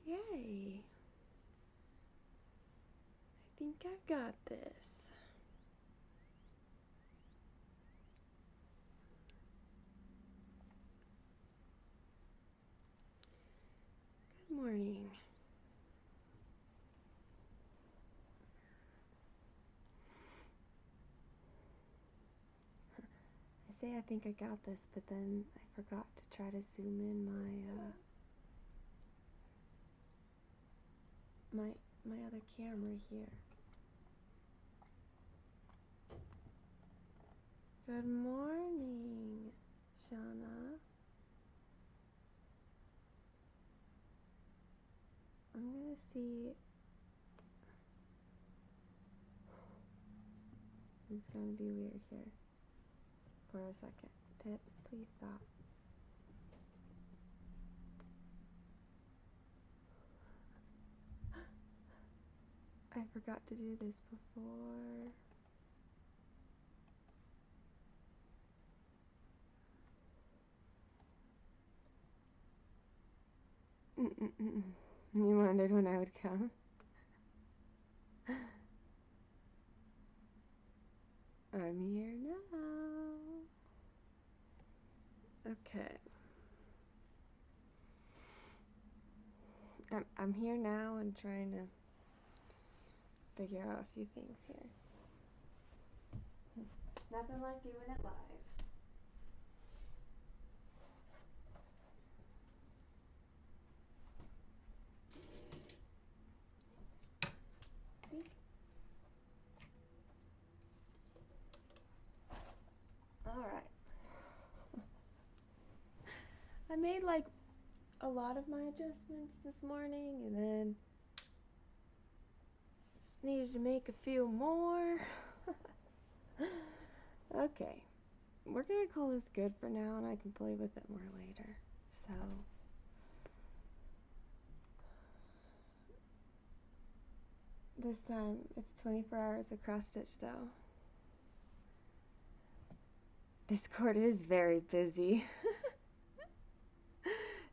Okay. I think I've got this. Good morning. I say I think I got this, but then I forgot to try to zoom in my other camera here. Good morning, Shauna. I'm gonna see. It's gonna be weird here for a second. Pip, please stop. I forgot to do this before. You wondered when I would come? I'm here now. Okay. I'm here now and trying to figure out a few things here. Nothing like doing it live. Alright. I made like a lot of my adjustments this morning and then just needed to make a few more. Okay. We're gonna call this good for now and I can play with it more later. So this time it's 24 hours of cross stitch though. This cord is very busy.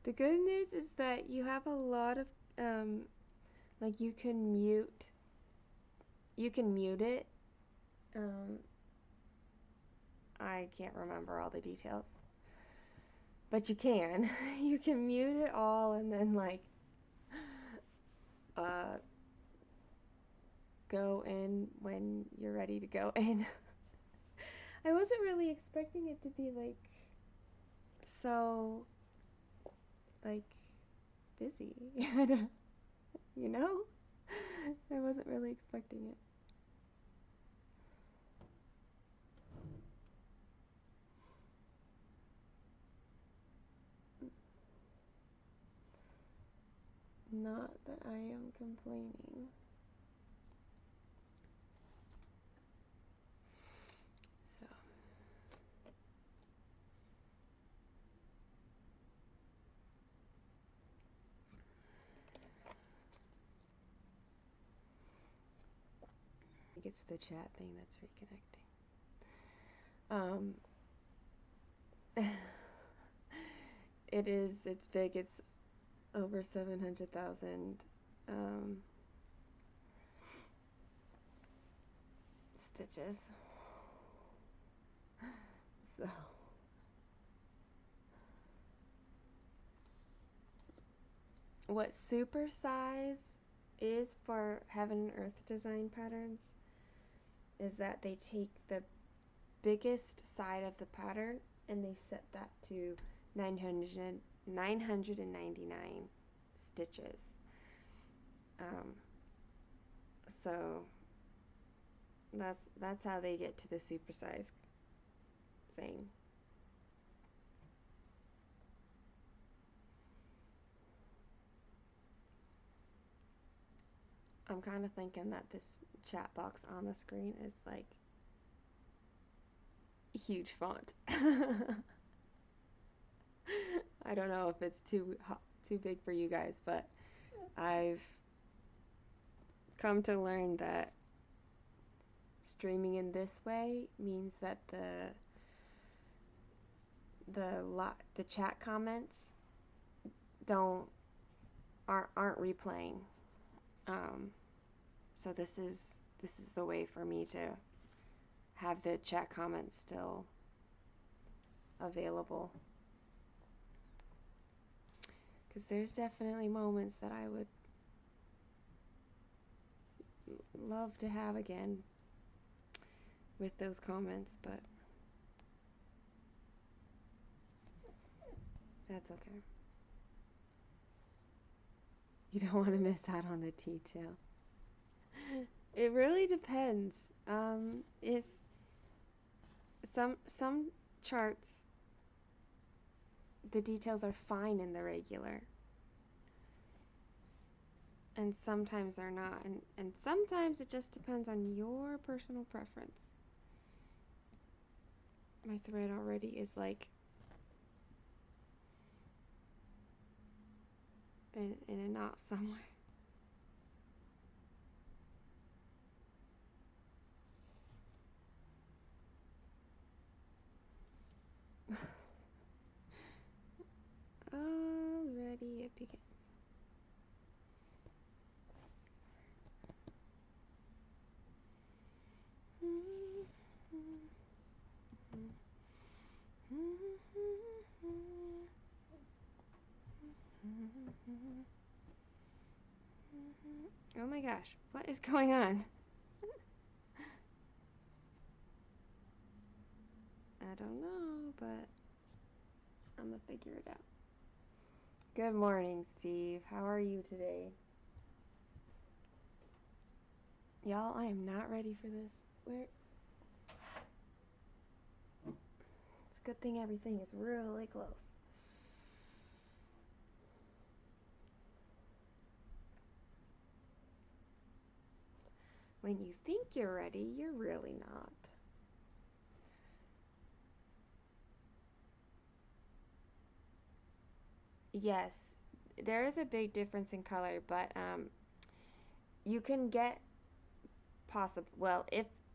The good news is that you have a lot of like you can mute it. I can't remember all the details, but you can. You can mute it all and then like go in when you're ready to go in. I wasn't really expecting it to be like so like busy. You know? I wasn't really expecting it. Not that I am complaining. So I think it's the chat thing that's reconnecting. It's big, it's over 700,000 stitches. So what supersize is for heaven and earth design patterns is that they take the biggest side of the pattern and they set that to 999 stitches. So that's how they get to the supersize thing. I'm kind of thinking that this chat box on the screen is like huge font. I don't know if it's too big for you guys, but I've come to learn that streaming in this way means that the chat comments don't aren't replaying. So this is the way for me to have the chat comments still available. Because there's definitely moments that I would love to have again with those comments, but that's okay. You don't want to miss out on the detail. It really depends. If some charts, the details are fine in the regular, and sometimes they're not, and sometimes it just depends on your personal preference. My thread already is like in a knot somewhere. Already it begins. Oh my gosh, what is going on? I don't know, but I'm gonna figure it out. Good morning, Steve. How are you today? Y'all, I am not ready for this. It's a good thing everything is really close. When you think you're ready, you're really not. Yes, there is a big difference in color, but you can get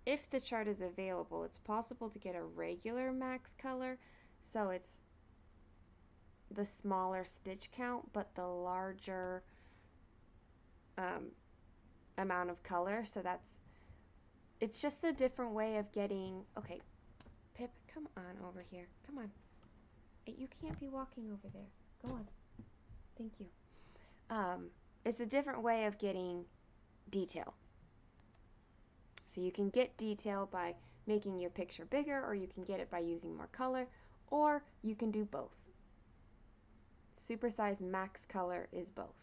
if the chart is available, it's possible to get a regular max color, so it's the smaller stitch count, but the larger amount of color. So it's just a different way of getting. Okay, Pip, come on over here. Come on. You can't be walking over there. Go on. Thank you. It's a different way of getting detail. So you can get detail by making your picture bigger, or you can get it by using more color, or you can do both. Supersize max color is both.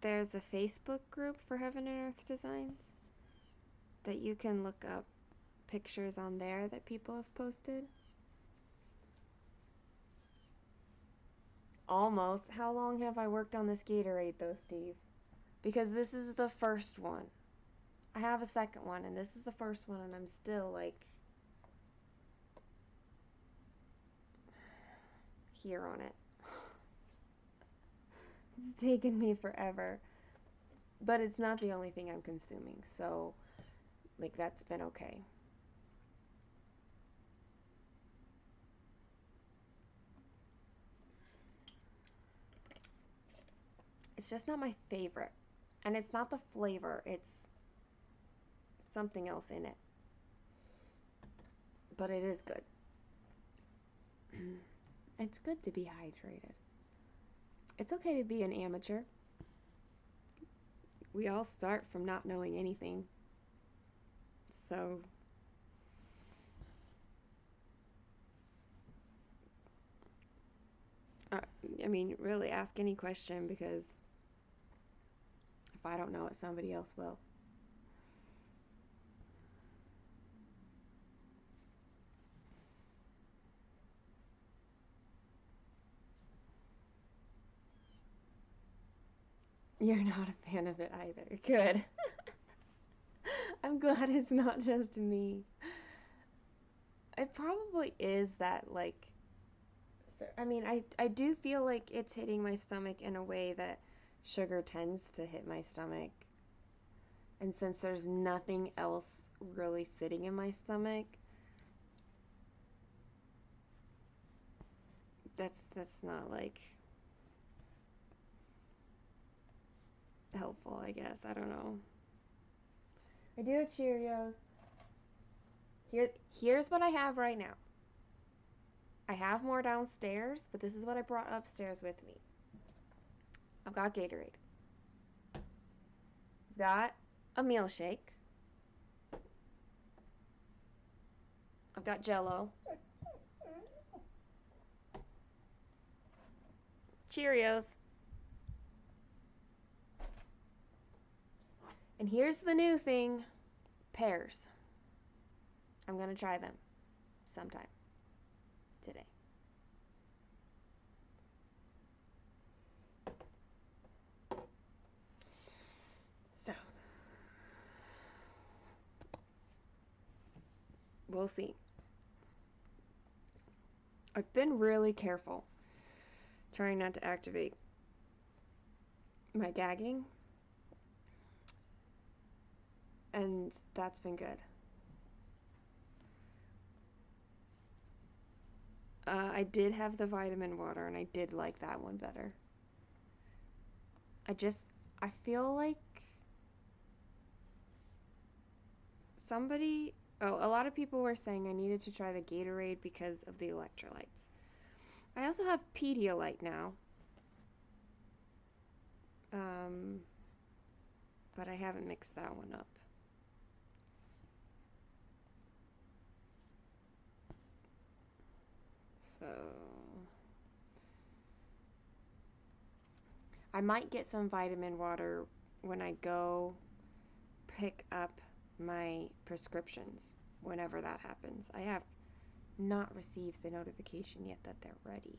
There's a Facebook group for Heaven and Earth Designs that you can look up pictures on there that people have posted. Almost. How long have I worked on this Gatorade though, Steve? Because this is the first one. I have a second one, and this is the first one, and I'm still like here on it. It's taken me forever. But it's not the only thing I'm consuming, so like that's been okay. It's just not my favorite. And it's not the flavor, it's something else in it. But it is good. It's good to be hydrated. It's okay to be an amateur. We all start from not knowing anything. So I mean, really ask any question, because if I don't know it, somebody else will. You're not a fan of it either. Good. I'm glad it's not just me. It probably is that, like, I mean, I do feel like it's hitting my stomach in a way that sugar tends to hit my stomach. And since there's nothing else really sitting in my stomach, that's not like helpful, I guess. I don't know. I do have Cheerios. Here's what I have right now. I have more downstairs, but this is what I brought upstairs with me. I've got Gatorade. I've got a meal shake. I've got Jello. Cheerios. And here's the new thing, pears. I'm gonna try them sometime today. So, we'll see. I've been really careful trying not to activate my gagging, and that's been good. I did have the vitamin water, and I did like that one better. I feel like a lot of people were saying I needed to try the Gatorade because of the electrolytes. I also have Pedialyte now, but I haven't mixed that one up. So I might get some vitamin water when I go pick up my prescriptions, whenever that happens. I have not received the notification yet that they're ready.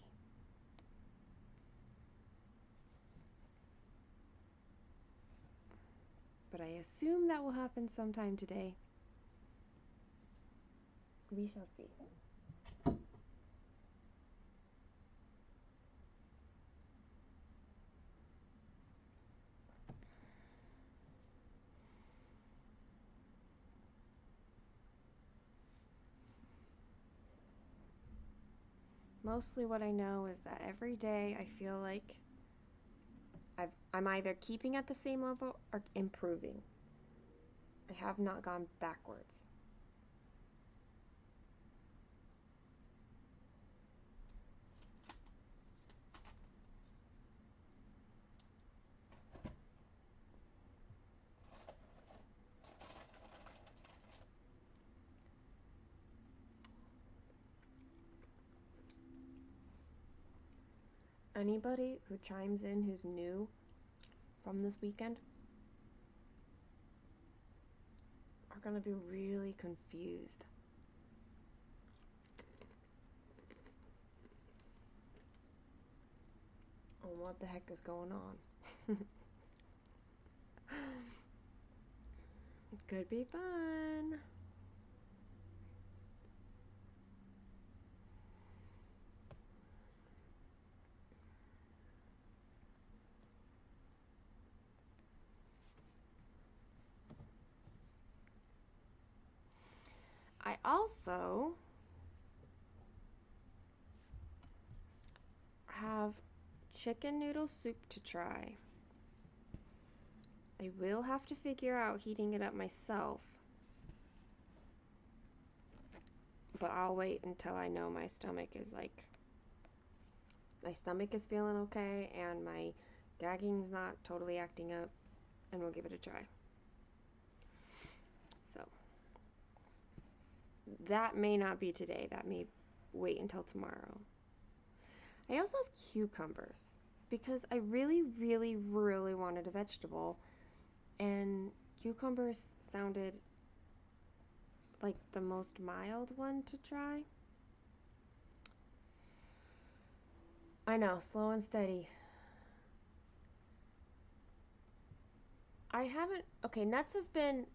But I assume that will happen sometime today. We shall see. Mostly what I know is that every day I feel like I'm either keeping at the same level or improving. I have not gone backwards. Anybody who chimes in who's new from this weekend are going to be really confused on what the heck is going on. It could be fun. I also have chicken noodle soup to try. I will have to figure out heating it up myself, but I'll wait until I know my stomach is feeling okay and my gagging's not totally acting up, and we'll give it a try. So that may not be today. That may wait until tomorrow. I also have cucumbers because I really, really, really wanted a vegetable, and cucumbers sounded like the most mild one to try. I know, slow and steady. Okay, nuts have been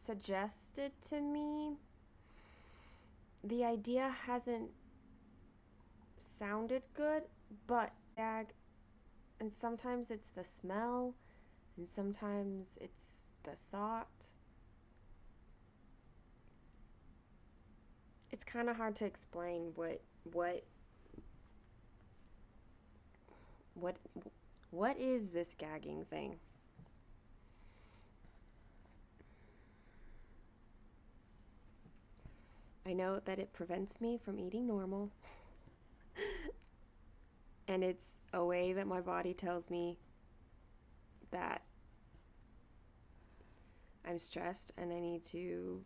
suggested to me, the idea hasn't sounded good, but gag, and sometimes it's the smell, and sometimes it's the thought. It's kind of hard to explain what what what is this gagging thing? I know that it prevents me from eating normal, and it's a way that my body tells me that I'm stressed and I need to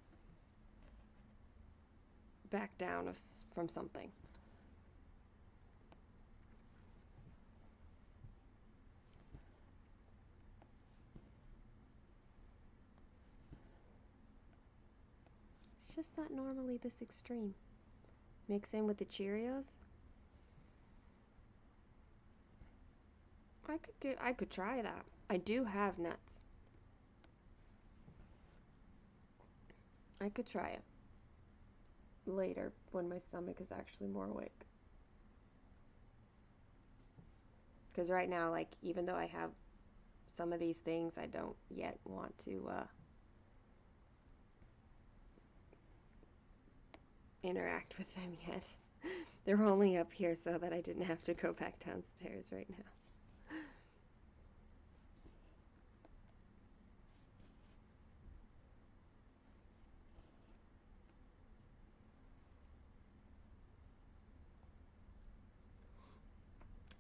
back down from something. It's just not normally this extreme. Mix in with the Cheerios. I could try that. I do have nuts. I could try it later when my stomach is actually more awake. Because right now, like, even though I have some of these things, I don't yet want to interact with them yet. They're only up here so that I didn't have to go back downstairs right now.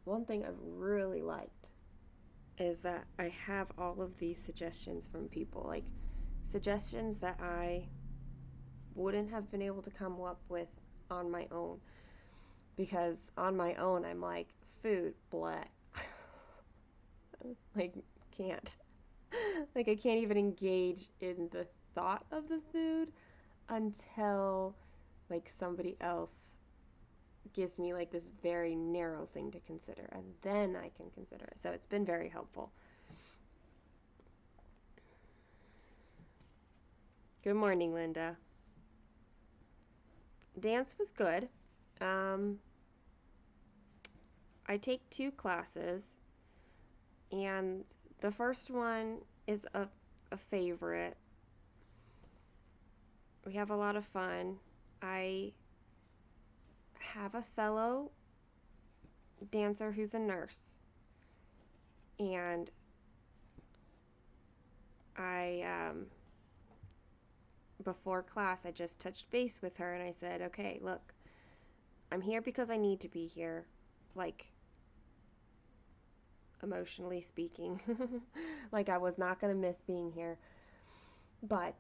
One thing I've really liked is that I have all of these suggestions from people, like suggestions that I wouldn't have been able to come up with on my own. Because on my own, I'm like, food, blah. Like, can't. Like, I can't even engage in the thought of the food until, like, somebody else gives me, like, this very narrow thing to consider. And then I can consider it. So it's been very helpful. Good morning, Linda. Dance was good. Um, I take 2 classes, and the first one is a favorite. We have a lot of fun. I have a fellow dancer who's a nurse, and before class, I just touched base with her and I said, okay, look, I'm here because I need to be here, like, emotionally speaking. Like, I was not going to miss being here, but,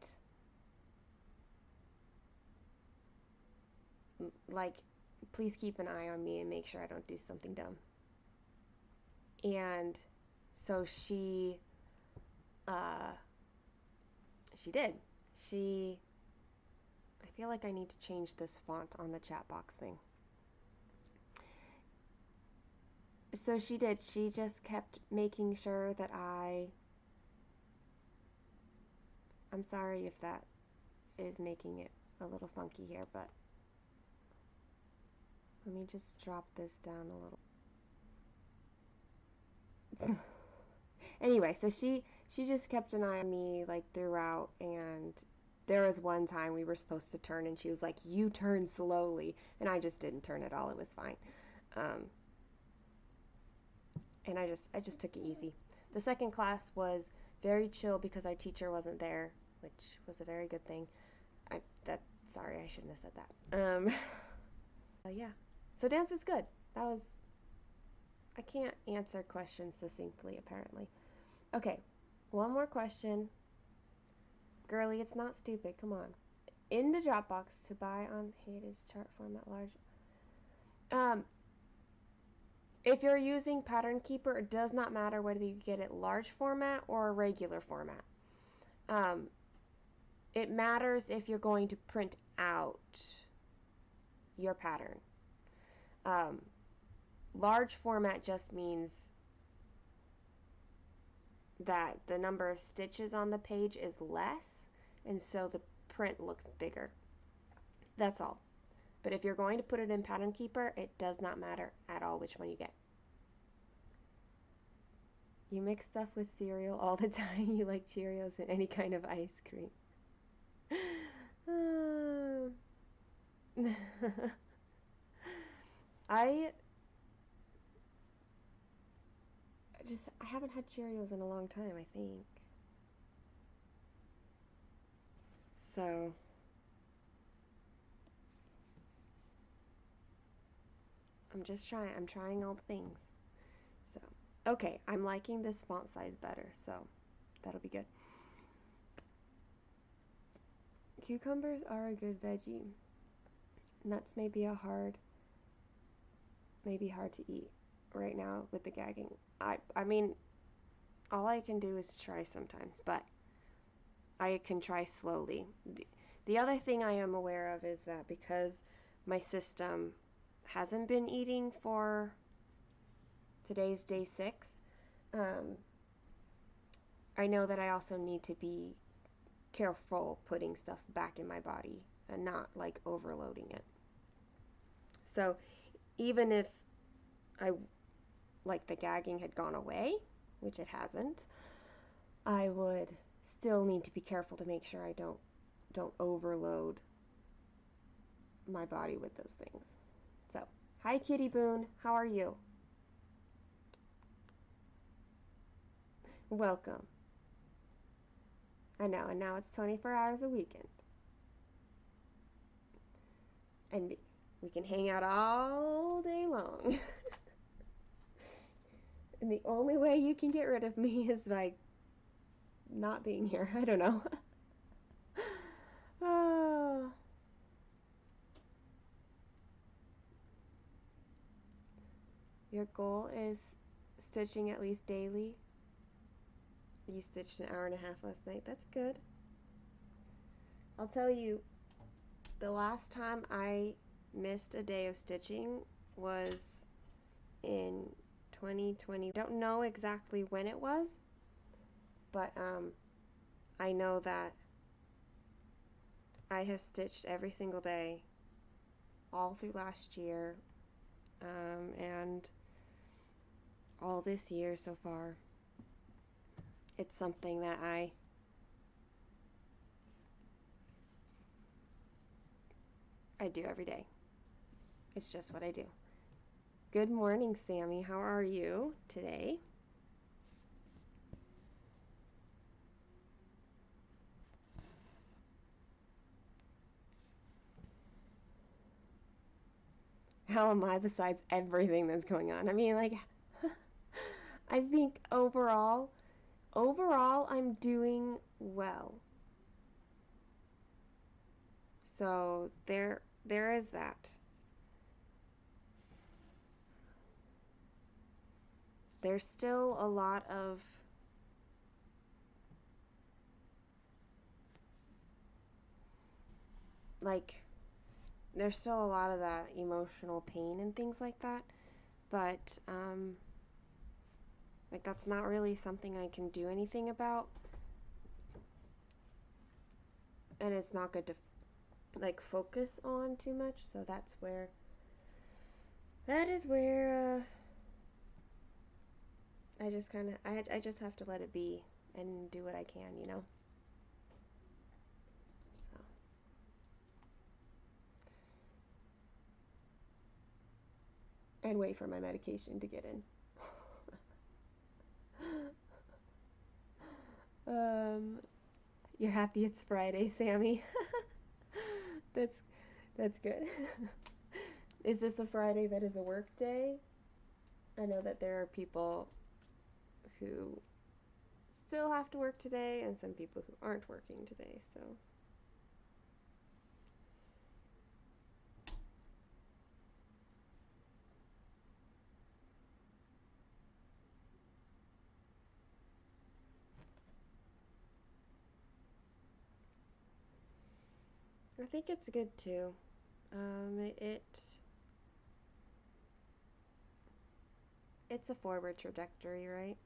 like, please keep an eye on me and make sure I don't do something dumb. And so uh, she did. I feel like I need to change this font on the chat box thing. So she did. She just kept making sure that I'm sorry if that is making it a little funky here, but let me just drop this down a little. Anyway, so she just kept an eye on me, like, throughout, and there was one time we were supposed to turn and she was like, you turn slowly, and I just didn't turn at all. It was fine. And I just took it easy. The second class was very chill because our teacher wasn't there, which was a very good thing. Sorry, I shouldn't have said that. Yeah. So dance is good. I can't answer questions succinctly, apparently. Okay, one more question. Girly, it's not stupid. Come on. In the Dropbox to buy on Hades chart format large. If you're using Pattern Keeper, it does not matter whether you get it large format or a regular format. It matters if you're going to print out your pattern. Large format just means that the number of stitches on the page is less, and so the print looks bigger. That's all. But if you're going to put it in Pattern Keeper, it does not matter at all which one you get. You mix stuff with cereal all the time. You like Cheerios and any kind of ice cream. I I haven't had Cheerios in a long time, I think. So I'm trying all the things. So, okay, I'm liking this font size better, so that'll be good. Cucumbers are a good veggie. Nuts may be hard to eat right now with the gagging. I mean, all I can do is try sometimes, but I can try slowly. The other thing I am aware of is that because my system hasn't been eating for today's day 6, I know that I also need to be careful putting stuff back in my body and not like overloading it. So even if the gagging had gone away, which it hasn't, I would still need to be careful to make sure I don't overload my body with those things. So, hi Kitty Boone, how are you? Welcome. I know, and now it's 24 hours a weekend. And we can hang out all day long. And the only way you can get rid of me is by not being here. I don't know. Oh. Your goal is stitching at least daily. You stitched an hour and a half last night. That's good. I'll tell you, the last time I missed a day of stitching was in 2020. I don't know exactly when it was, but I know that I have stitched every single day all through last year and all this year so far. It's something that I do every day. It's just what I do. Good morning, Sammy. How are you today? How am I besides everything that's going on? I mean, like, I think overall, I'm doing well. So there is that. There's still a lot of there's still a lot of that emotional pain and things like that, but like that's not really something I can do anything about, and it's not good to like focus on too much. So that is where I just kind of I just have to let it be and do what I can, you know. So and wait for my medication to get in. You're happy it's Friday, Sammy. That's good. Is this a Friday that is a work day? I know that there are people who still have to work today and some people who aren't working today, so I think it's good too. It's a forward trajectory, right?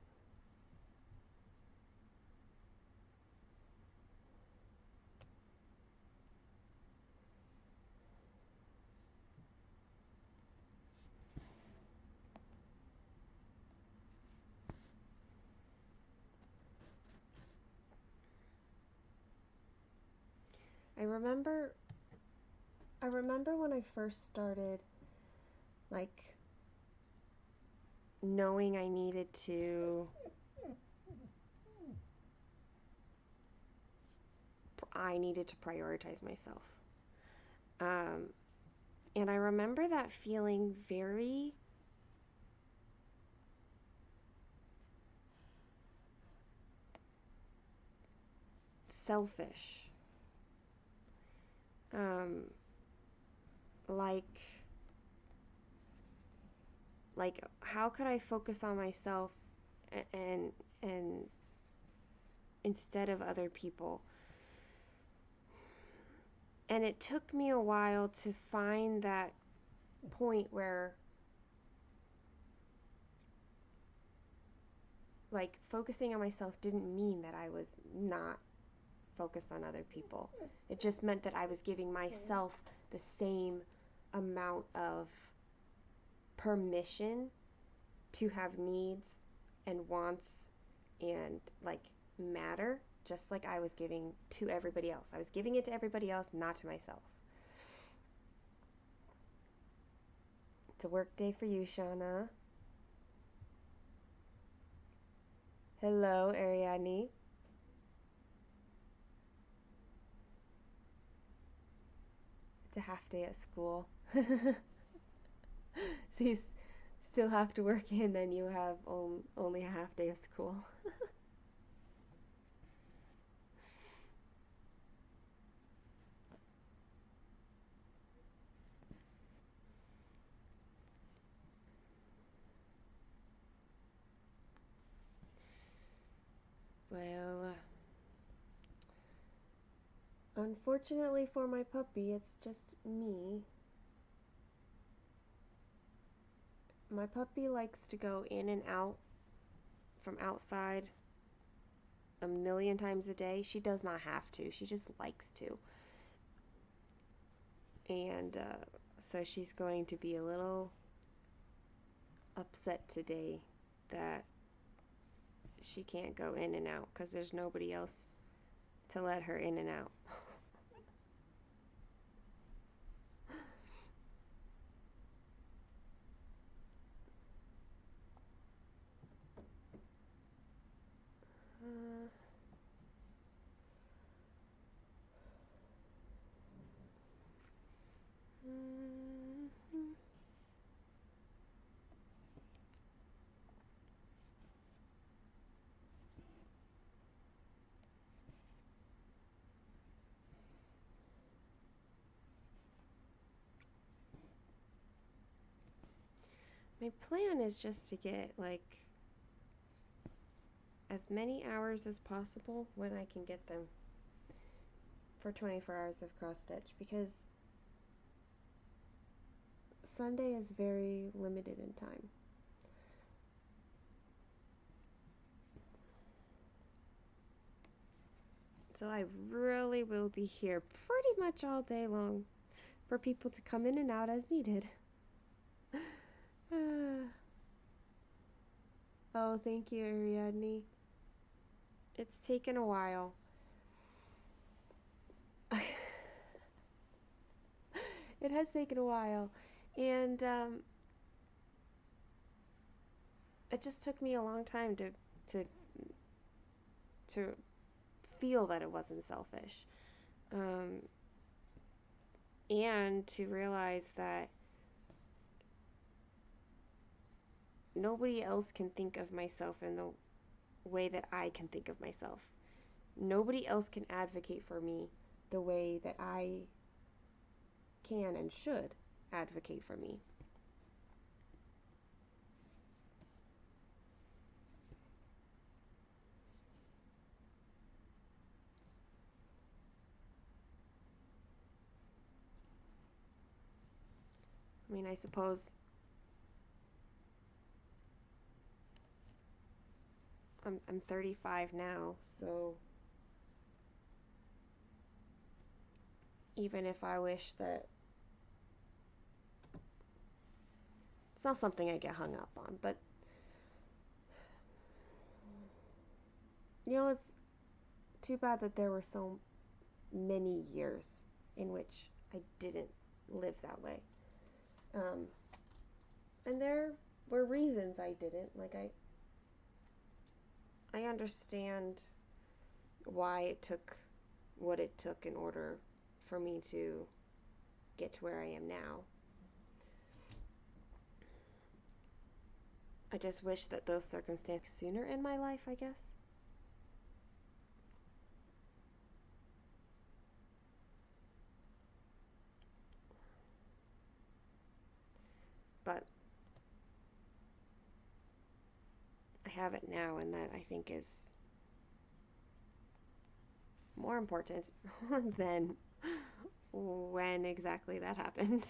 I remember I remember when I first started, like, knowing I needed to prioritize myself. Um, and I remember that feeling very selfish. Um, like, how could I focus on myself and instead of other people? And it took me a while to find that point where, like, focusing on myself didn't mean that I was not focused on other people. It just meant that I was giving myself the same amount of permission to have needs and wants and, like, matter, just like I was giving to everybody else. I was giving it to everybody else, not to myself. It's a work day for you, Shauna. Hello, Ariadne. It's a half day at school. So you still have to work and then you have only a half day of school. Well, unfortunately for my puppy, it's just me. My puppy likes to go in and out from outside a million times a day. She does not have to, she just likes to. And so she's going to be a little upset today that she can't go in and out because there's nobody else to let her in and out. Uh, mm-hmm. My plan is just to get, like, as many hours as possible when I can get them for 24 hours of cross stitch, because Sunday is very limited in time. So I really will be here pretty much all day long for people to come in and out as needed. Oh, thank you, Ariadne. It's taken a while. It has taken a while. And it just took me a long time to, to feel that it wasn't selfish. Um, and to realize that nobody else can think of myself in the way that I can think of myself. Nobody else can advocate for me the way that I can and should advocate for me. I mean, I suppose I'm 35 now, so even if I wish that, it's not something I get hung up on, but it's too bad that there were so many years in which I didn't live that way. And there were reasons I didn't. Like, I understand why it took what it took in order for me to get to where I am now. I just wish that those circumstances sooner in my life, I guess. But I have it now, and that I think is more important than when exactly that happened.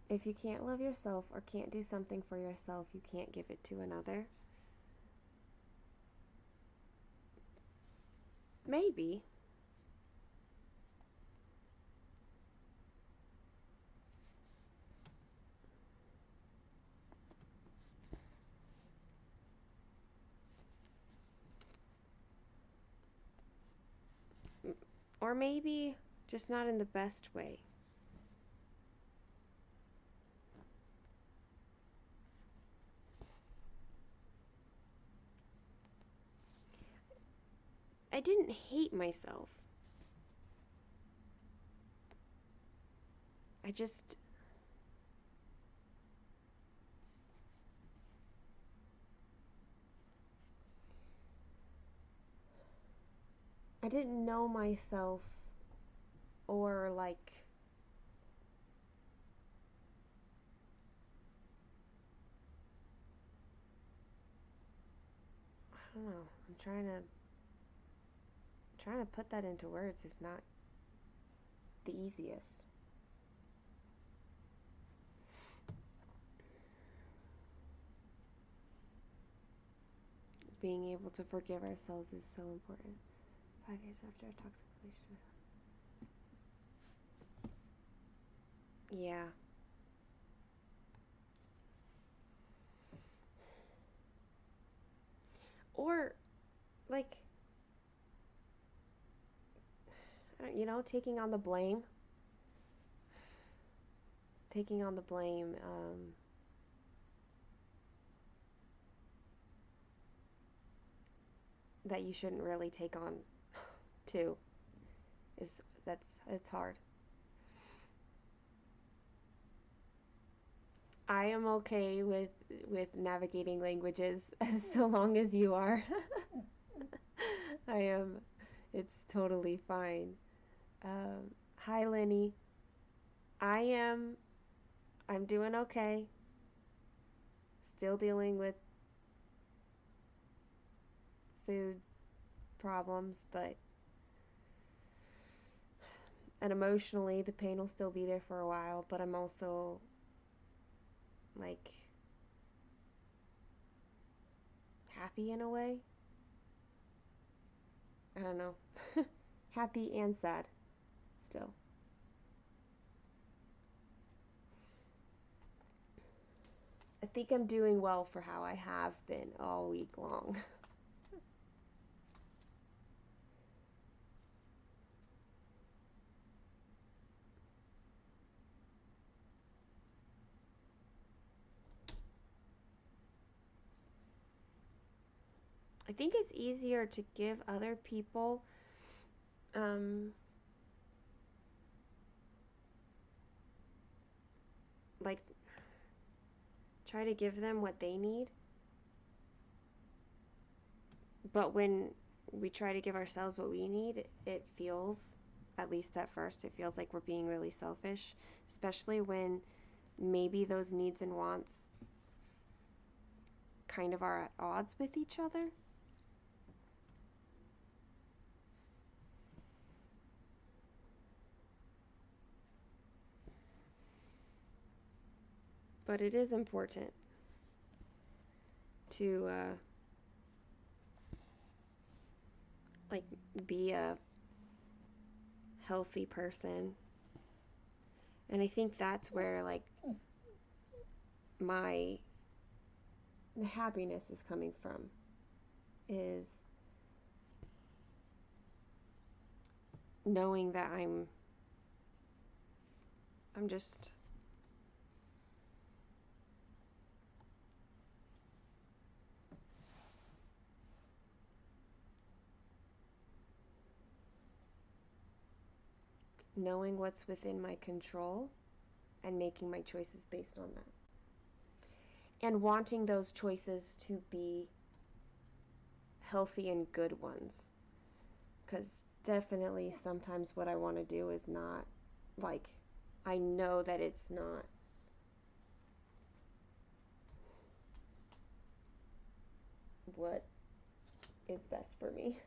If you can't love yourself or can't do something for yourself, you can't give it to another. Maybe. Or maybe just not in the best way. I didn't hate myself. I just. I didn't know myself, or like. I don't know. I'm trying to put that into words is not the easiest. Being able to forgive ourselves is so important. 5 years after a toxic relationship. Yeah. Or, like, taking on the blame. Taking on the blame. That you shouldn't really take on, too. Is it's hard. I am okay with navigating languages so long as you are. I am. It's totally fine. Hi, Lenny. I am. I'm doing okay. Still dealing with food problems, but and emotionally, the pain will still be there for a while. But I'm also like happy in a way. I don't know. Happy and sad still. I think I'm doing well for how I have been all week long. I think it's easier to give other people um, like try to give them what they need. But when we try to give ourselves what we need, it feels, at least at first, it feels like we're being really selfish, especially when maybe those needs and wants kind of are at odds with each other. But it is important to like be a healthy person. And I think that's where like my the happiness is coming from is knowing that I'm just knowing what's within my control and making my choices based on that. And wanting those choices to be healthy and good ones. Because definitely sometimes what I want to do is not, like, I know that it's not what is best for me.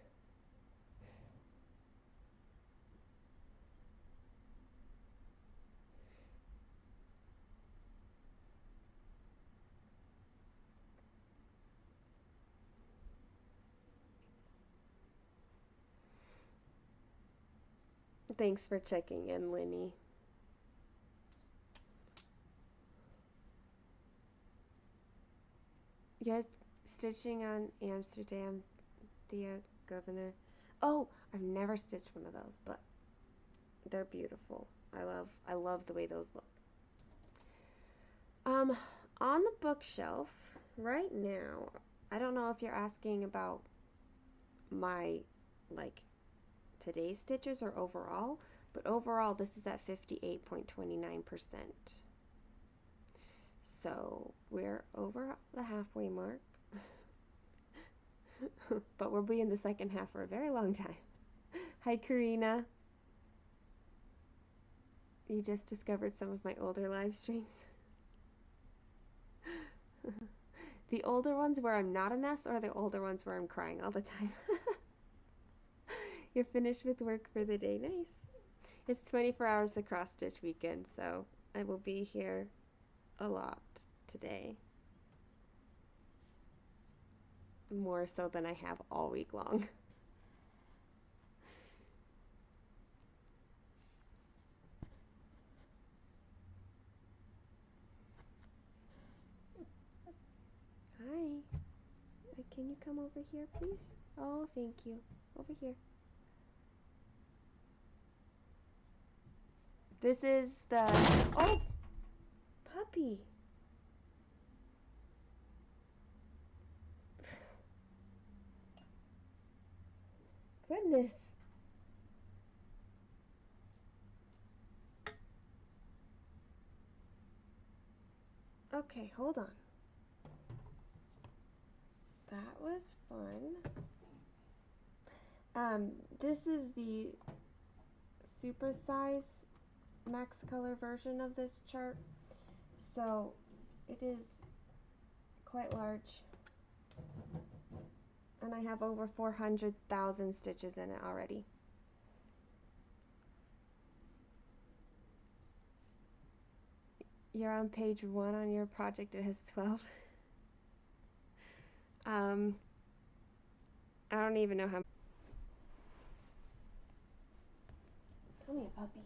Thanks for checking in, Lenny. Yes, stitching on Amsterdam, the Governor. Oh, I've never stitched one of those, but they're beautiful. I love the way those look. On the bookshelf right now, I don't know if you're asking about my like today's stitches or overall, but overall this is at 58.29%. So we're over the halfway mark, but we'll be in the second half for a very long time. Hi, Karina. You just discovered some of my older live streams. The older ones where I'm not a mess, or the older ones where I'm crying all the time? You're finished with work for the day. Nice. It's 24 hours to cross stitch weekend, so I will be here a lot today. More so than I have all week long. Hi. Can you come over here, please? Oh, thank you. Over here. This is the... Oh! Puppy! Goodness. Okay, hold on. That was fun. This is the super size max color version of this chart. So it is quite large. And I have over 400,000 stitches in it already. You're on page 1 on your project. It has 12. I don't even know how. Come here, puppy.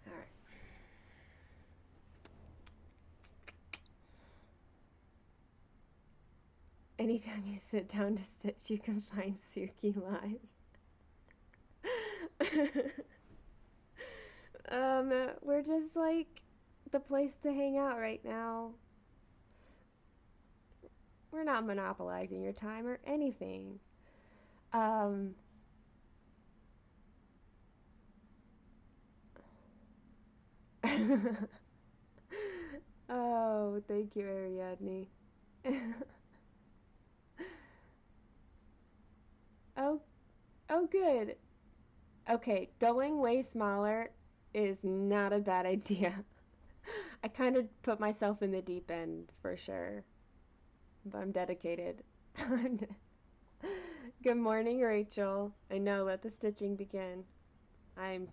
All right. Anytime you sit down to stitch, you can find Suki live. We're just like the place to hang out right now. We're not monopolizing your time or anything. Oh, thank you, Ariadne. Oh, oh, good. Okay, going way smaller is not a bad idea. I kind of put myself in the deep end for sure, but I'm dedicated. Good morning, Rachel. I know, let the stitching begin. I'm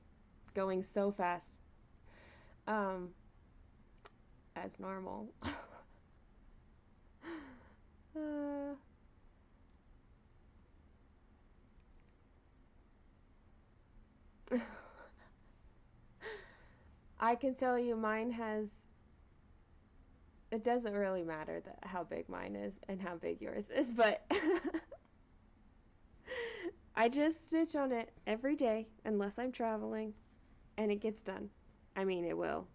going so fast. as normal. uh, I can tell you mine has, it doesn't really matter how big mine is and how big yours is, but I just stitch on it every day unless I'm traveling and it gets done. I mean, it will.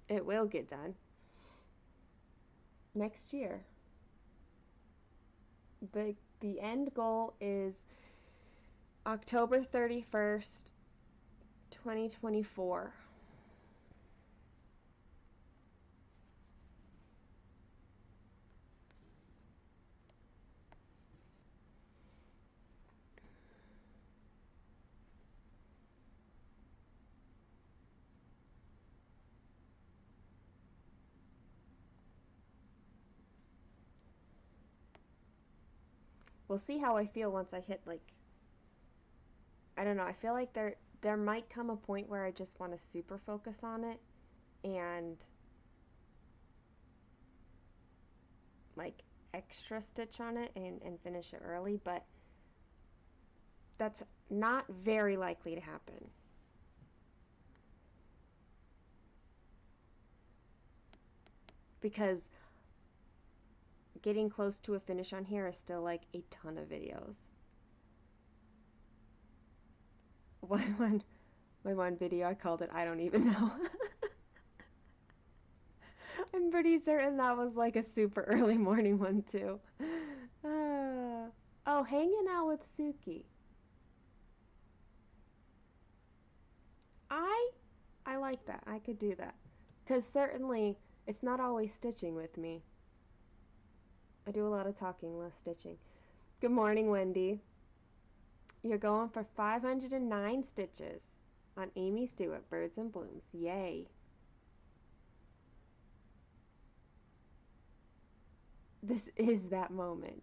It will get done next year. The end goal is October 31st, 2024. We'll see how I feel once I hit, like, I don't know, I feel like there might come a point where I just want to super focus on it and like extra stitch on it and finish it early, but that's not very likely to happen. Because getting close to a finish on here is still like a ton of videos. My one video, I called it I don't even know. I'm pretty certain that was like a super early morning one too. Oh, hanging out with Suki. I I like that. I could do that. Because certainly it's not always stitching with me. I do a lot of talking, less stitching. Good morning, Wendy. You're going for 509 stitches on Aimee Stewart, Birds and Blooms. Yay. This is that moment.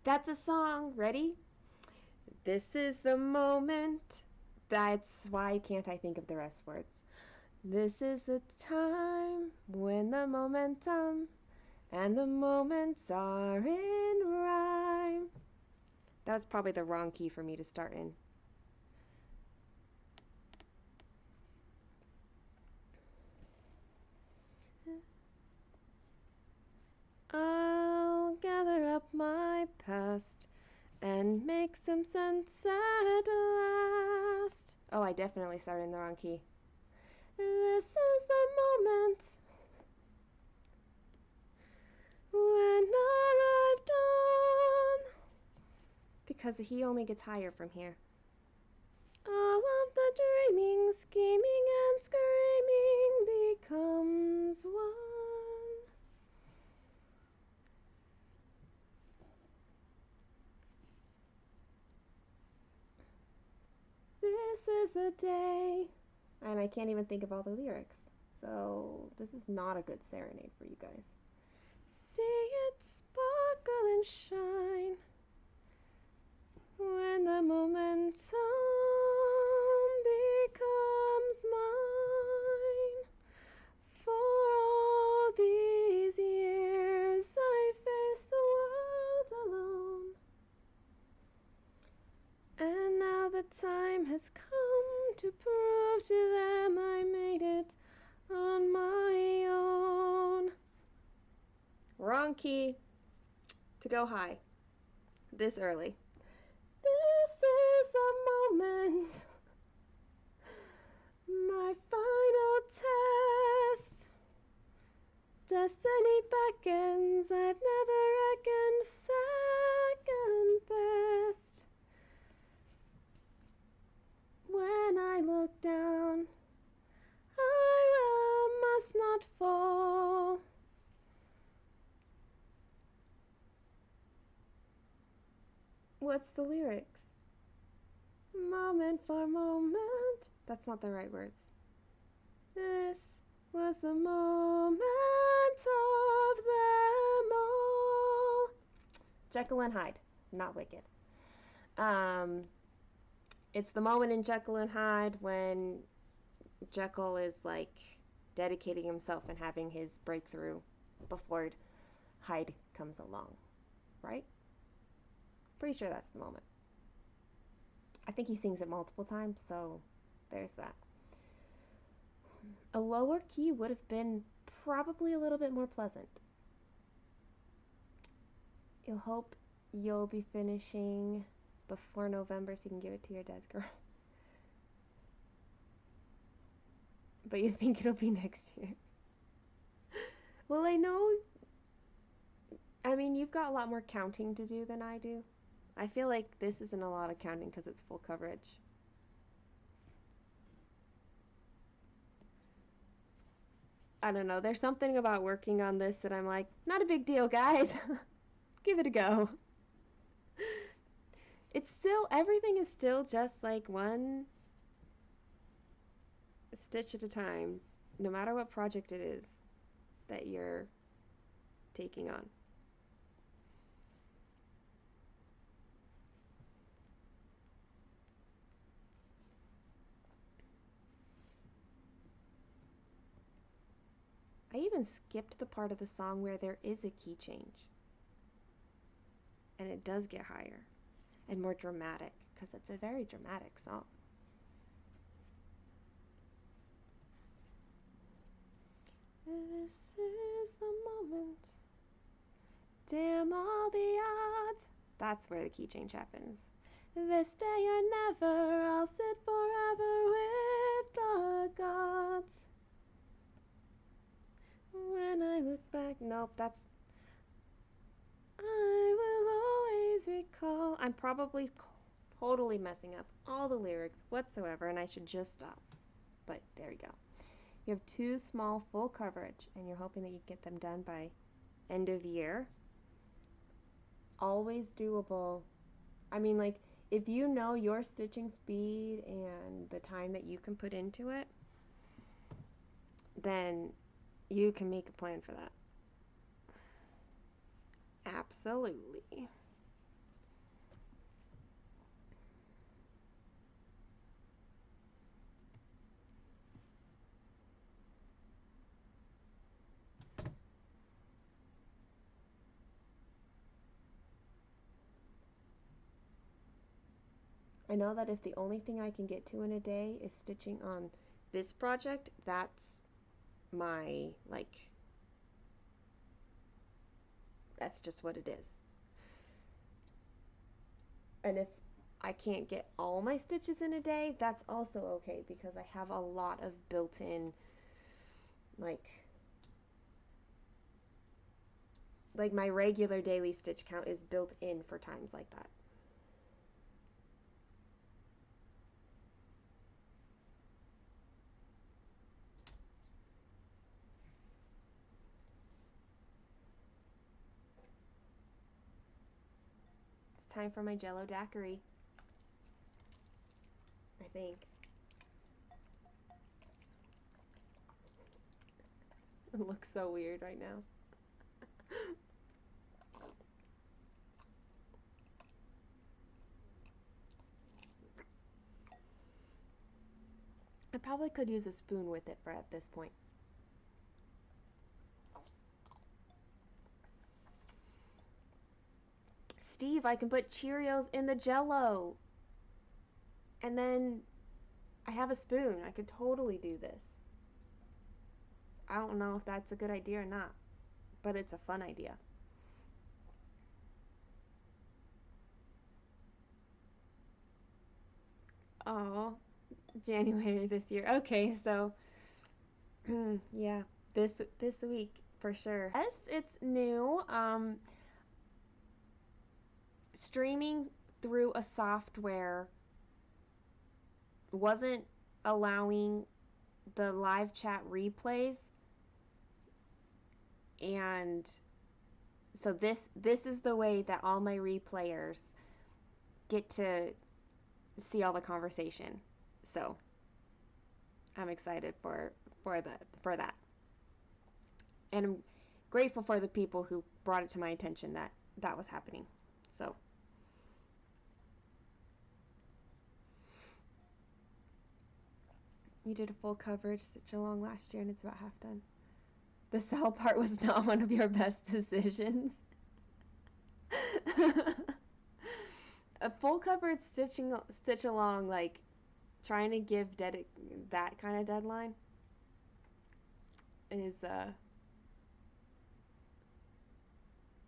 That's a song. Ready? This is the moment. That's why can't I think of the rest words. This is the time when the momentum and the moments are in rhyme. That was probably the wrong key for me to start in. I'll gather up my past and make some sense at last. Oh, I definitely started in the wrong key. This is the moment when all I've done, because he only gets higher from here. All of the dreaming, scheming, and screaming becomes one. This is a day, and I can't even think of all the lyrics, so this is not a good serenade for you guys. See it sparkle and shine when the momentum becomes mine. For all these years I faced the world alone, and now the time has come to prove to them I made it on my own. Wrong key to go high this early. This is the moment, my final test. Destiny beckons, I've never reckoned second best. When I look down, must not fall. What's the lyrics? Moment for moment. That's not the right words. This was the moment of them all. Jekyll and Hyde, not Wicked. It's the moment in Jekyll and Hyde when Jekyll is like dedicating himself and having his breakthrough before Hyde comes along, right? Pretty sure that's the moment. I think he sings it multiple times, so there's that. A lower key would have been probably a little bit more pleasant. You'll hope you'll be finishing before November so you can give it to your dad's girl. But you think it'll be next year. Well, I know, I mean, you've got a lot more counting to do than I do. I feel like this isn't a lot of counting because it's full coverage. I don't know, there's something about working on this that I'm like, not a big deal, guys. Give it a go. It's still, everything is still just like one stitch at a time, no matter what project it is that you're taking on. I even skipped the part of the song where there is a key change. And it does get higher and more dramatic because it's a very dramatic song. This is the moment. Damn all the odds. That's where the key change happens. This day or never, I'll sit forever with the gods. When I look back, nope, that's. I will always recall. I'm probably totally messing up all the lyrics whatsoever, and I should just stop. But there you go. You have 2 small full coverage, and you're hoping that you get them done by end of year. Always doable. I mean, like, if you know your stitching speed and the time that you can put into it, then you can make a plan for that. Absolutely. I know that if the only thing I can get to in a day is stitching on this project, that's my, like, that's just what it is. And if I can't get all my stitches in a day, that's also okay because I have a lot of built-in, like my regular daily stitch count is built in for times like that. It's time for my Jello daiquiri, I think. It looks so weird right now. I probably could use a spoon with it for at this point. Steve, I can put Cheerios in the Jello. And then I have a spoon. I could totally do this. I don't know if that's a good idea or not, but it's a fun idea. Oh, January this year. Okay, so yeah, this week for sure. Yes, it's new. Streaming through a software wasn't allowing the live chat replays, and so this is the way that all my replayers get to see all the conversation. So I'm excited for that, and I'm grateful for the people who brought it to my attention that that was happening. So You did a full coverage stitch along last year and it's about half done. The cell part was not one of your best decisions. A full coverage stitch along, like trying to give that kind of deadline is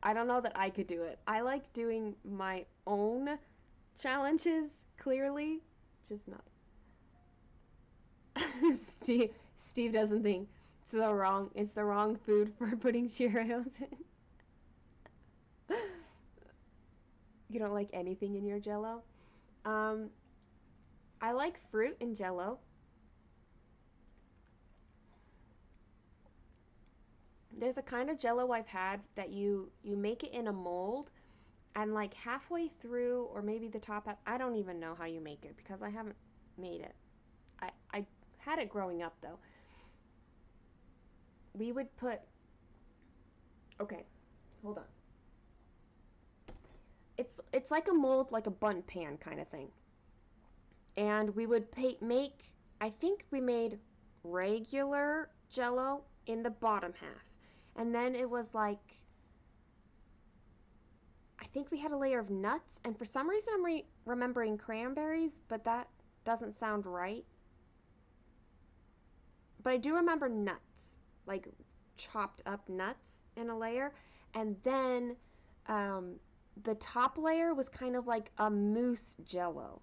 I don't know that I could do it. I like doing my own challenges clearly, just not. Steve doesn't think it's the wrong food for putting Cheerios in. You don't like anything in your Jello? I like fruit in Jello. There's a kind of Jello I've had that you make it in a mold, and like halfway through, or maybe the top half, I don't even know how you make it because I haven't made it. I had it growing up though. We would put, okay, hold on. It's like a mold, like a bun pan kind of thing. And we would make, I think we made regular Jello in the bottom half. And then it was like, I think we had a layer of nuts, and for some reason I'm remembering cranberries, but that doesn't sound right. But I do remember nuts, like chopped up nuts in a layer, and then the top layer was kind of like a mousse Jello,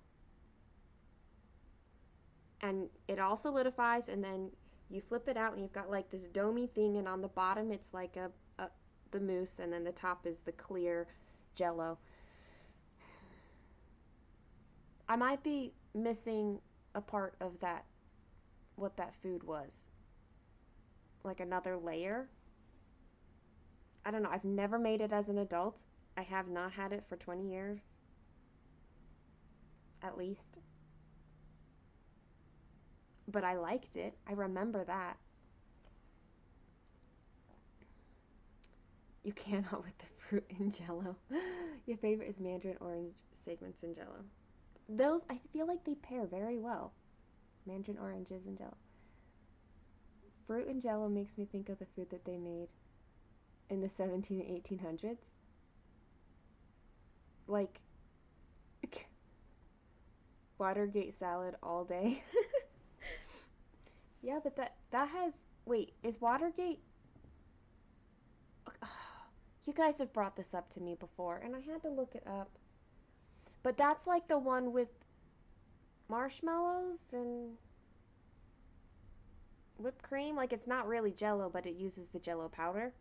and it all solidifies, and then you flip it out, and you've got like this domey thing, and on the bottom it's like the mousse, and then the top is the clear Jello. I might be missing a part of that, what that food was. Like another layer. I don't know. I've never made it as an adult. I have not had it for 20 years. At least. But I liked it. I remember that. You cannot with the fruit in Jello. Your favorite is mandarin orange segments in Jello. Those, I feel like they pair very well. Mandarin oranges and Jello. Fruit and Jello makes me think of the food that they made in the 17 and 1800s. Like Watergate salad all day. Yeah, but that has, wait, is Watergate, you guys have brought this up to me before and I had to look it up. But that's like the one with marshmallows and whipped cream. Like it's not really Jello, but it uses the Jello powder.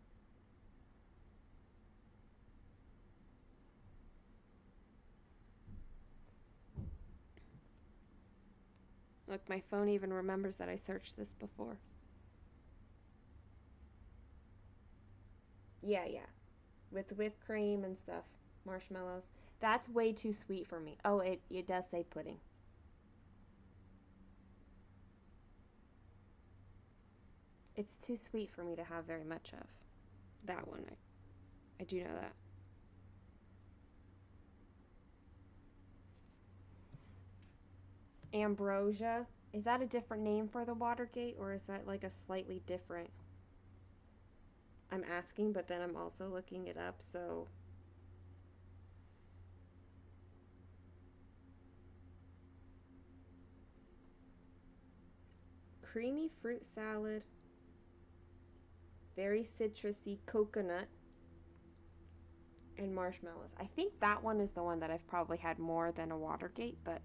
Look, my phone even remembers that I searched this before. Yeah. With whipped cream and stuff. Marshmallows. That's way too sweet for me. Oh, it does say pudding. It's too sweet for me to have very much of. That one, I do know that. Ambrosia. Is that a different name for the Watergate, or is that like a slightly different? I'm asking, but then I'm also looking it up, so. Creamy fruit salad. Very citrusy coconut. And marshmallows. I think that one is the one that I've probably had more than a Watergate, but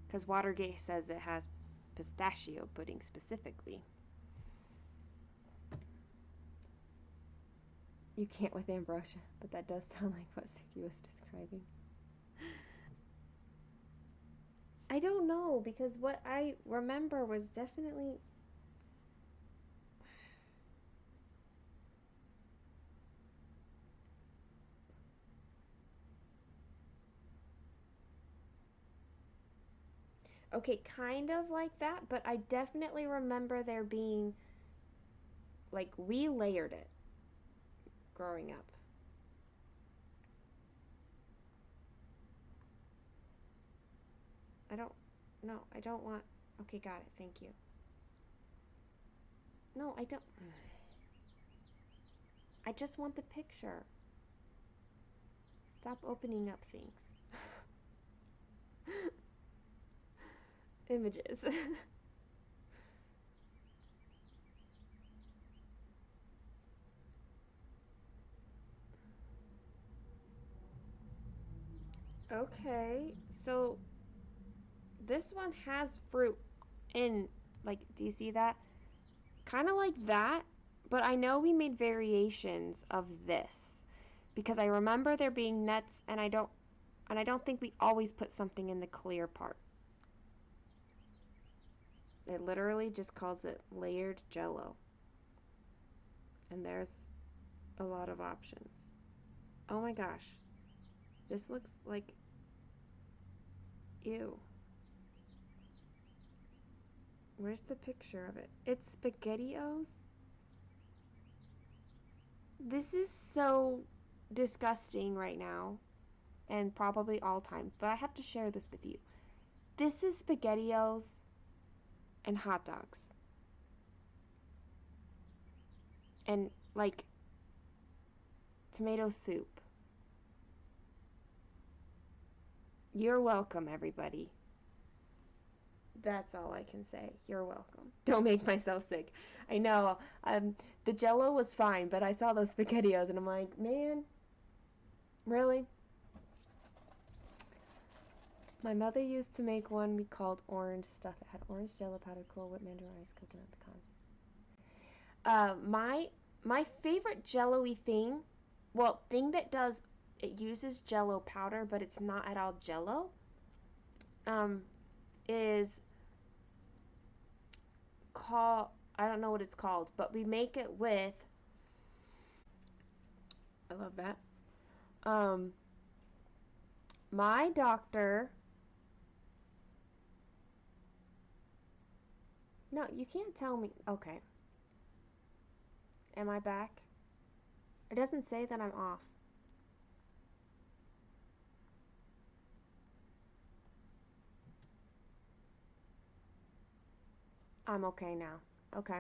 because Watergate says it has pistachio pudding specifically. You can't with ambrosia, but that does sound like what Suki was describing. I don't know, because what I remember was definitely. Okay, kind of like that, but I definitely remember there being, like, we layered it growing up. I don't, no, I don't want Okay, got it. Thank you. No, I don't. I just want the picture. Stop opening up things. Images. Okay, so this one has fruit in, like, do you see that? Kind of like that, but I know we made variations of this because I remember there being nuts, and I don't think we always put something in the clear part. It literally just calls it layered jello, and there's a lot of options. Oh my gosh, this looks like ew. Where's the picture of it? It's SpaghettiOs. This is so disgusting right now, and probably all time, but I have to share this with you. This is SpaghettiOs and hot dogs. And, like, tomato soup. You're welcome, everybody. That's all I can say. You're welcome. Don't make myself sick. I know. The Jello was fine, but I saw those SpaghettiOs and I'm like, man, really? My mother used to make one we called orange stuff. It had orange Jello, powdered Cool Whip, mandarin rice, coconut, pecans. My favorite Jello-y thing, well, thing that does it uses Jello powder, but it's not at all Jello. Um, is called, I don't know what it's called, but we make it with, I love that. Um, my doctor, no, you can't tell me. Okay, am I back? It doesn't say that I'm off. I'm okay now. Okay.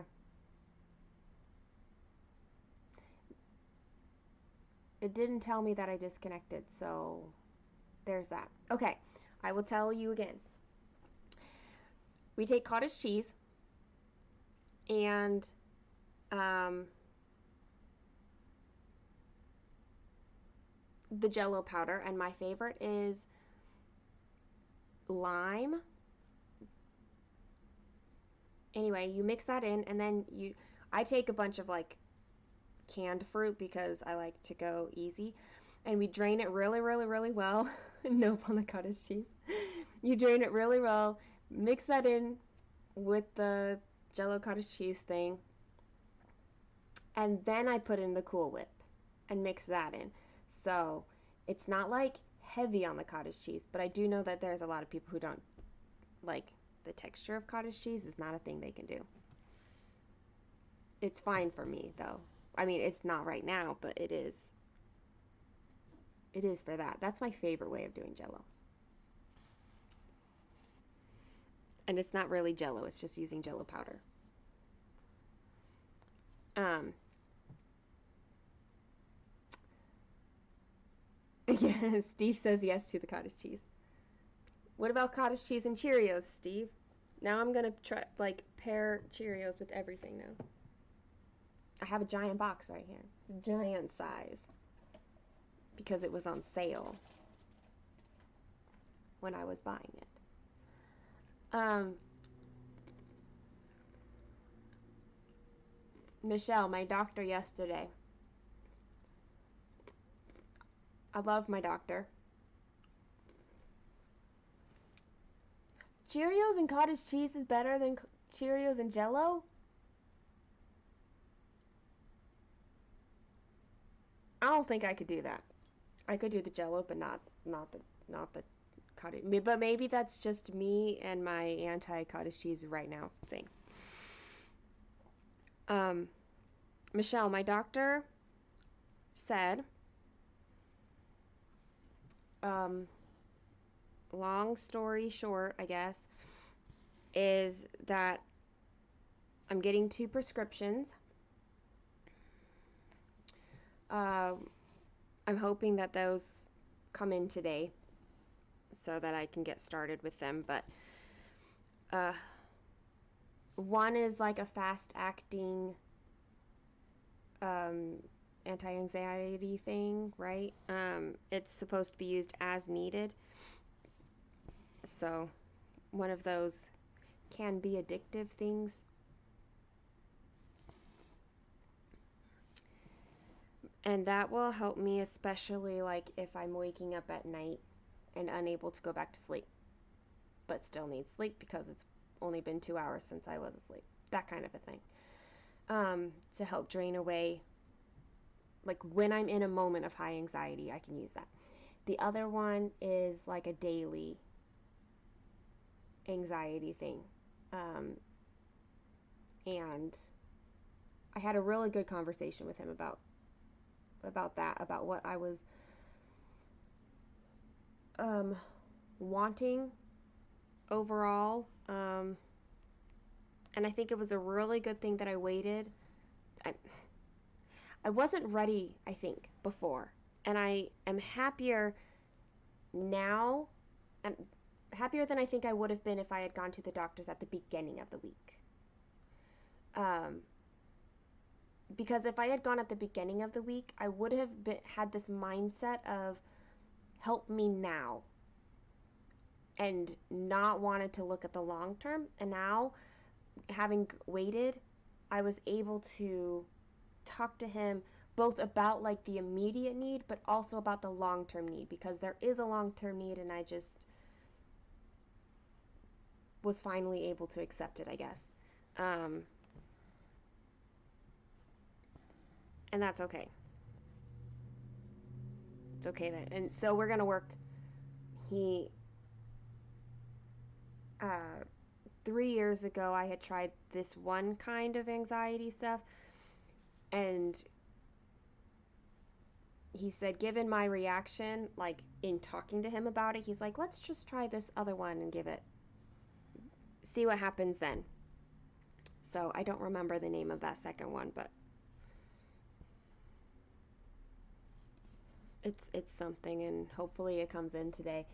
It didn't tell me that I disconnected, so there's that. Okay, I will tell you again. We take cottage cheese and um, the Jello powder, and my favorite is lime. Anyway, you mix that in, and then I take a bunch of like canned fruit because I like to go easy, and we drain it really, really, really well. Nope on the cottage cheese. You drain it really well, mix that in with the Jello cottage cheese thing, and then I put in the Cool Whip and mix that in. So it's not like heavy on the cottage cheese, but I do know that there's a lot of people who don't like the texture of cottage cheese is not a thing they can do. It's fine for me though. I mean, it's not right now, but it is. It is for that. That's my favorite way of doing Jello. And it's not really Jello. It's just using Jello powder. Um. Yeah, Steve says yes to the cottage cheese. What about cottage cheese and Cheerios, Steve? Now I'm gonna try like pair Cheerios with everything now. I have a giant box right here. It's a giant size because it was on sale when I was buying it. Um, Michelle, my doctor yesterday. I love my doctor. Cheerios and cottage cheese is better than Cheerios and Jello? I don't think I could do that. I could do the Jello, but not the cottage. But maybe that's just me and my anti cottage cheese right now thing. Um, Michelle, my doctor said, um, long story short, I guess, is that I'm getting 2 prescriptions. I'm hoping that those come in today so that I can get started with them. But uh, one is like a fast acting um, anti anxiety thing, right? It's supposed to be used as needed. So one of those can be addictive things. And that will help me, especially like if I'm waking up at night and unable to go back to sleep, but still need sleep because it's only been 2 hours since I was asleep. That kind of a thing. To help drain away, like when I'm in a moment of high anxiety, I can use that. The other one is like a daily anxiety thing. Um, and I had a really good conversation with him about that, about what I was um, wanting overall. And I think it was a really good thing that I waited. I, I wasn't ready, I think, before. And I am happier now, and happier than I think I would have been if I had gone to the doctors at the beginning of the week. Um, because if I had gone at the beginning of the week, I would have had this mindset of help me now and not wanted to look at the long term. And now, having waited, I was able to talk to him both about like the immediate need but also about the long-term need, because there is a long-term need and I just was finally able to accept it, I guess. Um, and that's okay. It's okay then. And so we're gonna work. He, uh, 3 years ago, I had tried this one kind of anxiety stuff, and he said, given my reaction, like in talking to him about it, he's like, let's just try this other one and give it, see what happens then. So I don't remember the name of that second one, but it's something, and hopefully it comes in today.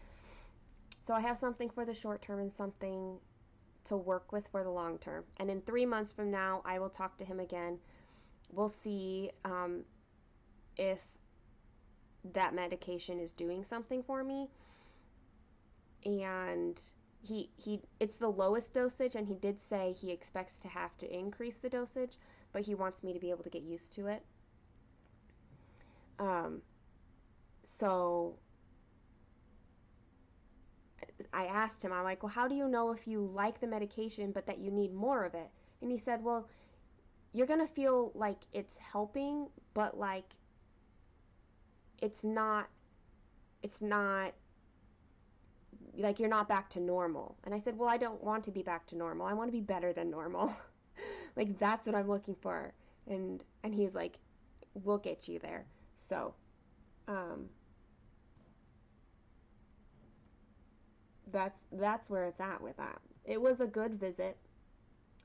So I have something for the short term and something to work with for the long term. And in 3 months from now, I will talk to him again. We'll see if that medication is doing something for me. And he it's the lowest dosage, and he did say he expects to have to increase the dosage, but he wants me to be able to get used to it. Um, so I asked him, I'm like, well, how do you know if you like the medication but that you need more of it? And he said, well, you're going to feel like it's helping, but like it's not, it's not, like you're not back to normal. And I said, well, I don't want to be back to normal. I want to be better than normal. Like that's what I'm looking for. And he's like, we'll get you there. So, um, that's where it's at with that. It was a good visit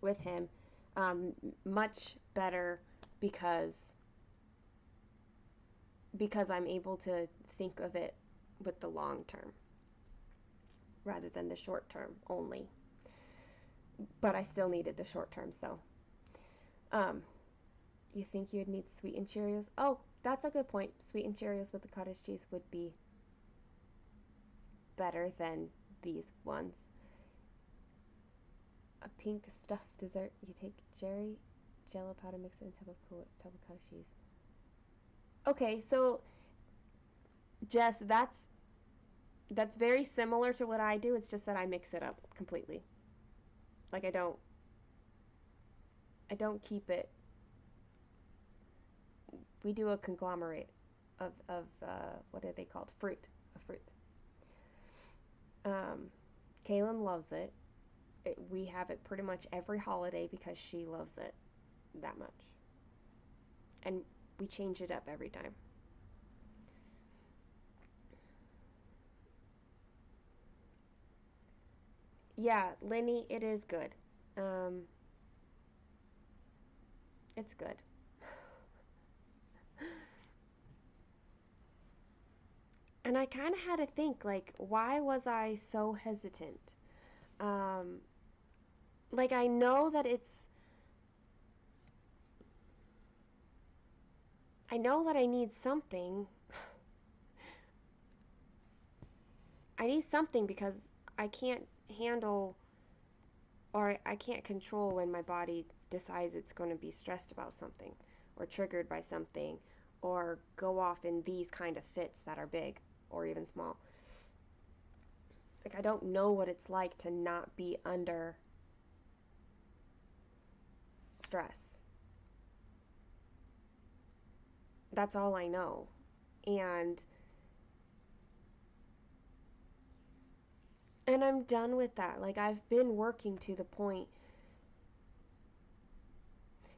with him. Um, much better because I'm able to think of it with the long term rather than the short term only. But I still needed the short term, so um, you think you'd need sweet and Cheerios? Oh, that's a good point. Sweet and Cheerios with the cottage cheese would be better than these ones. A pink stuffed dessert. You take cherry, jello powder, mix it in tub of cottage cheese. Okay, so Jess, that's very similar to what I do. It's just that I mix it up completely. Like I don't keep it. We do a conglomerate of what are they called? Fruit. A fruit. Um, Kaylin loves it. We have it pretty much every holiday because she loves it that much, and we change it up every time. Yeah, Lenny, it is good. Um, it's good. And I kind of had to think, like, why was I so hesitant? Um, like, I know that I need something. I need something because I can't handle or I can't control when my body decides it's going to be stressed about something or triggered by something or go off in these kind of fits that are big or even small. Like, I don't know what it's like to not be under stress. That's all I know. And I'm done with that. Like, I've been working to the point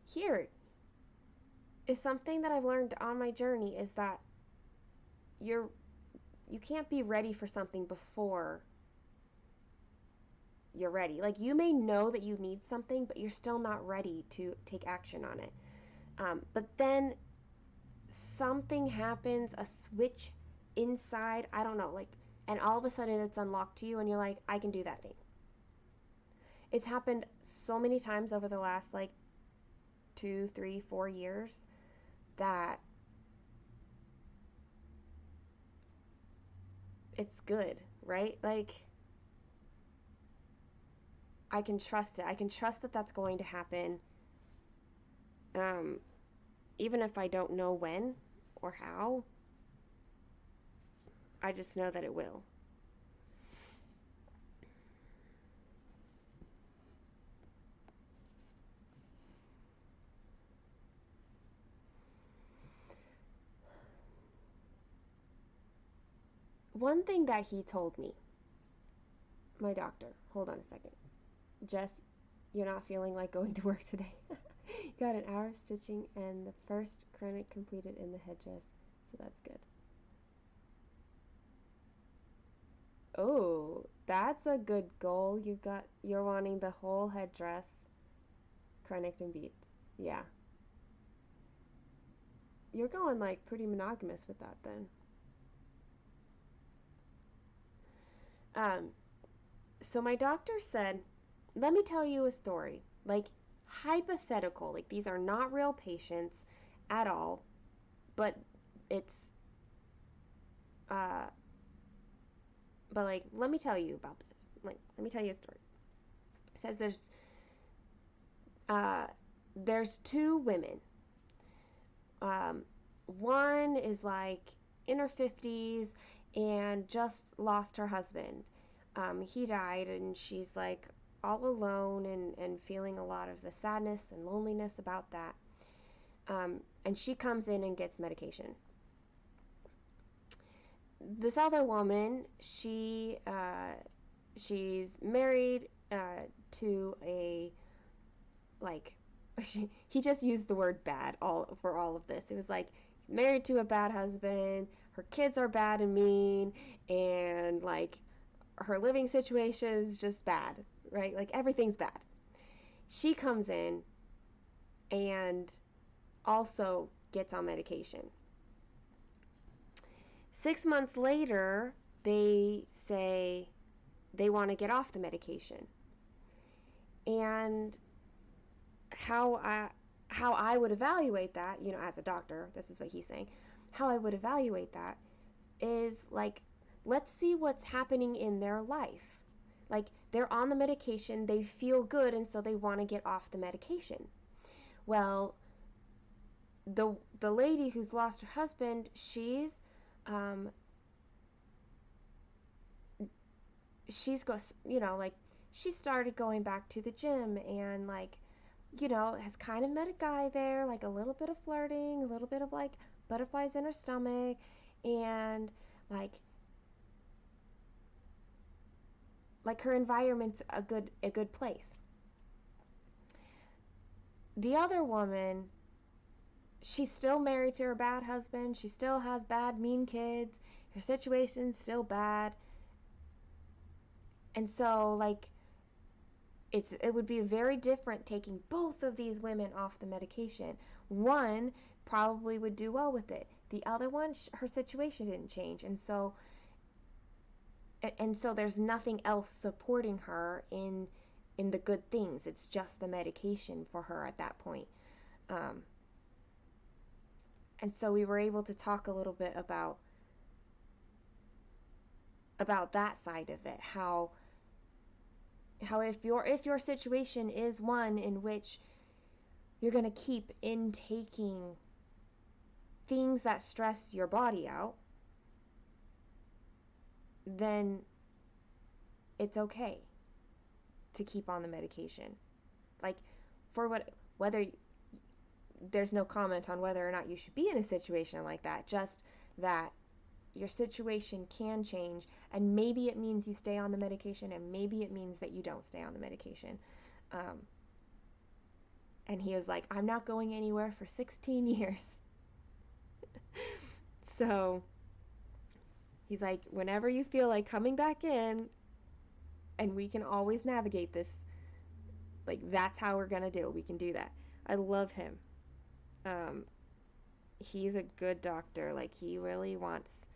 here is something that I've learned on my journey is that you're you can't be ready for something before you're ready. Like, you may know that you need something, but you're still not ready to take action on it. But then something happens, a switch inside, I don't know, like, and all of a sudden it's unlocked to you, and you're like, I can do that thing. It's happened so many times over the last, like, 2, 3, 4 years that it's good, right? Like, I can trust it. I can trust that that's going to happen, um, even if I don't know when or how. I just know that it will. One thing that he told me, my doctor, hold on a second. Jess, you're not feeling like going to work today. Got an hour of stitching and the first clinic completed in the headdress, so that's good. Oh, that's a good goal. You're wanting the whole headdress clinic and beat. Yeah. You're going like pretty monogamous with that then. Um, so my doctor said, let me tell you a story. Like, hypothetical. Like, these are not real patients at all, but it's uh but like, let me tell you about this. Like, let me tell you a story. It says uh there's two women. Um One is like in her 50s and just lost her husband. He died, and she's like all alone and feeling a lot of the sadness and loneliness about that. And she comes in and gets medication. This other woman, she's married to a, like, he just used the word bad all for all of this. It was like married to a bad husband, her kids are bad and mean, and like her living situation is just bad, right? Like, everything's bad. She comes in and also gets on medication. 6 months later, they say they want to get off the medication. And how I how I would evaluate that, as a doctor, this is what he's saying. How I would evaluate that is like, let's see what's happening in their life. Like, they're on the medication, they feel good, and so they want to get off the medication. Well, the lady who's lost her husband, um, she's like, she started going back to the gym and, like, has kind of met a guy there, like a little bit of flirting, a little bit of like butterflies in her stomach, and like her environment's a good place. The other woman, she's still married to her bad husband, she still has bad mean kids, her situation's still bad. And so, like, it would be very different taking both of these women off the medication. One probably would do well with it. The other one, her situation didn't change, and so there's nothing else supporting her in the good things. It's just the medication for her at that point. Um, and so we were able to talk a little bit about that side of it. How if your situation is one in which you're going to keep intaking things that stress your body out, then it's okay to keep on the medication. Like, for whether there's no comment on whether or not you should be in a situation like that, just that your situation can change, and maybe it means you stay on the medication, and maybe it means that you don't stay on the medication. Um, and he was like, I'm not going anywhere for 16 years. So he's like, whenever you feel like coming back in, and we can always navigate this, like, that's how we're gonna do it. We can do that. I love him. Um, he's a good doctor. Like, he really wants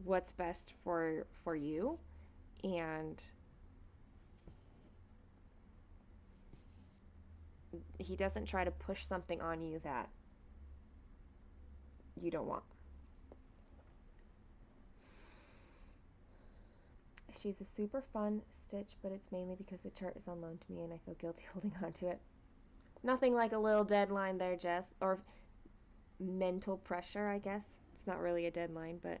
what's best for you, and he doesn't try to push something on you that you don't want. She's a super fun stitch, but it's mainly because the chart is on loan to me and I feel guilty holding on to it. Nothing like a little deadline there, Jess, or mental pressure, I guess. It's not really a deadline, but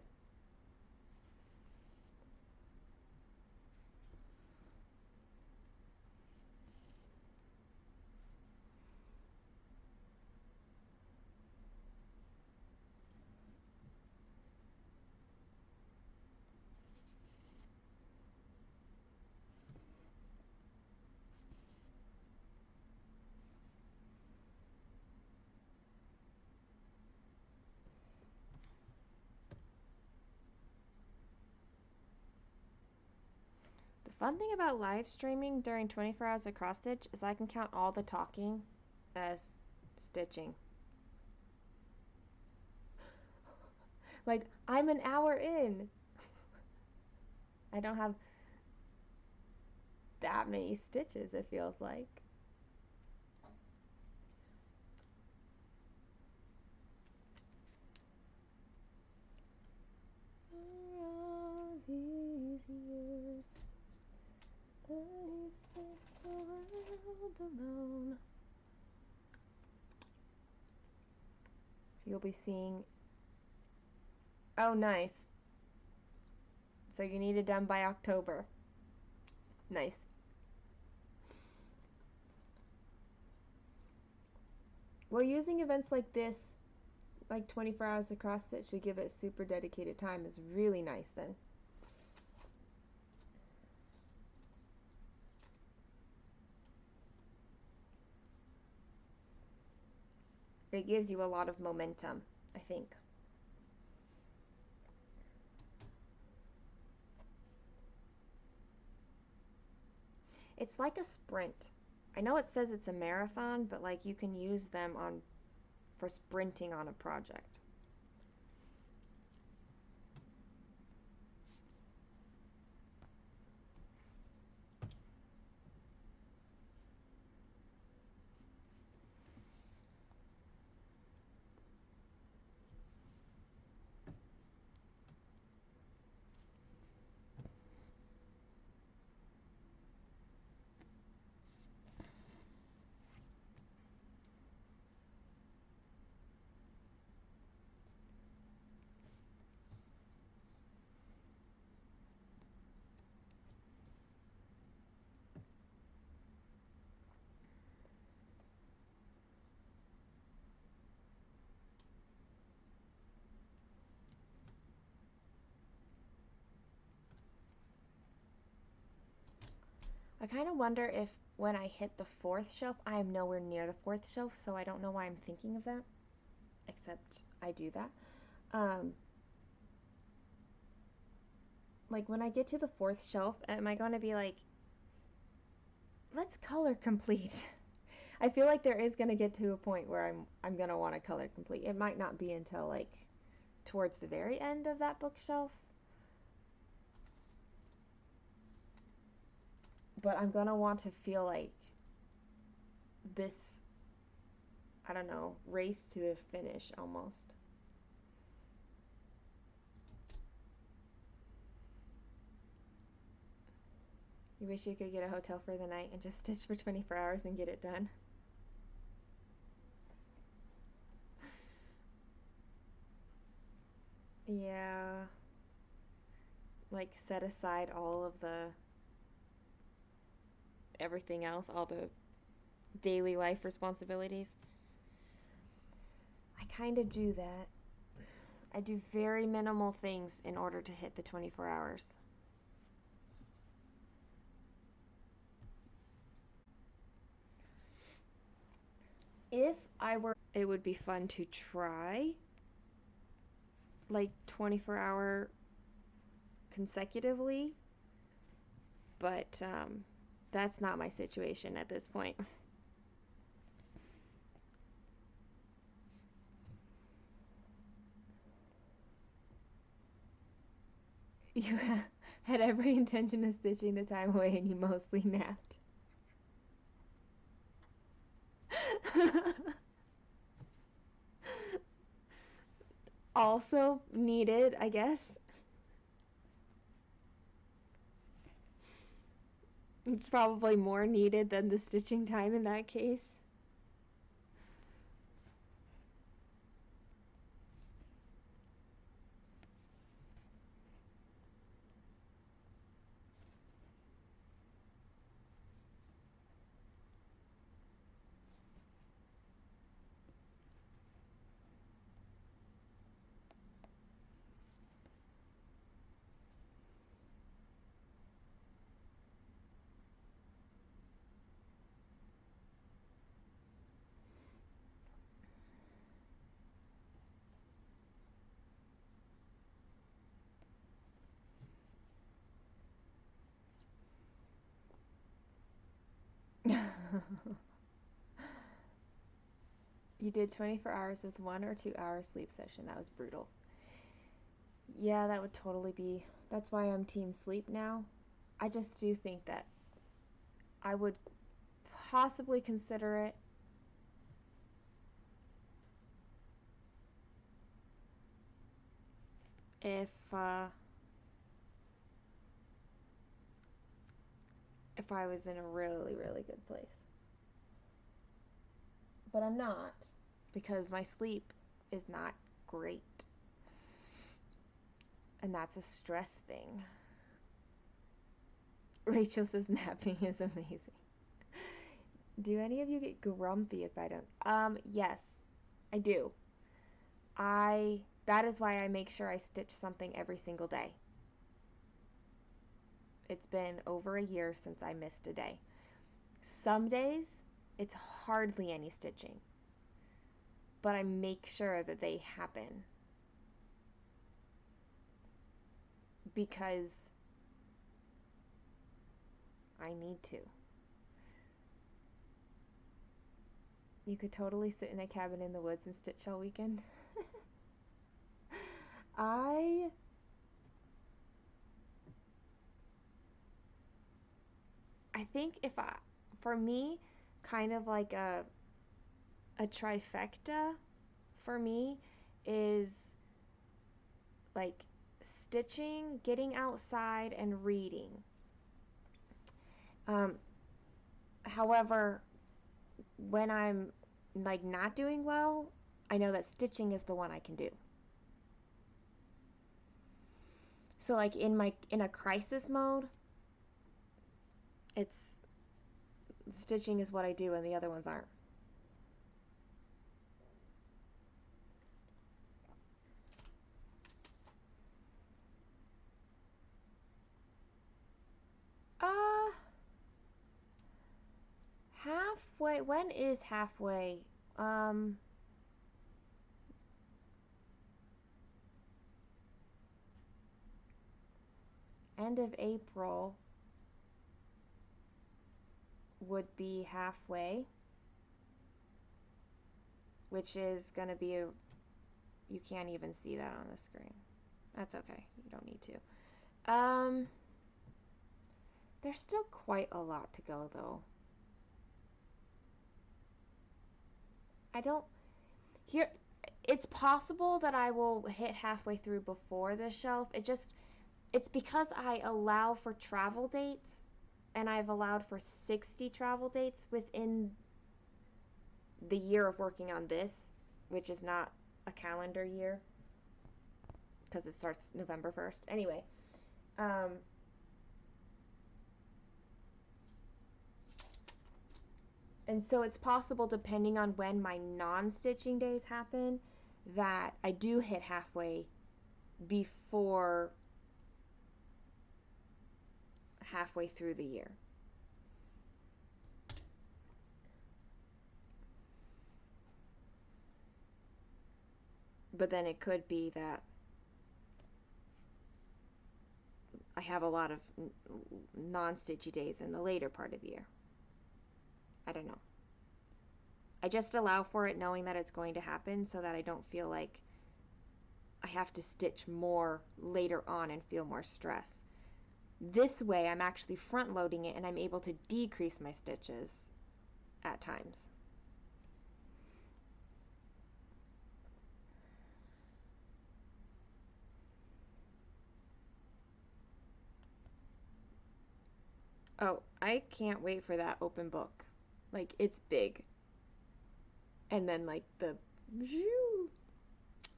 the fun thing about live streaming during 24 hours of cross stitch is I can count all the talking as stitching. Like, I'm an hour in. I don't have that many stitches, it feels like. For all these years, I faced the world alone. You'll be seeing. Oh, nice. So you need it done by October. Nice. Well, using events like this, like 24 hours of cross stitch, to give it super dedicated time is really nice then. It gives you a lot of momentum, I think. It's like a sprint. I know it says it's a marathon, but like you can use them on for sprinting on a project. I kind of wonder if when I hit the fourth shelf, I am nowhere near the fourth shelf, so I don't know why I'm thinking of that, except I do that. Um, like when I get to the fourth shelf, am I going to be like, let's color complete? I feel like there is going to get to a point where I'm going to want to color complete. It might not be until like towards the very end of that bookshelf. But I'm going to want to feel like this, I don't know, race to the finish almost. You wish you could get a hotel for the night and just stitch for 24 hours and get it done? Yeah. Like set aside all of the everything else, all the daily life responsibilities. I kind of do that. I do very minimal things in order to hit the 24 hours. If I were, it would be fun to try like 24-hour consecutively, but that's not my situation at this point. You had every intention of stitching the time away and you mostly napped. Also needed, I guess. It's probably more needed than the stitching time in that case. You did 24 hours with 1 or 2 hour sleep session. That was brutal. Yeah, that would totally be. That's why I'm team sleep now. I just do think that I would possibly consider it if I was in a really, really good place. But I'm not because my sleep is not great. And that's a stress thing. Rachel says napping is amazing. Do any of you get grumpy if I don't? Yes, I do. That is why I make sure I stitch something every single day. It's been over a year since I missed a day. Some days it's hardly any stitching, but I make sure that they happen because I need to. You could totally sit in a cabin in the woods and stitch all weekend. I I think for me, kind of like a trifecta for me is like stitching, getting outside, and reading. Um, However, when I'm like not doing well, I know that stitching is the one I can do. So like in a crisis mode, it's stitching is what I do and the other ones aren't. Uh Halfway. When is halfway? Um end of April would be halfway, which is going to be you can't even see that on the screen. That's okay. You don't need to. There's still quite a lot to go, though. Here, it's possible that I will hit halfway through before this shelf. It's because I allow for travel dates, and I've allowed for 60 travel dates within the year of working on this, which is not a calendar year because it starts November 1st. Anyway, and so it's possible, depending on when my non-stitching days happen, that I do hit halfway before halfway through the year. But then it could be that I have a lot of non-stitchy days in the later part of the year. I don't know. I just allow for it knowing that it's going to happen so that I don't feel like I have to stitch more later on and feel more stress. This way I'm actually front loading it and I'm able to decrease my stitches at times. Oh, I can't wait for that open book. Like, it's big. And then like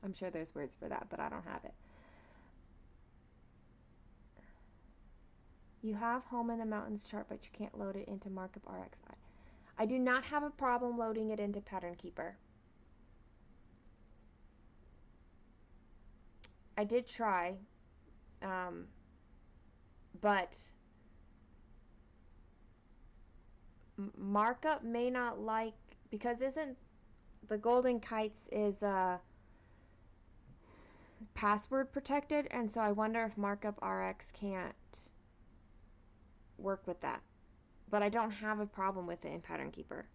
I'm sure there's words for that, but I don't have it. You have Home in the Mountains chart, but you can't load it into Markup RXI. I do not have a problem loading it into Pattern Keeper. I did try, but Markup may not like, because isn't the Golden Kites is password protected, and so I wonder if Markup RX can't work with that. But I don't have a problem with it in Pattern Keeper.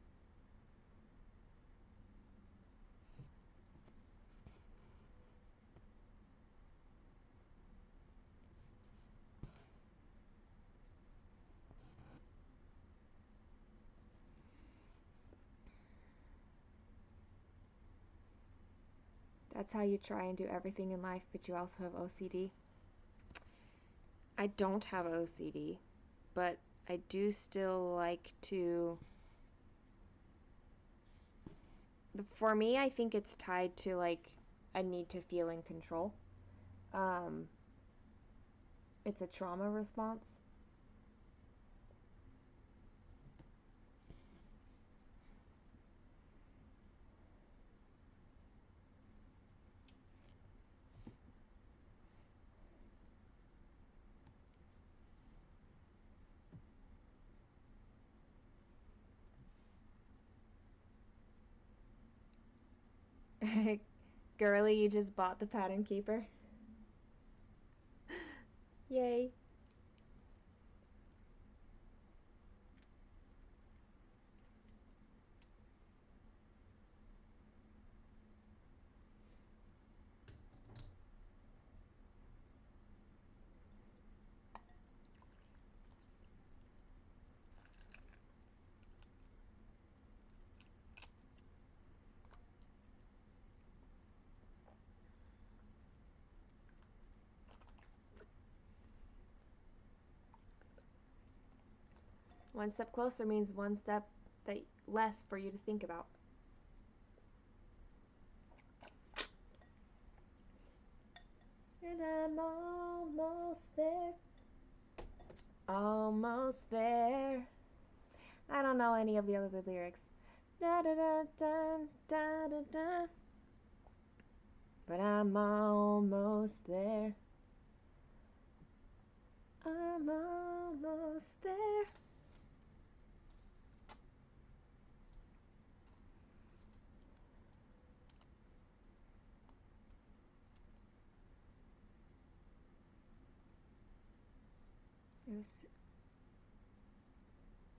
That's how you try and do everything in life, but you also have OCD. I don't have OCD, but I do still like to... For me, I think it's tied to like a need to feel in control. It's a trauma response. Girly, you just bought the Pattern Keeper. Yay. One step closer means one step less for you to think about. And I'm almost there. Almost there. I don't know any of the other lyrics. Da da da da da da da. But I'm almost there. I'm almost there.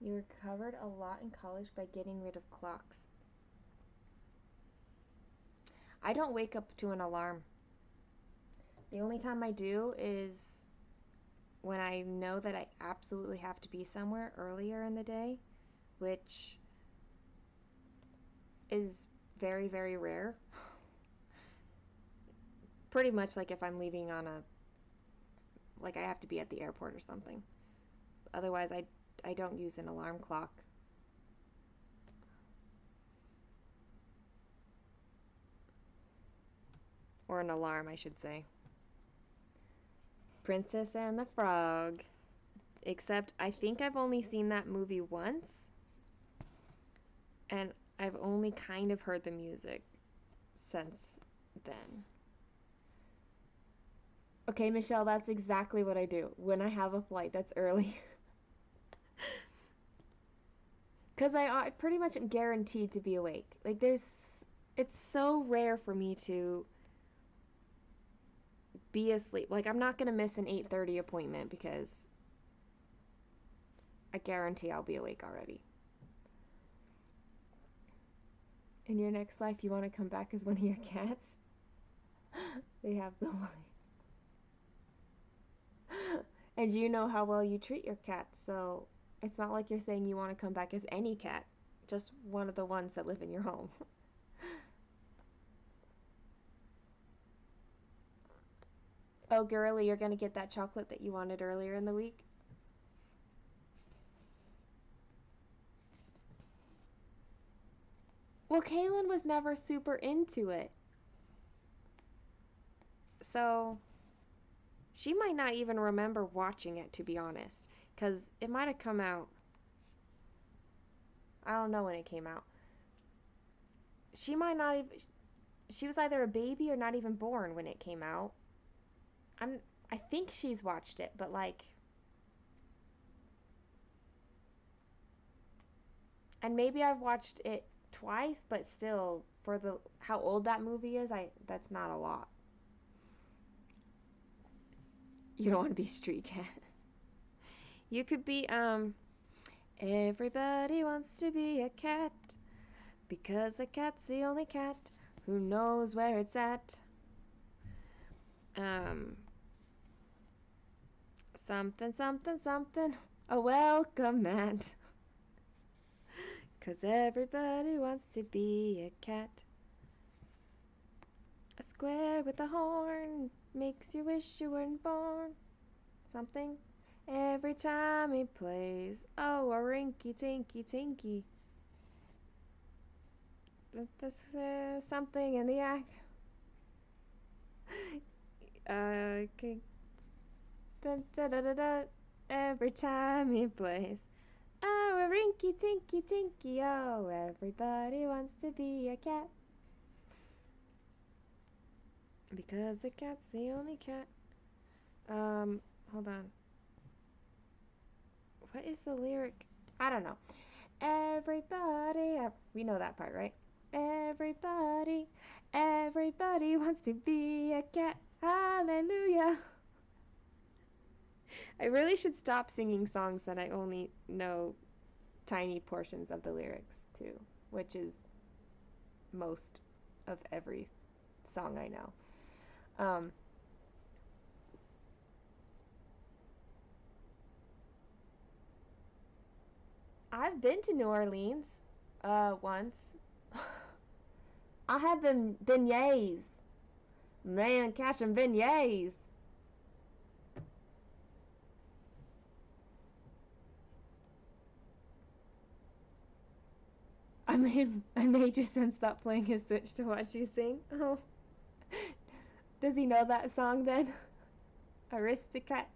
You recovered a lot in college by getting rid of clocks. I don't wake up to an alarm. The only time I do is when I know that I absolutely have to be somewhere earlier in the day, which is very, very rare. Pretty much like if I'm leaving on a, like I have to be at the airport or something. Otherwise, I don't use an alarm clock. Or an alarm, I should say. Princess and the Frog. Except I think I've only seen that movie once. And I've only kind of heard the music since then. Okay, Michelle, that's exactly what I do when I have a flight that's early. Because I pretty much am guaranteed to be awake. Like, it's so rare for me to be asleep. Like, I'm not going to miss an 8:30 appointment because I guarantee I'll be awake already. In your next life, you want to come back as one of your cats? They have the line. And you know how well you treat your cat, so it's not like you're saying you want to come back as any cat, just one of the ones that live in your home. Oh, girly, you're going to get that chocolate that you wanted earlier in the week? Well, Kaylin was never super into it. So, she might not even remember watching it, to be honest. Because it might have come out. I don't know when it came out. She might not even. She was either a baby or not even born when it came out. I think she's watched it, but like. And maybe I've watched it twice, but still, for the how old that movie is, that's not a lot. You don't want to be street cat. You could be everybody wants to be a cat because a cat's the only cat who knows where it's at. Something, something, something. A welcome mat. 'Cause everybody wants to be a cat. A square with a horn makes you wish you weren't born. Something. Every time he plays, oh, a rinky tinky tinky. This is something in the act. Okay. Dun, dun, dun, dun, dun. Every time he plays, oh, a rinky tinky tinky. Oh, everybody wants to be a cat. Because the cat's the only cat. Hold on. What is the lyric? I don't know. Everybody, we know that part, right? Everybody, everybody wants to be a cat. Hallelujah. I really should stop singing songs that I only know tiny portions of the lyrics to, which is most of every song I know. I've been to New Orleans once. I had them beignets. Man, catch them beignets. I made your son stop playing his Switch to watch you sing. Oh. Does he know that song then? Aristocrats.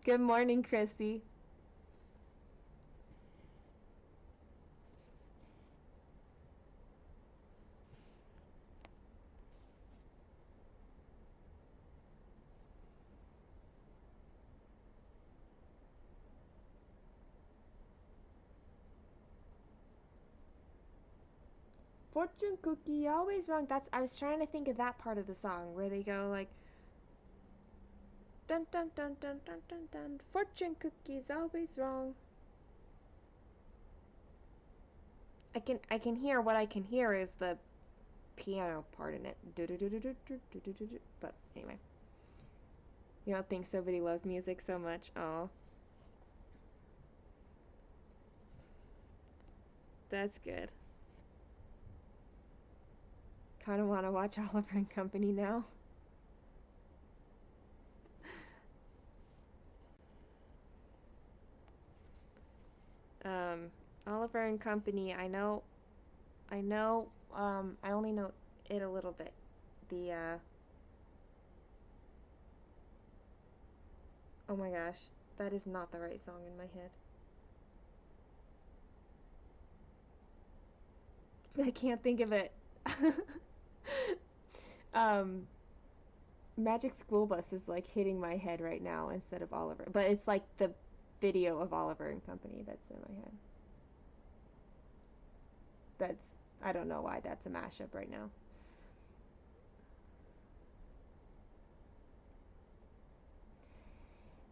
Good morning, Chrissy. Fortune cookie, always wrong. I was trying to think of that part of the song where they go like Dun dun dun dun dun dun dun. Fortune cookies always wrong. I can hear what I can hear is the piano part in it. But anyway, you don't think somebody loves music so much? Oh, that's good. Kind of want to watch Oliver and Company now. Um, Oliver and Company. I only know it a little bit. The oh my gosh, that is not the right song in my head. I can't think of it. um, Magic School Bus is like hitting my head right now instead of Oliver, but it's like the video of Oliver and Company that's in my head. That's I don't know why that's a mashup right now.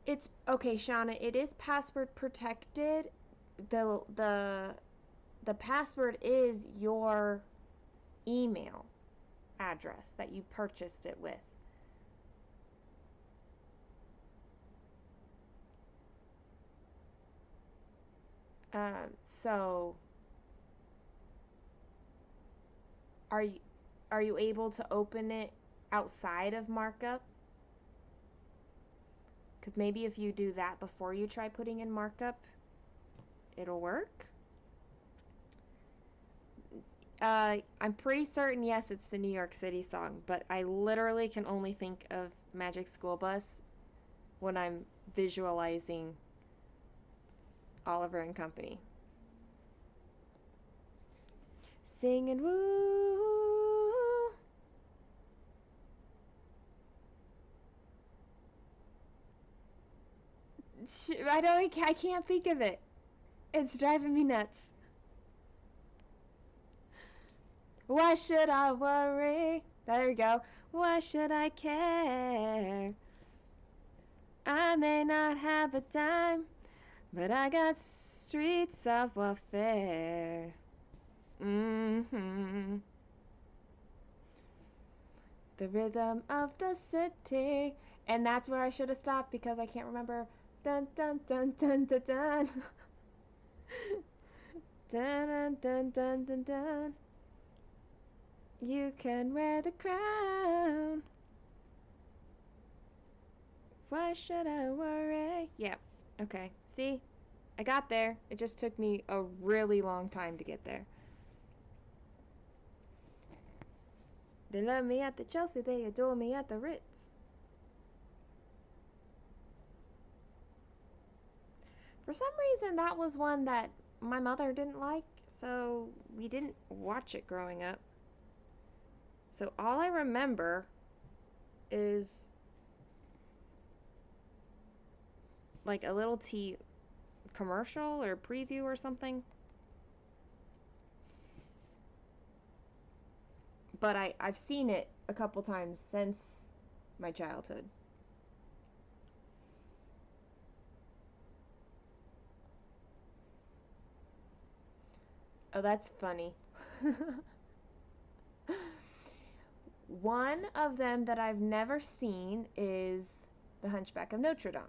It's okay, Shauna. It is password protected. The password is your email address that you purchased it with. Um, so are you are you able to open it outside of markup? Because maybe if you do that before you try putting in markup, it'll work. I'm pretty certain, yes, it's the New York City song, but I literally can only think of Magic School Bus when I'm visualizing Oliver and Company. Singing woo. I can't think of it. It's driving me nuts. Why should I worry? There we go. Why should I care? I may not have a dime, but I got streets of welfare. Mm-hmm. The rhythm of the city. And that's where I should have stopped because I can't remember. Dun dun dun dun dun dun. Dun dun dun dun dun dun. You can wear the crown. Why should I worry? Yep. Okay. See? I got there. It just took me a really long time to get there. They love me at the Chelsea. They adore me at the Ritz. For some reason, that was one that my mother didn't like, so we didn't watch it growing up. So all I remember is like a little commercial or preview or something. But I've seen it a couple times since my childhood. Oh, that's funny. One of them that I've never seen is The Hunchback of Notre Dame.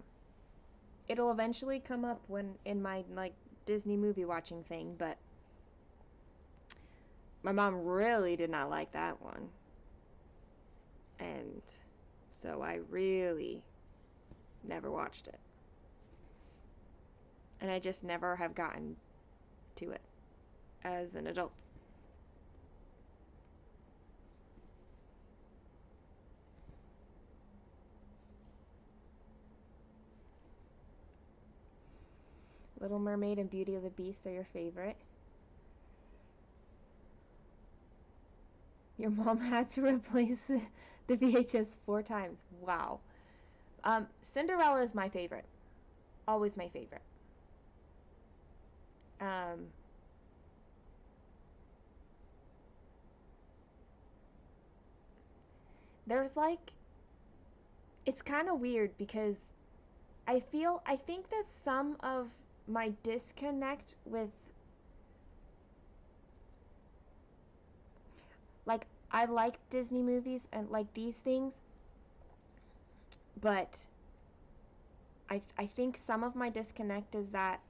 It'll eventually come up when in my like Disney movie watching thing, but my mom really did not like that one. And so I really never watched it. And I just never have gotten to it as an adult. Little Mermaid and Beauty of the Beast are your favorite. Your mom had to replace the VHS 4 times. Wow. Cinderella is my favorite. Always my favorite. Um, there's like it's kind of weird because I think that some of my disconnect with, like, I like Disney movies and like these things, but I think some of my disconnect is that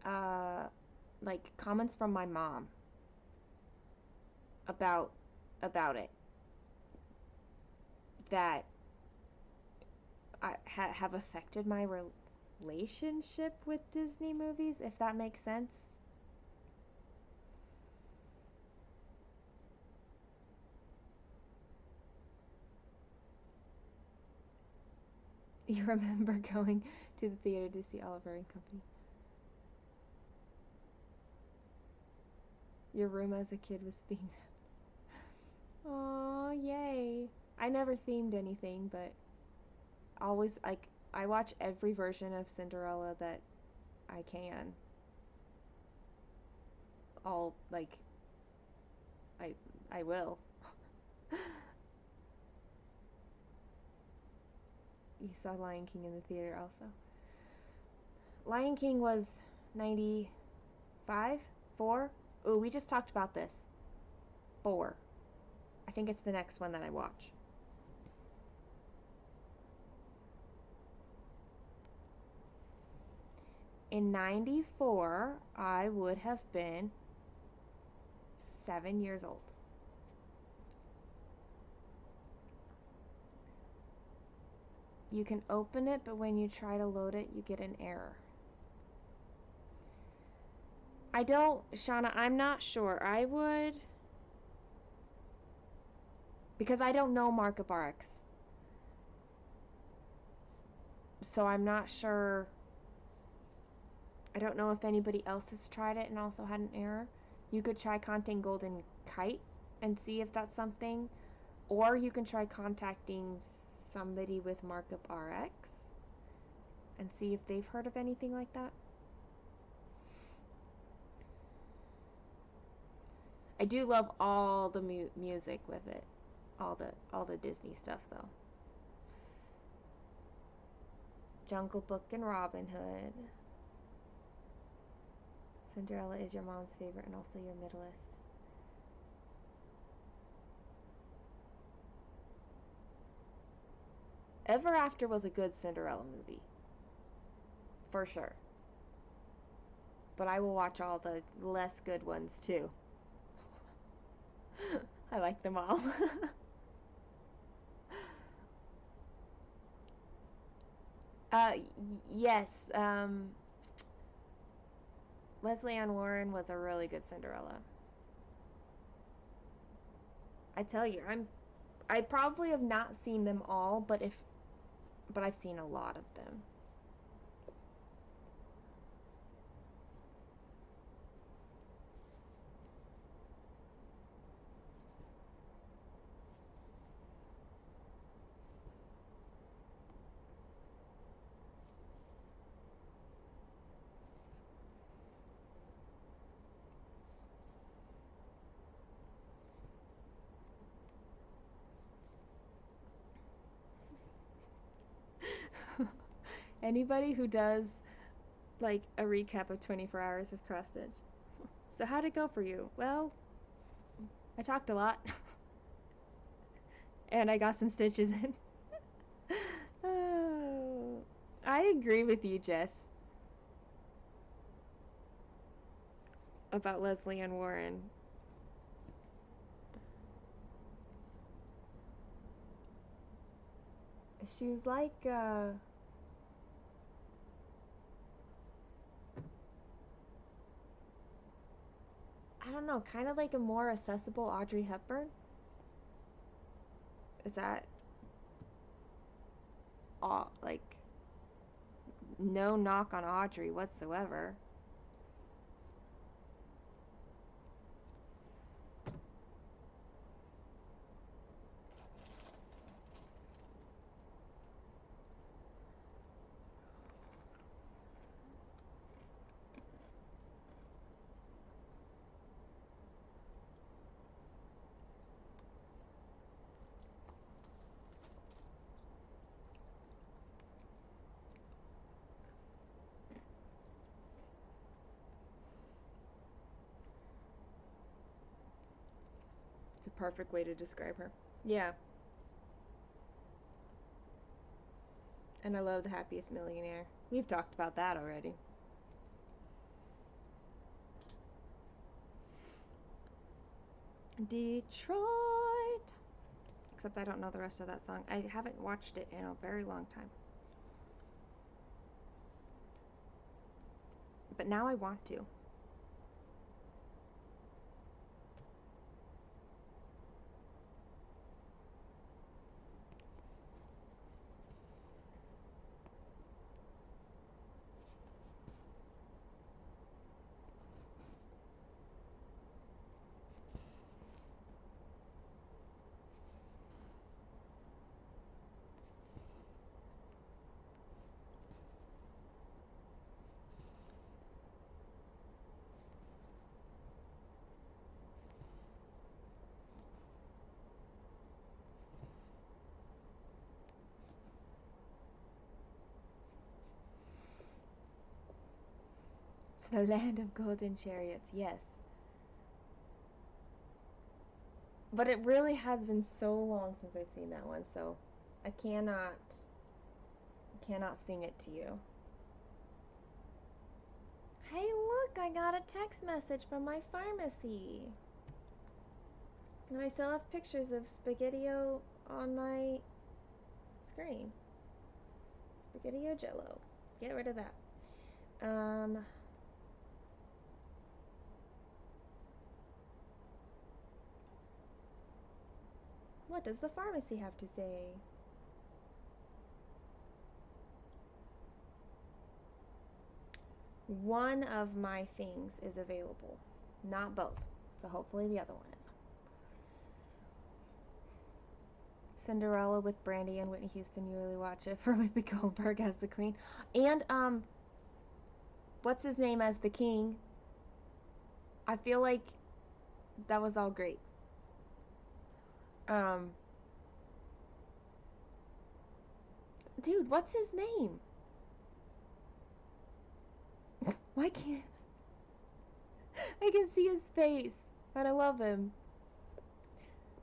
uh like comments from my mom about it that have affected my relationship with Disney movies, if that makes sense. You remember going to the theater to see Oliver and Company? Your room as a kid was themed. Oh, yay. I never themed anything, but always, like, I watch every version of Cinderella that I can. All, like, I I will. You saw Lion King in the theater also. Lion King was 95? 4? Oh, we just talked about this. 4. I think it's the next one that I watch. In 94, I would have been 7 years old. You can open it, but when you try to load it, you get an error. I don't, Shauna, I'm not sure. I would, because I don't know Markup RX. So I'm not sure. I don't know if anybody else has tried it and also had an error. You could try contacting Golden Kite and see if that's something. Or you can try contacting somebody with Markup RX and see if they've heard of anything like that. I do love all the music with it. All the Disney stuff though. Jungle Book and Robin Hood. Cinderella is your mom's favorite and also your middleest. Ever After was a good Cinderella movie. For sure. But I will watch all the less good ones too. I like them all. Yes. Leslie Ann Warren was a really good Cinderella. I tell you, I probably have not seen them all, but I've seen a lot of them. Anybody who does like a recap of 24 hours of cross stitch. So how'd it go for you? Well, I talked a lot. And I got some stitches in. Oh, I agree with you, Jess, about Leslie Ann Warren. She was like, I don't know, kind of like a more accessible Audrey Hepburn. Is that like no knock on Audrey whatsoever? perfect way to describe her. Yeah. And I love The Happiest Millionaire. We've talked about that already. Detroit. Except I don't know the rest of that song. I haven't watched it in a very long time. But now I want to. It's the land of golden chariots, yes. But it really has been so long since I've seen that one, so I cannot sing it to you. Hey, look, I got a text message from my pharmacy. And I still have pictures of Spaghetti-O on my screen. Spaghetti-O Jello. Get rid of that. What does the pharmacy have to say? One of my things is available, not both. So hopefully the other one is. Cinderella with Brandy and Whitney Houston. You really watch it for Whoopi Goldberg as the queen, and what's his name as the king. I feel like that was all great. Dude, what's his name? Why can't I can see his face, and I love him.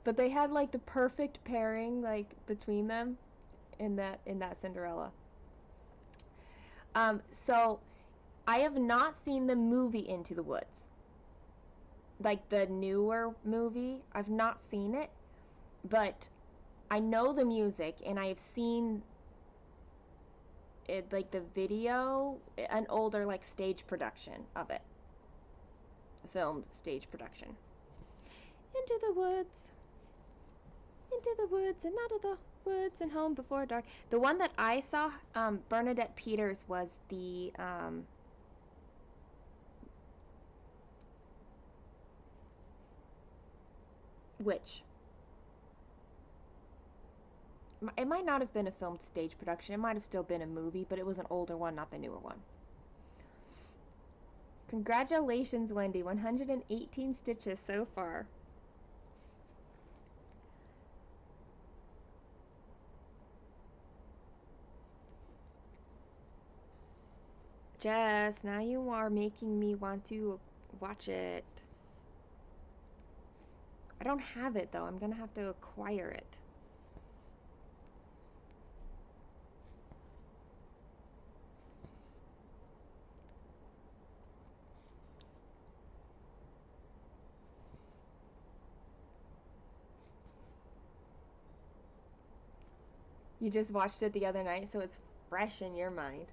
But they had like the perfect pairing like between them in that Cinderella. So I have not seen the movie Into the Woods. Like the newer movie, I've not seen it, but I know the music and I have seen it, like the video, an older like stage production of it. Filmed stage production. Into the woods. Into the woods and out of the woods and home before dark. The one that I saw, Bernadette Peters was the witch. It might not have been a filmed stage production. It might have still been a movie, but it was an older one, not the newer one. Congratulations, Wendy. 118 stitches so far. Jess, now you are making me want to watch it. I don't have it, though. I'm going to have to acquire it. You just watched it the other night, so it's fresh in your mind.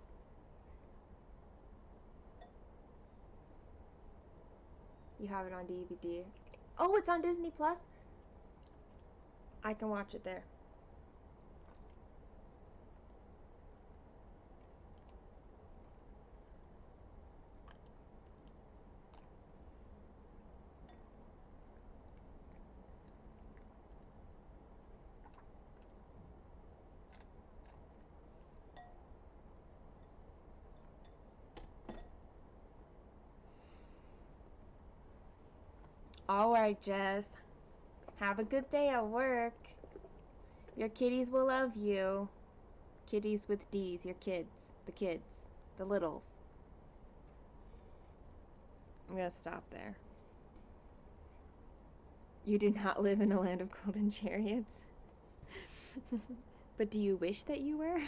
You have it on DVD. Oh, it's on Disney Plus? I can watch it there. Alright, Jess. Have a good day at work. Your kitties will love you. Kitties with D's, your kids. The littles. I'm gonna stop there. You do not live in a land of golden chariots. But do you wish that you were?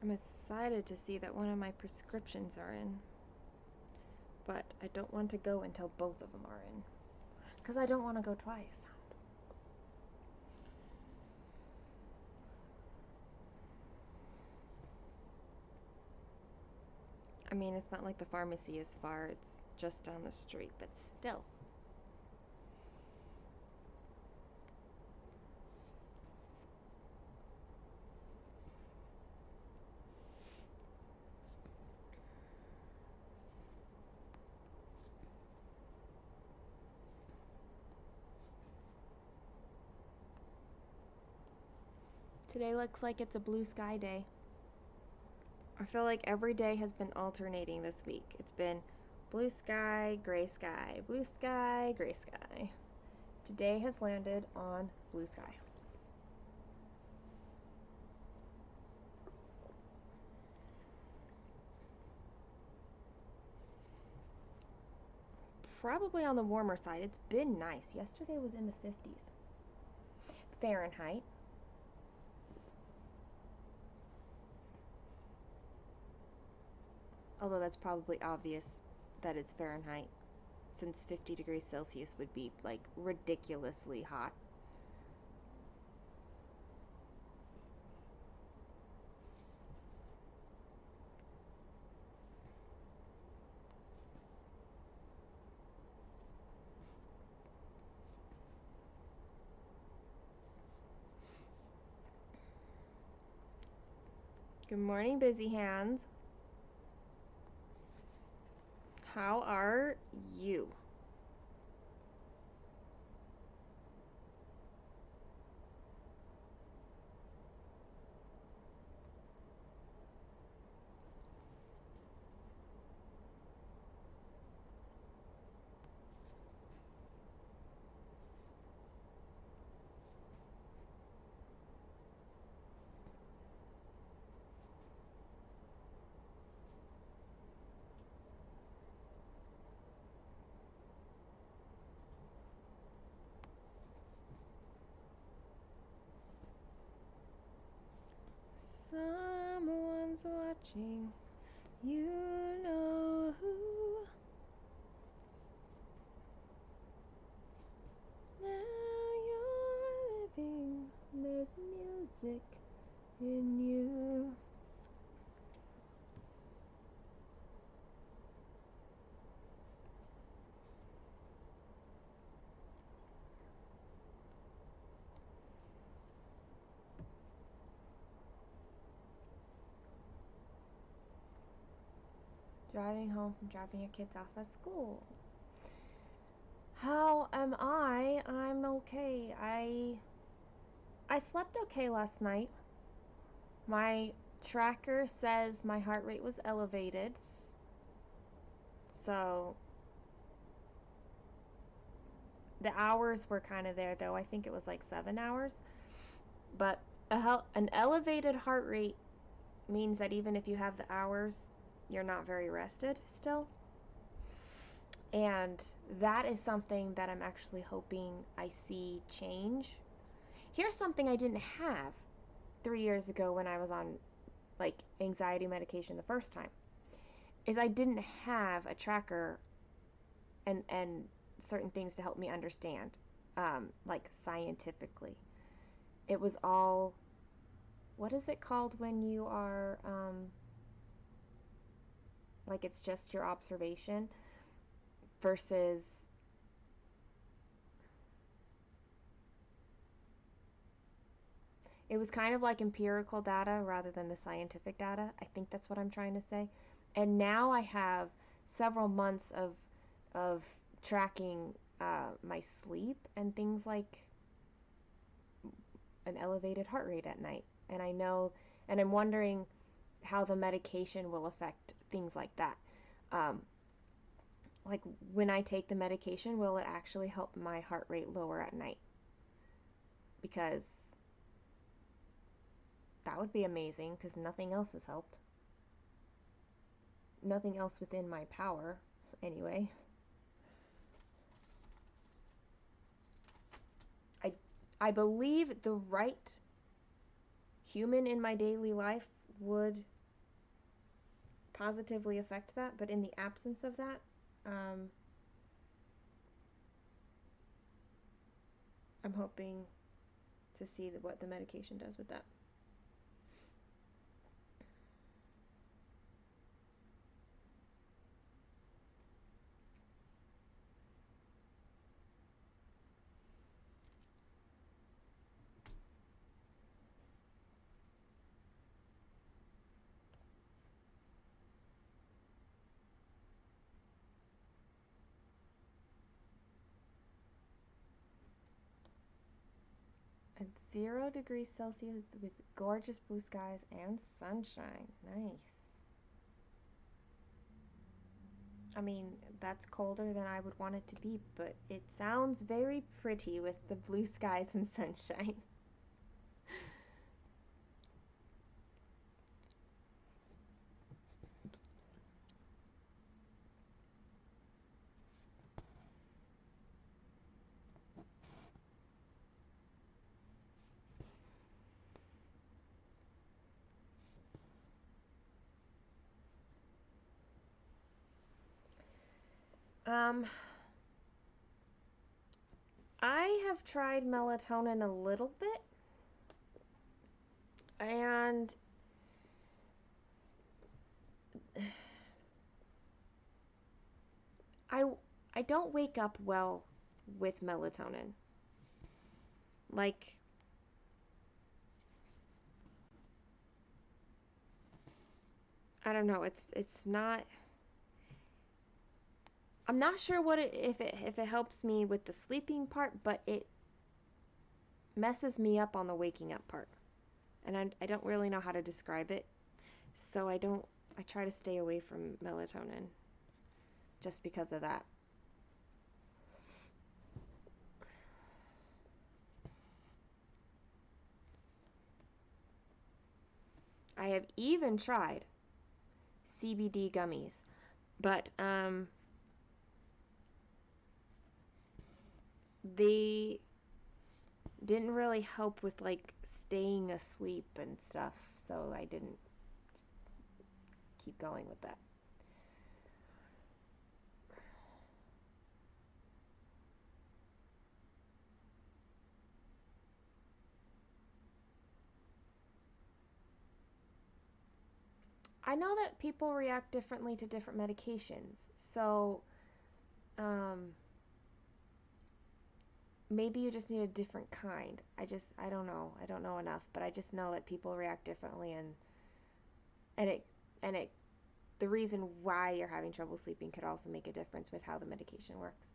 I'm excited to see that one of my prescriptions are in. But I don't want to go until both of them are in. Because I don't want to go twice. I mean, it's not like the pharmacy is far, it's just down the street, but still. Today looks like it's a blue sky day. I feel like every day has been alternating this week. It's been blue sky, gray sky, blue sky, gray sky. Today has landed on blue sky. Probably on the warmer side. It's been nice. Yesterday was in the 50s. Fahrenheit. Although that's probably obvious that it's Fahrenheit, since 50 degrees Celsius would be like ridiculously hot. Good morning, busy hands. How are you? Someone's watching, you know who. Now you're living, there's music in you. Driving home from dropping your kids off at school. How am I? I'm okay. I slept okay last night. My tracker says my heart rate was elevated. So the hours were kind of there though. I think it was like 7 hours. But an elevated heart rate means that even if you have the hours, you're not very rested still. And that is something that I'm actually hoping I see change. Here's something I didn't have 3 years ago when I was on like anxiety medication the first time, is I didn't have a tracker and certain things to help me understand, like scientifically. It was all, what is it called when you are, like it's just your observation? versus it was kind of like empirical data rather than the scientific data. I think that's what I'm trying to say. And now I have several months of tracking my sleep and things like an elevated heart rate at night. And I know, and I'm wondering how the medication will affect things like that. Um, like when I take the medication, will it actually help my heart rate lower at night? Because that would be amazing because nothing else has helped. Nothing else within my power, anyway. I, I believe the right human in my daily life would positively affect that, but in the absence of that, I'm hoping to see what the medication does with that. At 0 degrees Celsius with gorgeous blue skies and sunshine. Nice. I mean, that's colder than I would want it to be, but it sounds very pretty with the blue skies and sunshine. Um, I have tried melatonin a little bit, and I I don't wake up well with melatonin. Like I don't know, it's not I'm not sure what if it helps me with the sleeping part, but it messes me up on the waking up part. And I don't really know how to describe it. So I try to stay away from melatonin just because of that. I have even tried CBD gummies, but they didn't really help with like staying asleep and stuff, so I didn't keep going with that. I know that people react differently to different medications, so um, maybe you just need a different kind. I don't know. I don't know enough, but I just know that people react differently, and it and it the reason why you're having trouble sleeping could also make a difference with how the medication works.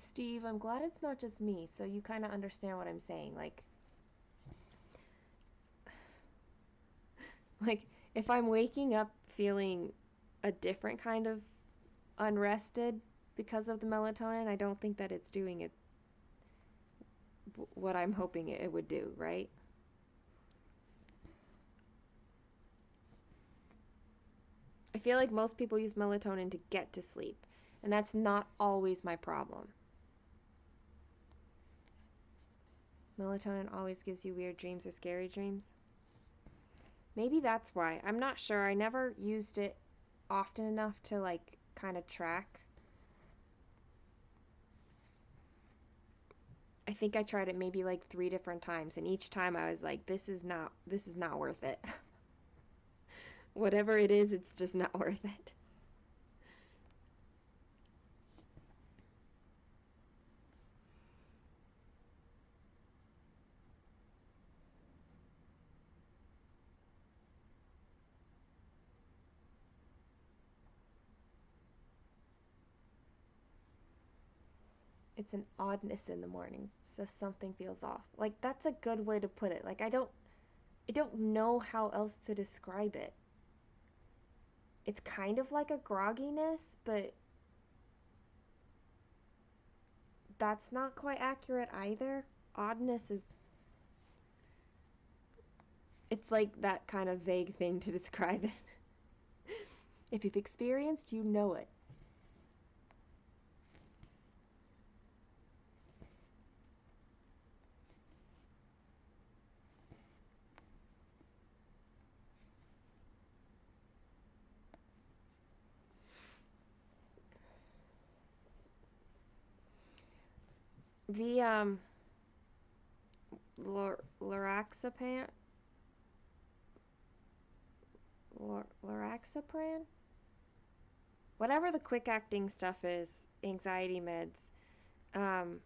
Steve, I'm glad it's not just me, so you kind of understand what I'm saying. Like if I'm waking up feeling a different kind of unrested because of the melatonin, I don't think that it's doing it what I'm hoping it would do, right? I feel like most people use melatonin to get to sleep, and that's not always my problem. Melatonin always gives you weird dreams or scary dreams. Maybe that's why. I'm not sure. I never used it often enough to like kind of track. I think I tried it maybe like 3 different times, and each time I was like this is not worth it. Whatever it is, it's just not worth it. it's an oddness in the morning. It's just something feels off. Like that's a good way to put it. Like I don't know how else to describe it. It's kind of like a grogginess, but that's not quite accurate either. Oddness is it's like that kind of vague thing to describe it. If you've experienced, you know it. The Loraxapan Loraxapran, whatever the quick acting stuff is, anxiety meds. Um,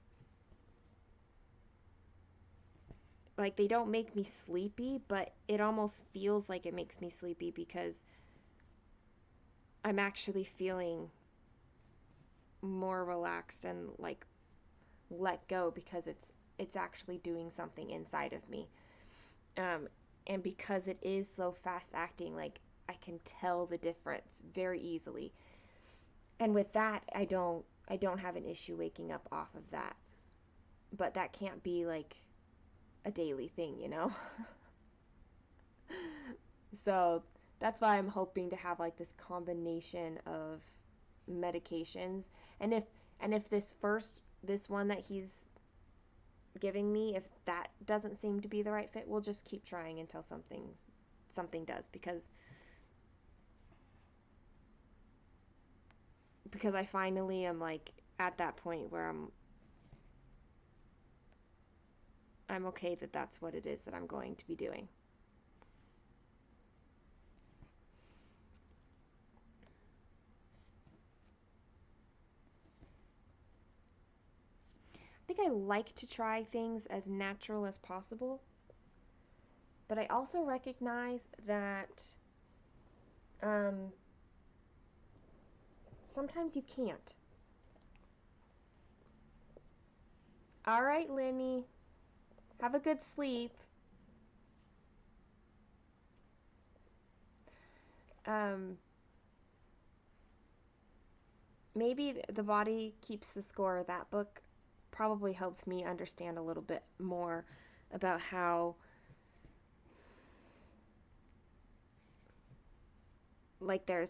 like they don't make me sleepy, but it almost feels like it makes me sleepy because I'm actually feeling more relaxed and like let go because it's actually doing something inside of me. Um, and because it is so fast acting, like I can tell the difference very easily. And with that, I don't have an issue waking up off of that. But that can't be like a daily thing, you know? So that's why I'm hoping to have like this combination of medications. And if this one that he's giving me, if that doesn't seem to be the right fit, we'll just keep trying until something does, because I finally am like at that point where I'm okay that that's what it is that I'm going to be doing. I think I like to try things as natural as possible, but I also recognize that um, sometimes you can't. All right, Lenny, have a good sleep. Um, maybe The Body Keeps the Score. That book probably helped me understand a little bit more about how like there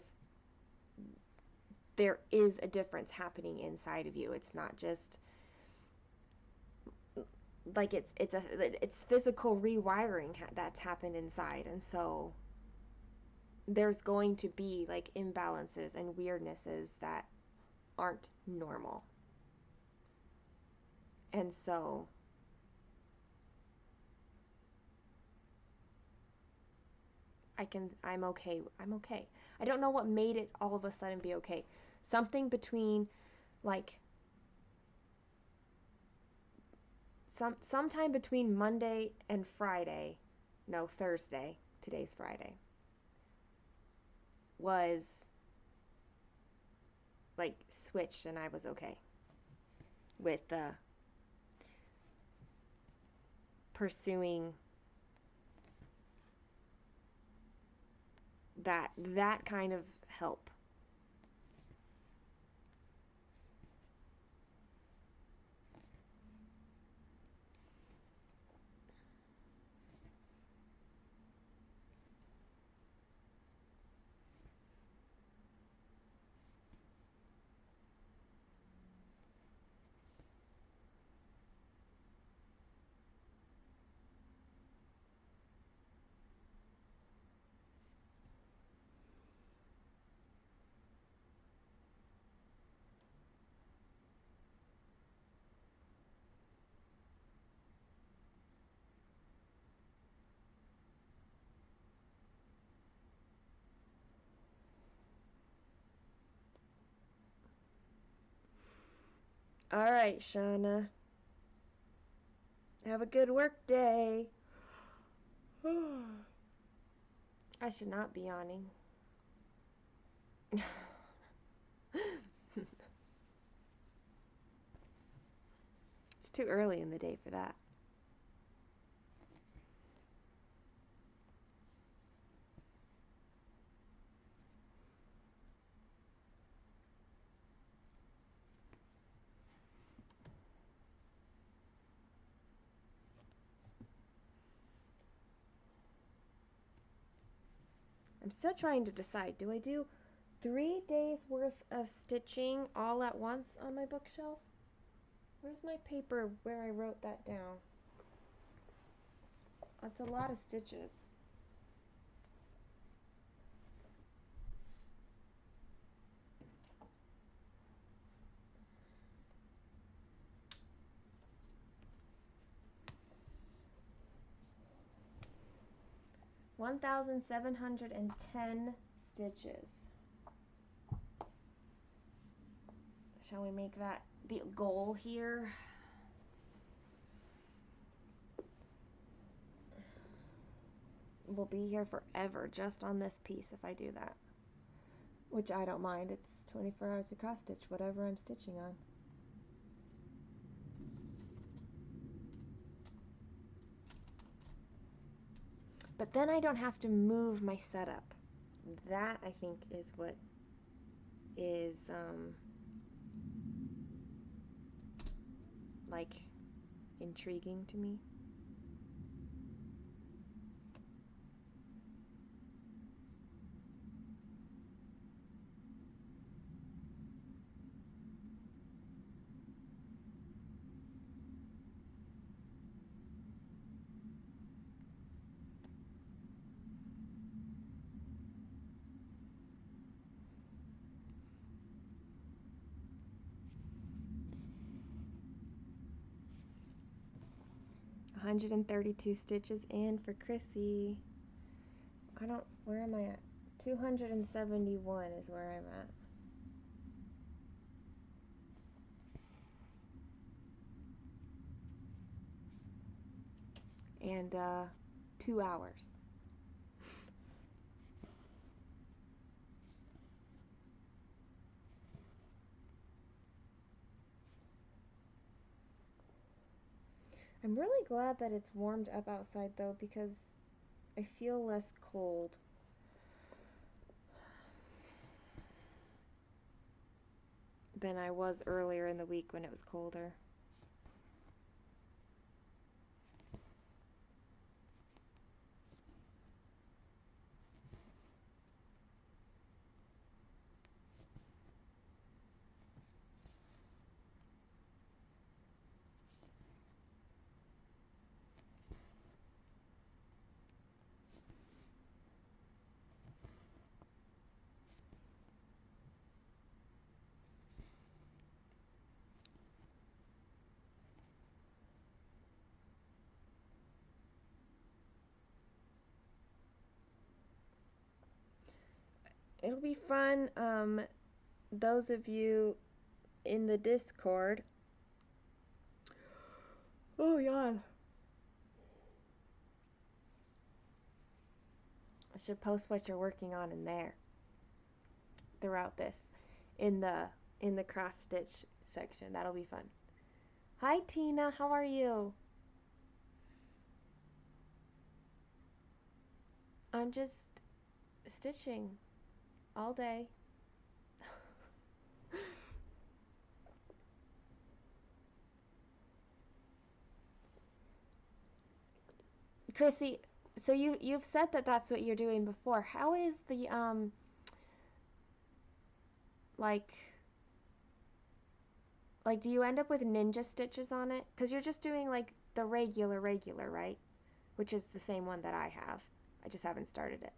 is a difference happening inside of you. It's not just like it's physical rewiring that's happened inside, and so there's going to be like imbalances and weirdnesses that aren't normal. And so I'm okay. I don't know what made it all of a sudden be okay. Something between like sometime between Monday and Friday, no, Thursday, today's Friday, was like switched and I was okay with pursuing that kind of help. All right, Shauna. Have a good work day. I should not be yawning. too early in the day for that. I'm still trying to decide. Do I do 3 days worth of stitching all at once on my bookshelf? Where's my paper where I wrote that down? That's a lot of stitches. $1,710 stitches. Shall we make that the goal here? We'll be here forever just on this piece if I do that. Which I don't mind. It's 24 hours of cross stitch, whatever I'm stitching on. But then I don't have to move my setup. That, I think, is what is, like, intriguing to me. $132 stitches, and for Chrissy, where am I at? 271 is where I'm at. And 2 hours. I'm really glad that it's warmed up outside though, because I feel less cold. Than I was earlier in the week when it was colder. It'll be fun. Those of you in the Discord. Oh, yawn. I should post what you're working on in there throughout this in the cross stitch section. That'll be fun. Hi Tina, how are you? I'm just stitching all day. Chrissy, so you've said that that's what you're doing before. How is the like do you end up with ninja stitches on it? Because you're just doing like the regular, right? Which is the same one that I have. I just haven't started it.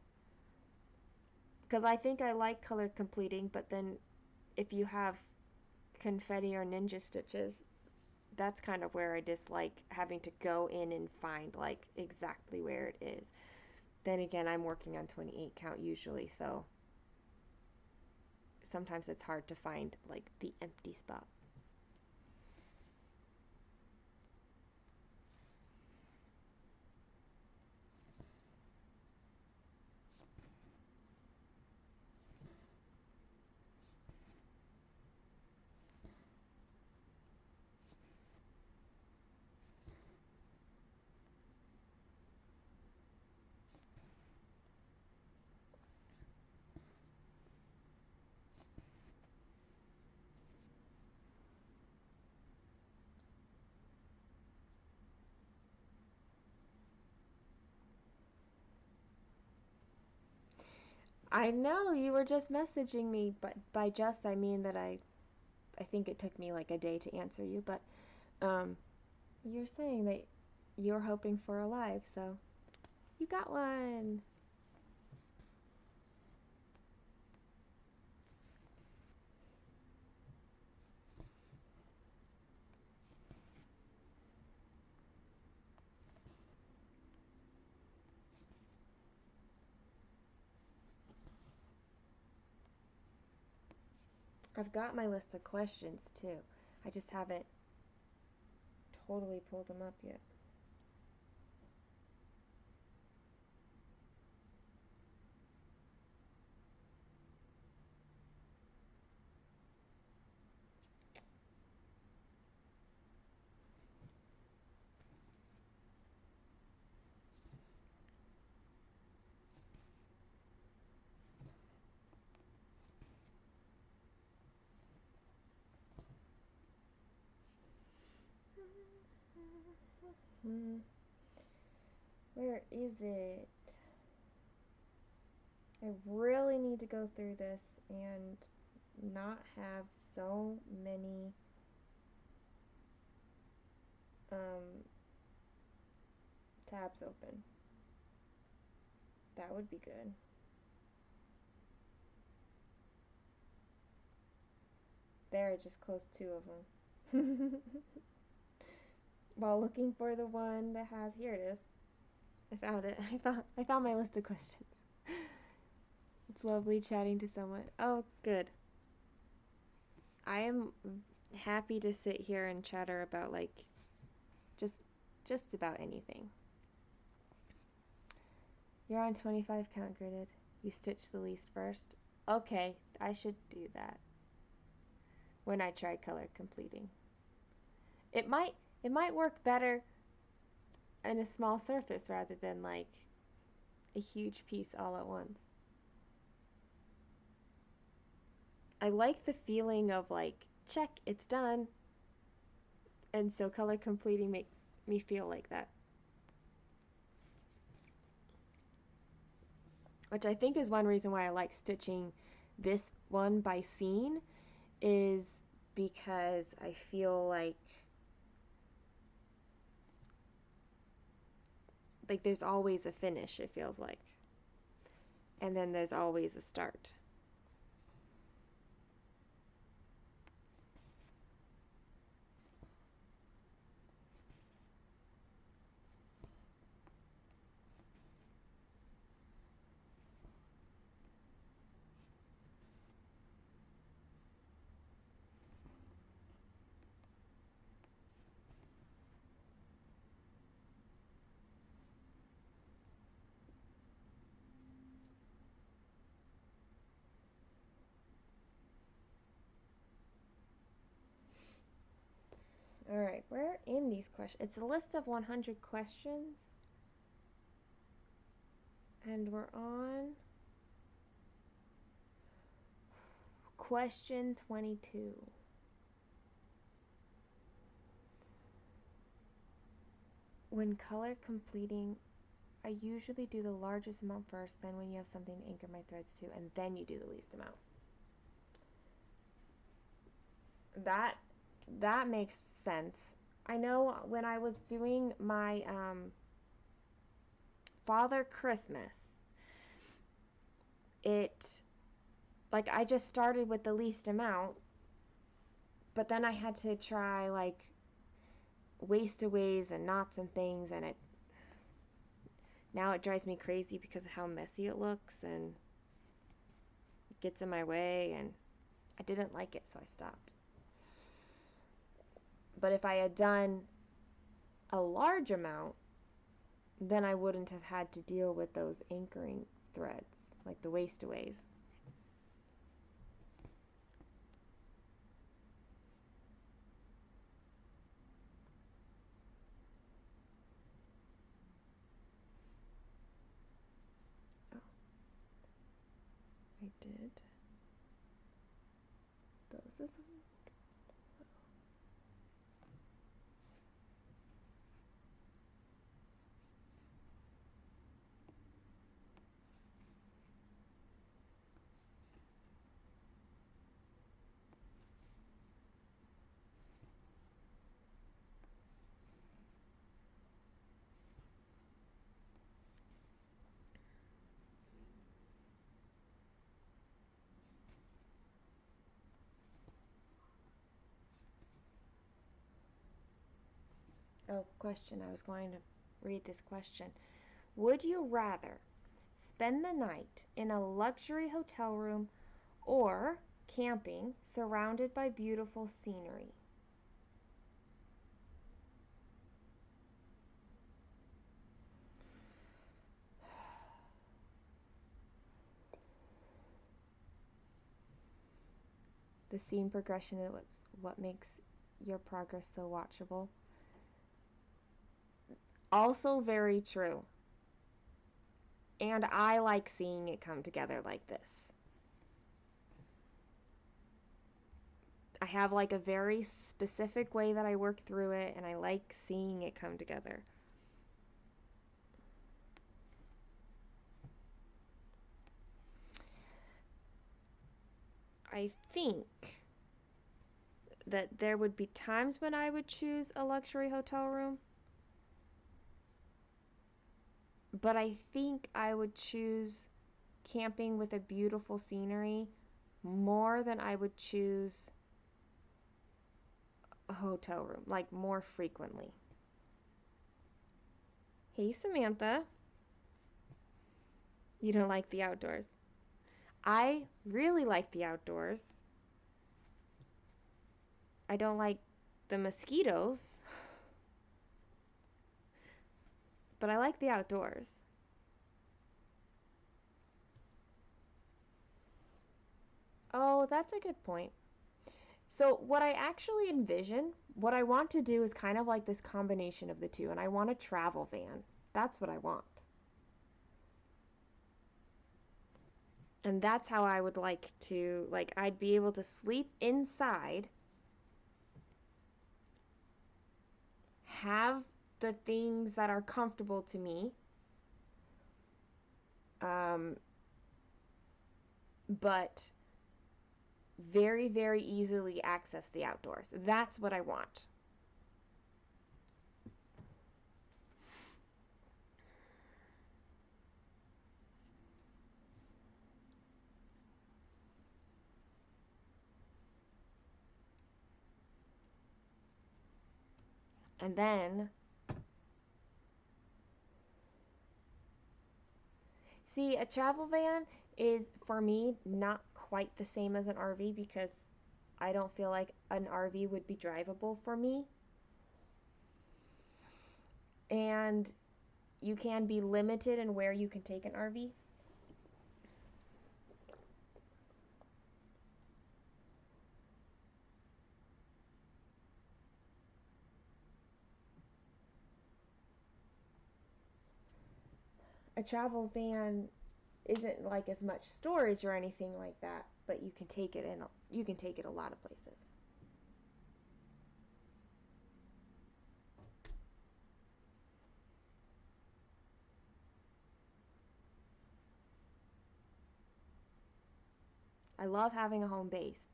Because I think I like color completing, but then if you have confetti or ninja stitches, that's kind of where I dislike having to go in and find like exactly where it is. Then again, I'm working on 28 count usually, so sometimes it's hard to find like the empty spot. I know you were just messaging me, but by just I mean that I think it took me like a day to answer you, but um, you're saying that you're hoping for a live, so you got one. I've got my list of questions too. I just haven't totally pulled them up yet. Where is it? I really need to go through this and not have so many um, tabs open. That would be good. There, I just closed two of them. While looking for the one that has, here it is. I found it. I found my list of questions. It's lovely chatting to someone. Oh, good. I am happy to sit here and chatter about like just just about anything. You're on 25 count gridded. You stitch the least first. Okay, I should do that when I try color completing. It might work better in a small surface rather than like a huge piece all at once. I like the feeling of like, check, it's done. And so color completing makes me feel like that. Which I think is one reason why I like stitching this one by scene, is because I feel like there's always a finish, it feels like. And then there's always a start. All right, where in these questions? It's a list of 100 questions. And we're on question 22. When color completing, I usually do the largest amount first, then when you have something to anchor my threads to, and then you do the least amount. That makes sense. I know when I was doing my Father Christmas, it like I just started with the least amount, but then I had to try like wastaways and knots and things, and it now it drives me crazy because of how messy it looks and it gets in my way, and I didn't like it, so I stopped. But if I had done a large amount, then I wouldn't have had to deal with those anchoring threads, like the wastaways. Oh, I did those as well. Oh, question. I was going to read this question. Would you rather spend the night in a luxury hotel room or camping surrounded by beautiful scenery? The scene progression is what makes your progress so watchable. Also, very true. And I like seeing it come together like this. I have like a very specific way that I work through it, and I like seeing it come together. I think that there would be times when I would choose a luxury hotel room, but I think I would choose camping with a beautiful scenery more than I would choose a hotel room, like more frequently. Hey, Samantha. You don't like the outdoors? I really like the outdoors. I don't like the mosquitoes, but I like the outdoors. Oh, that's a good point. So, what I actually envision, what I want to do is kind of like this combination of the two, and I want a travel van. That's what I want. And that's how I would like to, like, I'd be able to sleep inside, have the things that are comfortable to me, um, but very, very easily access the outdoors. That's what I want. And then, see, a travel van is, for me, not quite the same as an RV because I don't feel like an RV would be drivable for me. And you can be limited in where you can take an RV. A travel van isn't like as much storage or anything like that, but you can take it a lot of places. I love having a home base,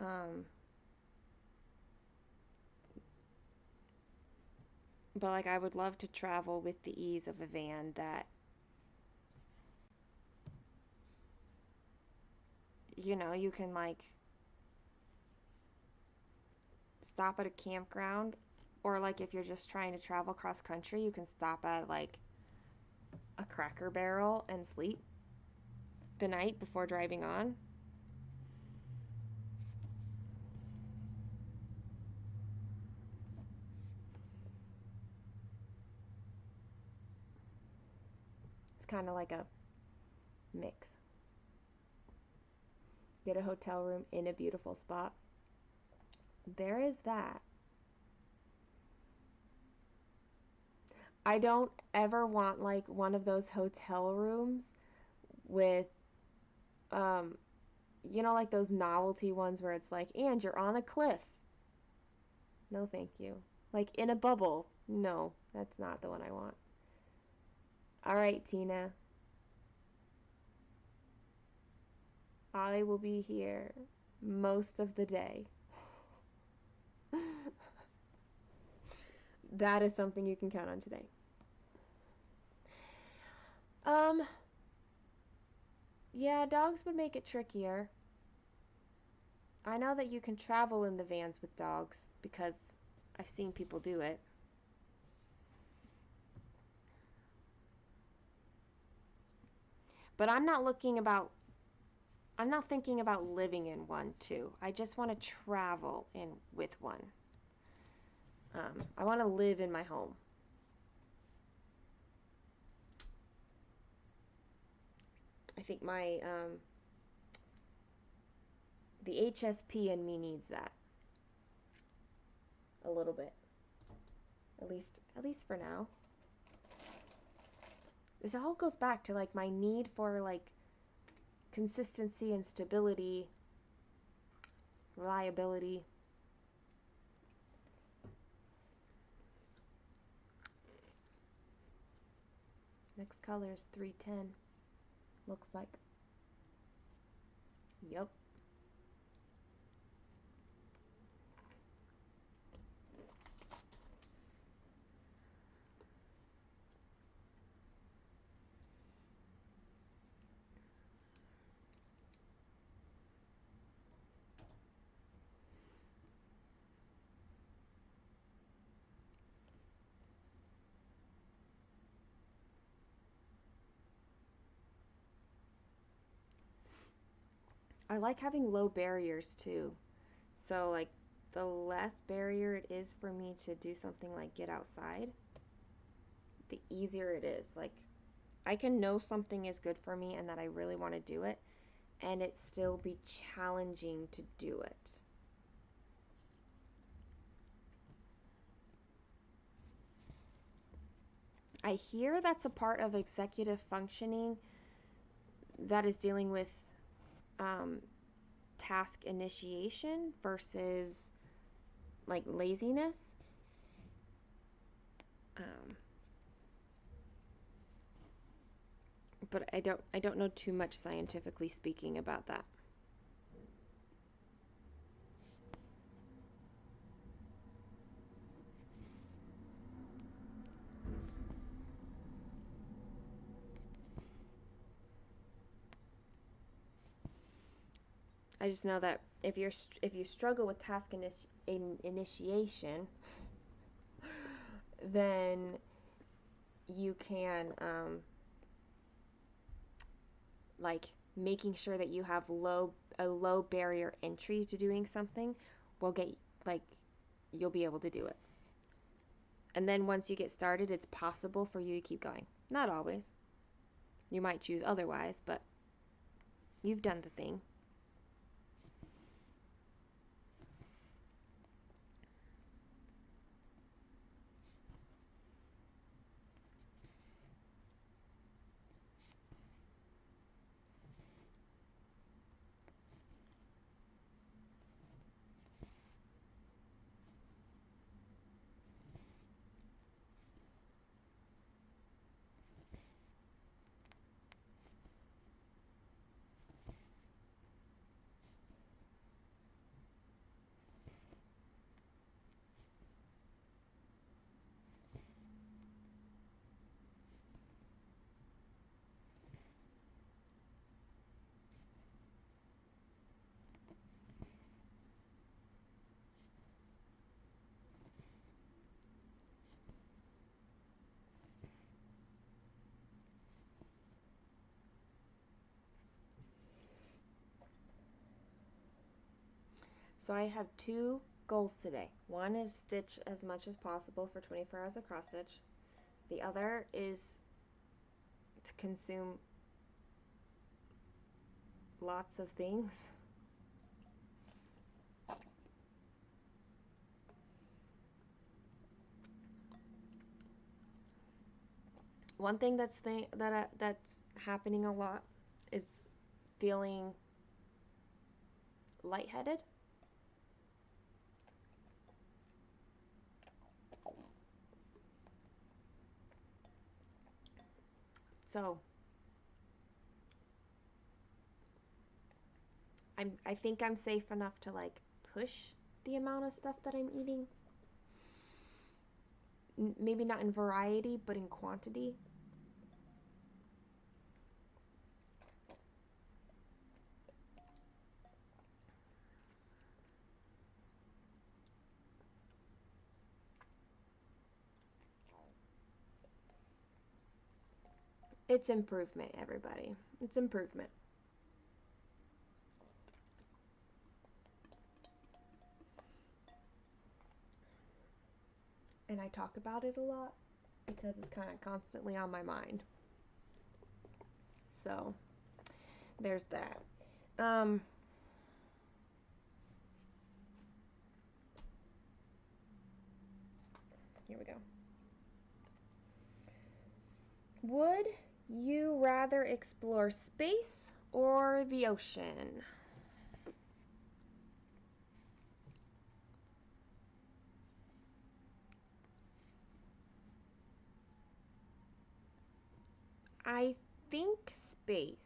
um but like I would love to travel with the ease of a van that you can like stop at a campground, or like if you're just trying to travel cross country, you can stop at like a Cracker Barrel and sleep the night before driving on. It's kind of like a mix. Get a hotel room in a beautiful spot. There is that. I don't ever want like one of those hotel rooms with um like those novelty ones where it's like, and you're on a cliff. No, thank you. Like in a bubble. No, that's not the one I want. All right, Tina. I will be here most of the day. That is something you can count on today. Um, yeah, dogs would make it trickier. I know that you can travel in the vans with dogs because I've seen people do it. But I'm not thinking about living in one too. I just want to travel in with one. I want to live in my home. I think the HSP in me needs that a little bit. At least for now. This all goes back to like my need for like consistency and stability, reliability. Next color is 310. Looks like. Yep. I like having low barriers too. So like the less barrier it is for me to do something like get outside, the easier it is. Like I can know something is good for me and that I really want to do it, and it still be challenging to do it. I hear that's a part of executive functioning that is dealing with um, task initiation versus like laziness. Um, but I don't know too much scientifically speaking about that. I just know that if you struggle with task initiation, then you can like making sure that you have a low barrier entry to doing something will get like you'll be able to do it. And then once you get started, it's possible for you to keep going. Not always. You might choose otherwise, but you've done the thing. So I have two goals today. One is stitch as much as possible for 24 hours of cross stitch. The other is to consume lots of things. One thing that's happening a lot is feeling lightheaded. So I think I'm safe enough to like push the amount of stuff that I'm eating. Maybe not in variety, but in quantity. It's improvement, everybody. It's improvement. And I talk about it a lot because it's kind of constantly on my mind. So, there's that. Um, Here we go. Would you rather explore space or the ocean? I think space,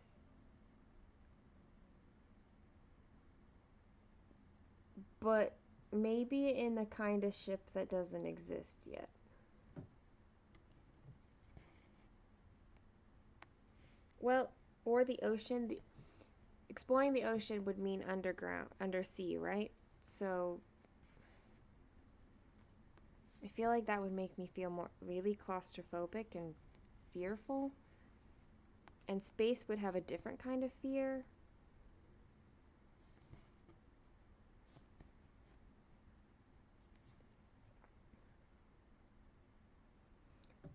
but maybe in the kind of ship that doesn't exist yet. Well, or the ocean. Exploring the ocean would mean underground, undersea, right? So I feel like that would make me feel more really claustrophobic and fearful. And space would have a different kind of fear.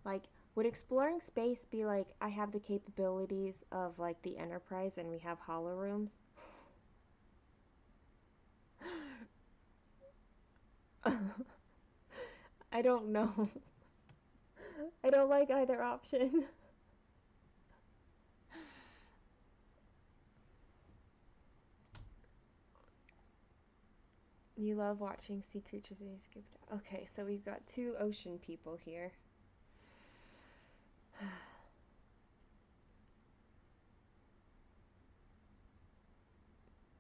Like, would exploring space be like I have the capabilities of like the Enterprise and we have holorooms? I don't know. I don't like either option. You love watching sea creatures and you skip it. Okay, so we've got two ocean people here.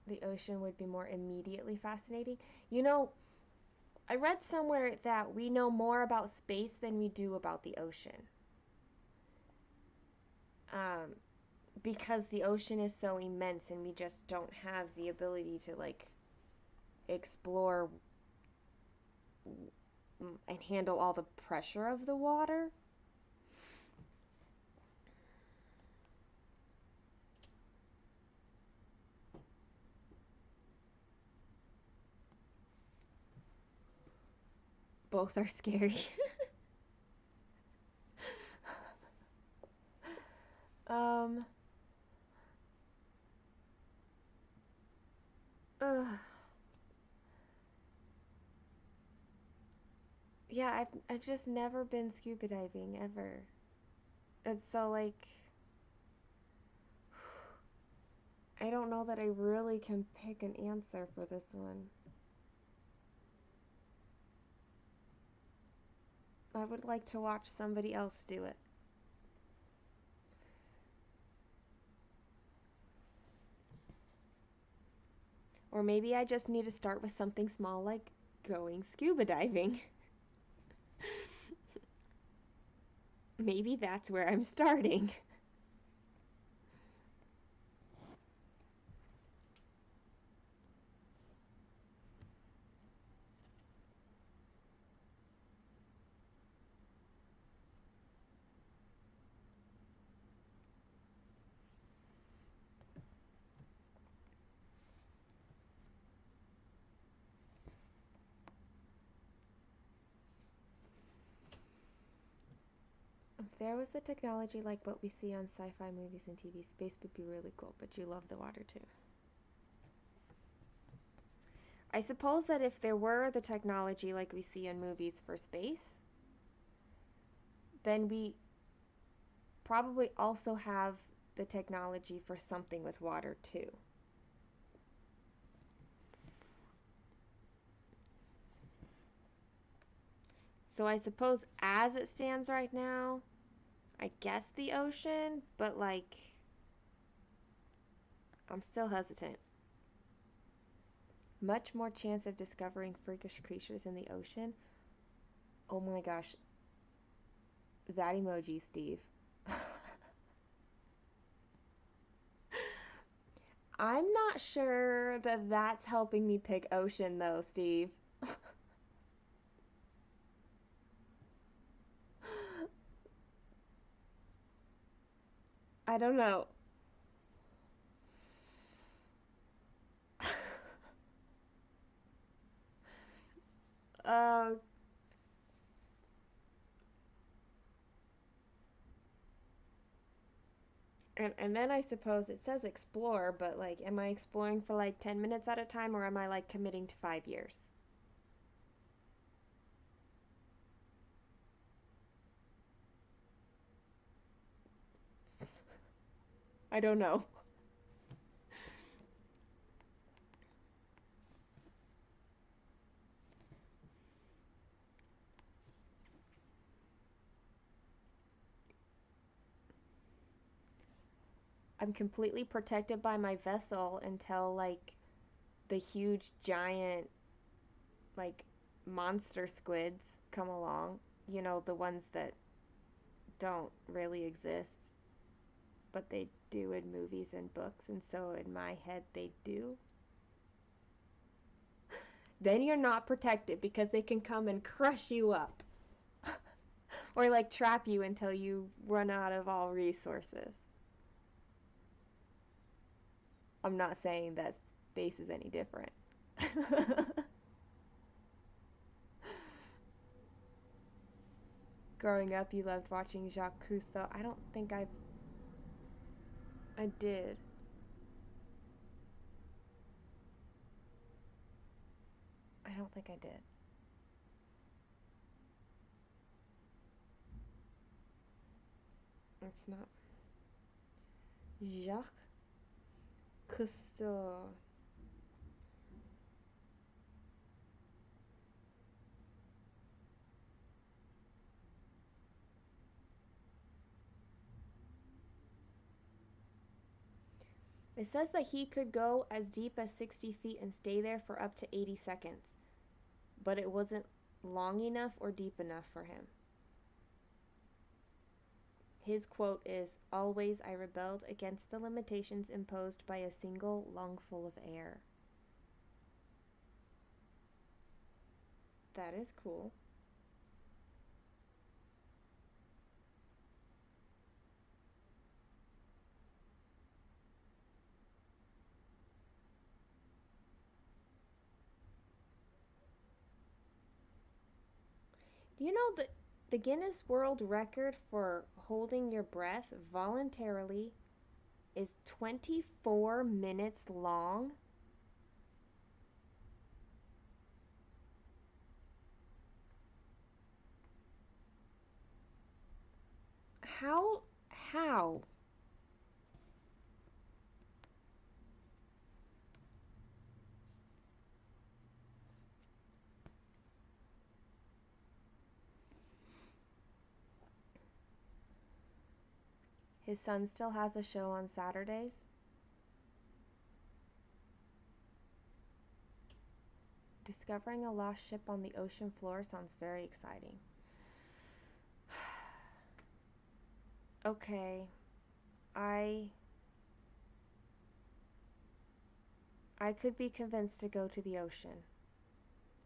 The ocean would be more immediately fascinating. You know, I read somewhere that we know more about space than we do about the ocean. Um, because the ocean is so immense and we just don't have the ability to like explore and handle all the pressure of the water. Both are scary. um, uh, yeah, I've just never been scuba diving ever. And so like I don't know that I really can pick an answer for this one. I would like to watch somebody else do it. Or maybe I just need to start with something small like going scuba diving. Maybe that's where I'm starting. If there was the technology like what we see on sci-fi movies and TV, space would be really cool, but you love the water too. I suppose that if there were the technology like we see in movies for space, then we probably also have the technology for something with water too. So I suppose as it stands right now, I guess the ocean, but like I'm still hesitant. Much more chance of discovering freakish creatures in the ocean. Oh my gosh, that emoji, Steve. I'm not sure that that's helping me pick ocean though, Steve. I don't know. uh, and then I suppose it says explore, but like, am I exploring for like 10 minutes at a time, or am I like committing to 5 years? I don't know. I'm completely protected by my vessel until like the huge giant like monster squids come along. You know, the ones that don't really exist, but they do in movies and books, and so in my head they do. Then you're not protected because they can come and crush you up or like trap you until you run out of all resources. I'm not saying that space is any different. Growing up, you loved watching Jacques Cousteau. I don't think I did. I don't think I did. It's not Jacques Cousteau. It says that he could go as deep as 60 feet and stay there for up to 80 seconds, but it wasn't long enough or deep enough for him. His quote is, "Always I rebelled against the limitations imposed by a single lungful of air." That is cool. Do you know that the Guinness World Record for holding your breath voluntarily is 24 minutes long? How? How? His son still has a show on Saturdays. Discovering a lost ship on the ocean floor sounds very exciting. Okay, I I could be convinced to go to the ocean,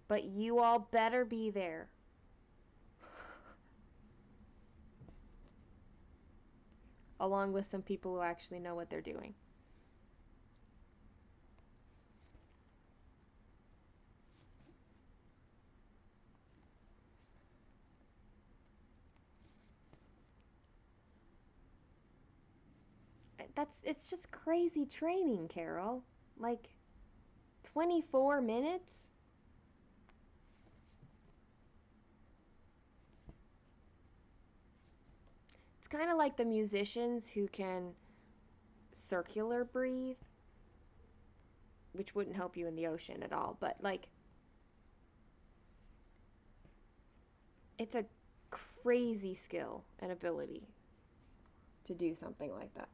but you all better be there. Along with some people who actually know what they're doing. It's just crazy training, Carol. Like 24 minutes? It's kind of like the musicians who can circular breathe, which wouldn't help you in the ocean at all, but like it's a crazy skill and ability to do something like that.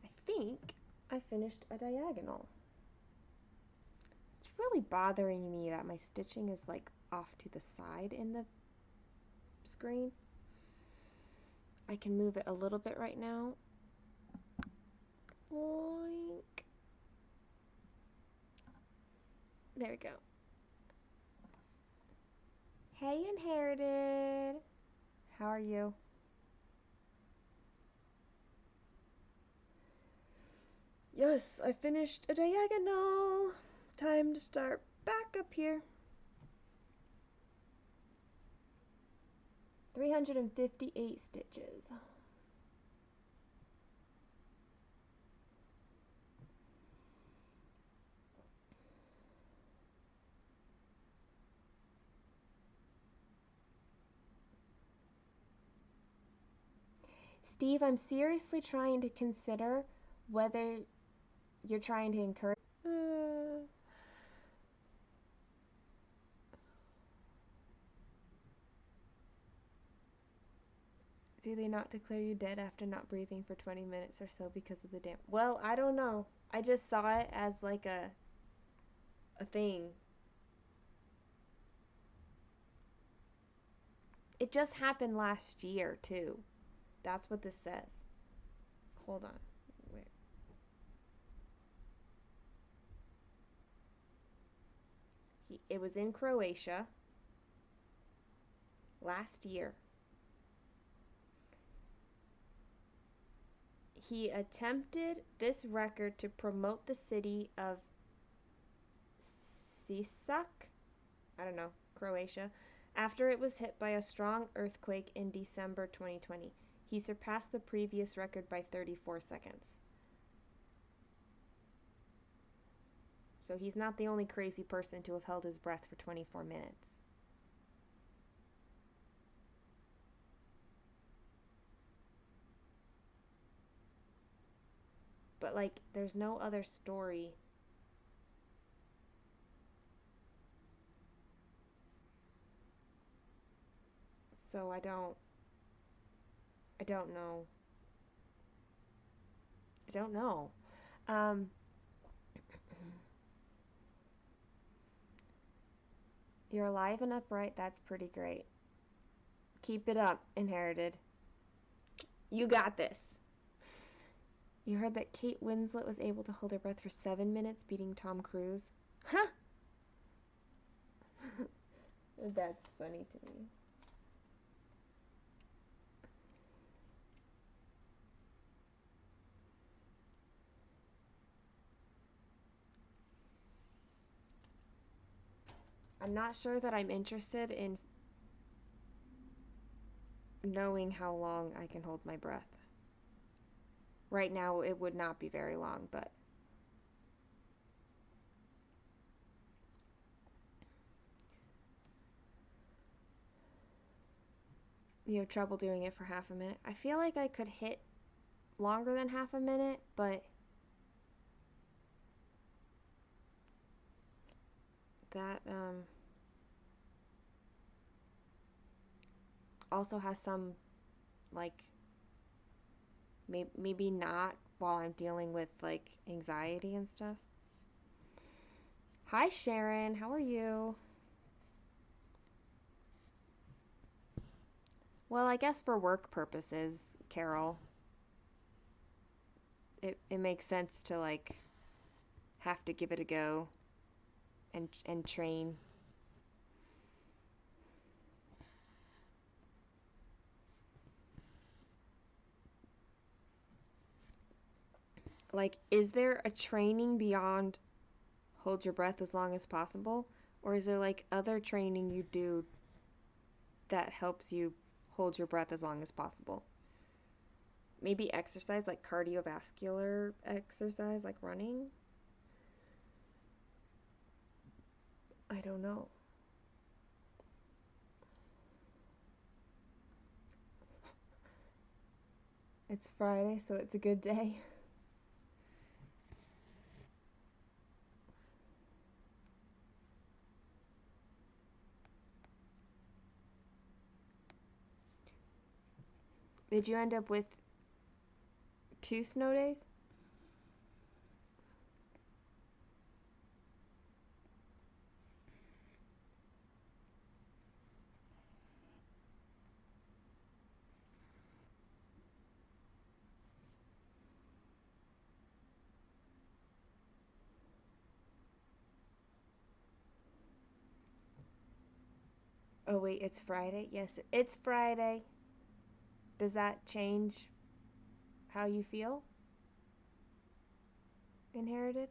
I think I finished a diagonal. It's really bothering me that my stitching is like off to the side in the screen. I can move it a little bit right now. Boink. There we go. Hey, Inherited. How are you? Yes, I finished a diagonal. Time to start back up here. 358 stitches. Steve, I'm seriously trying to consider whether you're trying to encourage. Do they not declare you dead after not breathing for 20 minutes or so because of the damp? Well, I don't know. I just saw it as like a thing. It just happened last year, too. That's what this says. Hold on. Where? It was in Croatia last year. He attempted this record to promote the city of Sisak, I don't know, Croatia, after it was hit by a strong earthquake in December 2020. He surpassed the previous record by 34 seconds. So he's not the only crazy person to have held his breath for 24 minutes. But, like, there's no other story. So I don't know. I don't know. You're alive and upright. That's pretty great. Keep it up, Inherited. You got this. You heard that Kate Winslet was able to hold her breath for 7 minutes, beating Tom Cruise? Huh? That's funny to me. I'm not sure that I'm interested in knowing how long I can hold my breath. Right now, it would not be very long, but you have trouble doing it for half a minute. I feel like I could hit longer than half a minute, but that also has some, like, maybe not while I'm dealing with, like, anxiety and stuff. Hi, Sharon. How are you? Well, I guess for work purposes, Carol, it makes sense to, like, have to give it a go and train. Like, is there a training beyond hold your breath as long as possible? Or is there, like, other training you do that helps you hold your breath as long as possible? Maybe exercise, like cardiovascular exercise, like running? I don't know. It's Friday, so it's a good day. Did you end up with 2 snow days? Oh, wait, it's Friday? Yes, it's Friday. Does that change how you feel? Inherited?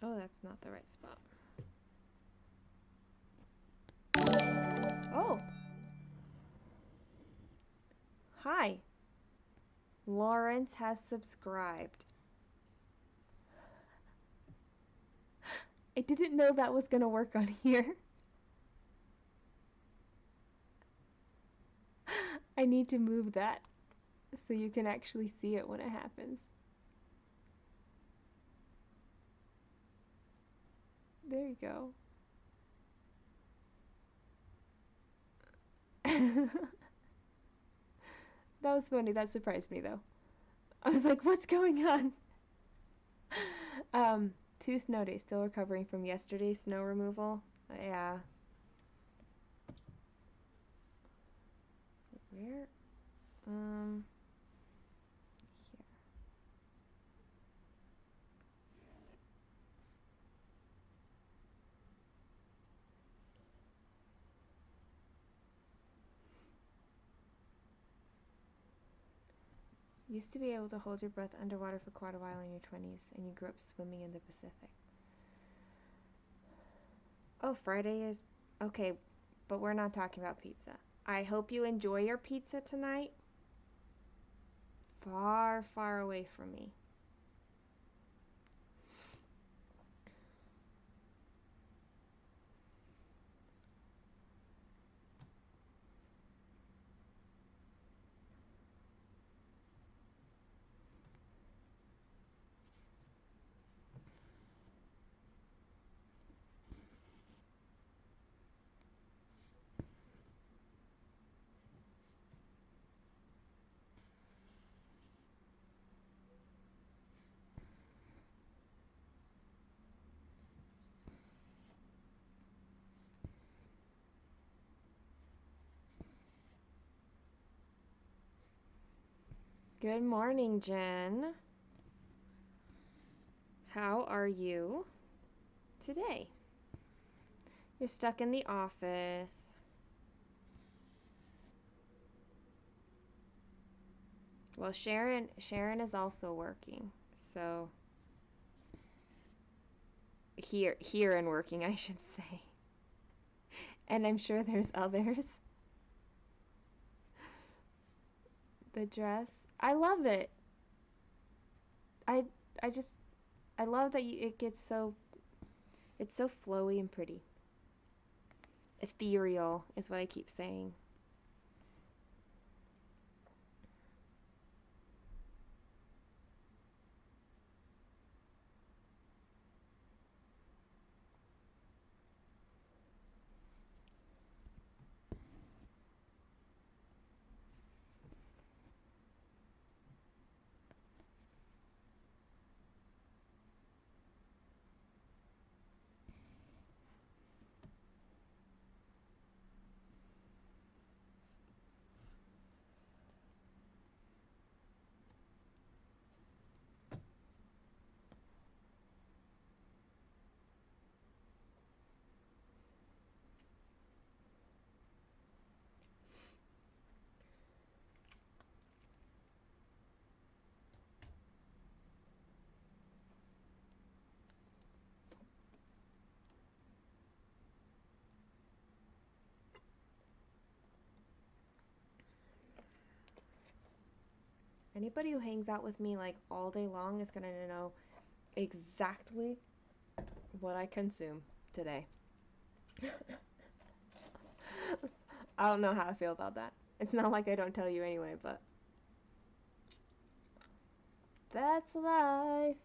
Oh, that's not the right spot. Oh! Hi! Lawrence has subscribed. I didn't know that was gonna work on here. I need to move that so you can actually see it when it happens. There you go. That was funny. That surprised me though. I was like, what's going on? um, 2 snow days. Still recovering from yesterday's snow removal. Yeah. Where? Here. Used to be able to hold your breath underwater for quite a while in your 20s, and you grew up swimming in the Pacific. Oh, Friday is okay, but we're not talking about pizza. I hope you enjoy your pizza tonight. Far, far away from me. Good morning, Jen. How are you today? You're stuck in the office. Well, Sharon is also working. So here and working, I should say. And I'm sure there's others. The dress, I love it. I I just I love that it gets so it's so flowy and pretty. Ethereal is what I keep saying. Anybody who hangs out with me like all day long is gonna know exactly what I consume today. I don't know how I feel about that. It's not like I don't tell you anyway, but that's life.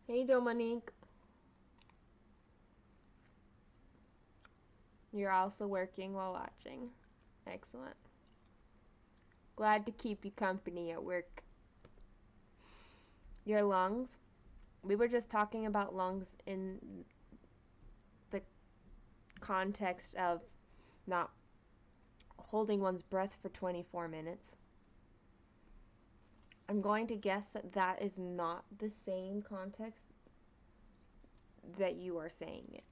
Hey, Dominique. You're also working while watching. Excellent. Glad to keep you company at work. Your lungs. We were just talking about lungs in the context of not holding one's breath for 24 minutes. I'm going to guess that that is not the same context that you are saying it.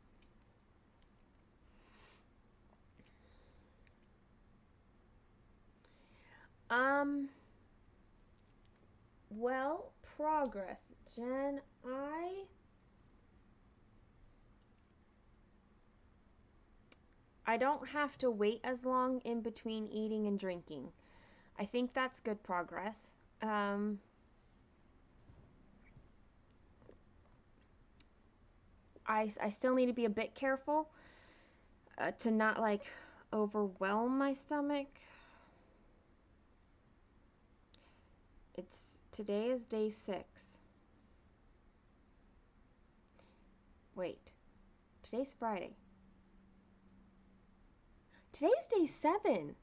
Well, progress. Jen, I don't have to wait as long in between eating and drinking. I think that's good progress. I still need to be a bit careful to not like overwhelm my stomach. Today is day 6. Wait, today's Friday. Today's day 7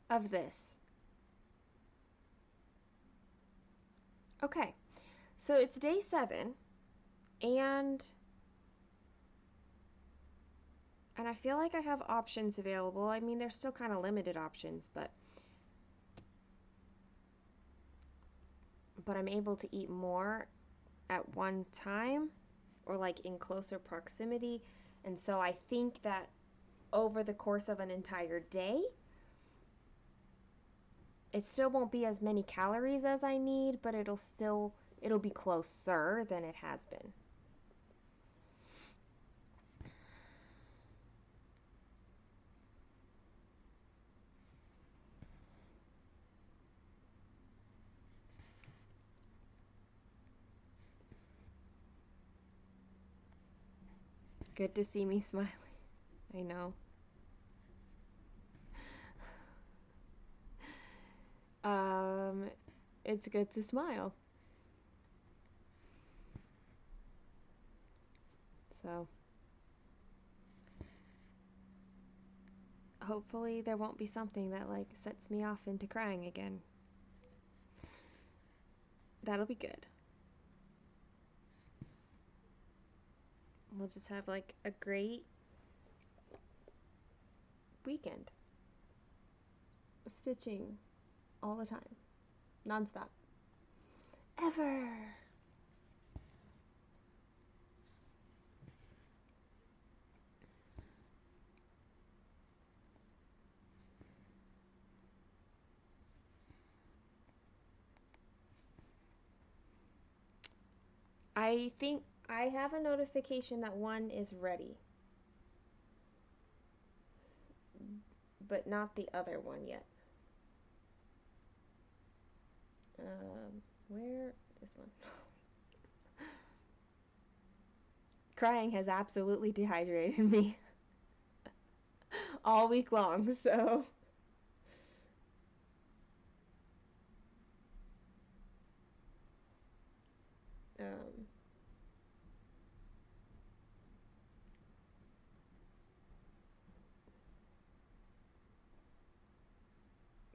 of this. Okay, so it's day 7, and I feel like I have options available. I mean, they're still kind of limited options, but I'm able to eat more at one time or like in closer proximity. And so I think that over the course of an entire day, it still won't be as many calories as I need, but it'll be closer than it has been. Good to see me smiling. I know. It's good to smile. So, hopefully there won't be something that like sets me off into crying again. That'll be good. We'll just have like a great weekend. Stitching all the time. Non-stop. Ever. I think I have a notification that one is ready, but not the other one yet. Where? This one. Crying has absolutely dehydrated me all week long, so.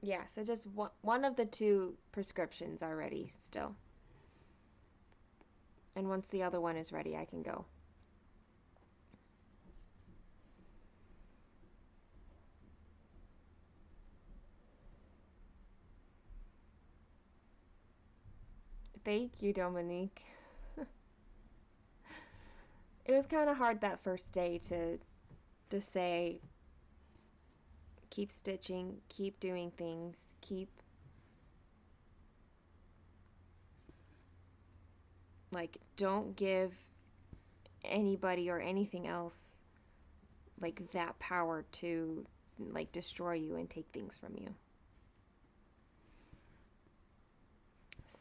Yeah, so just one of the 2 prescriptions are ready still. And once the other one is ready, I can go. Thank you, Dominique. It was kind of hard that first day to say, keep stitching, keep doing things, keep like don't give anybody or anything else like that power to like destroy you and take things from you.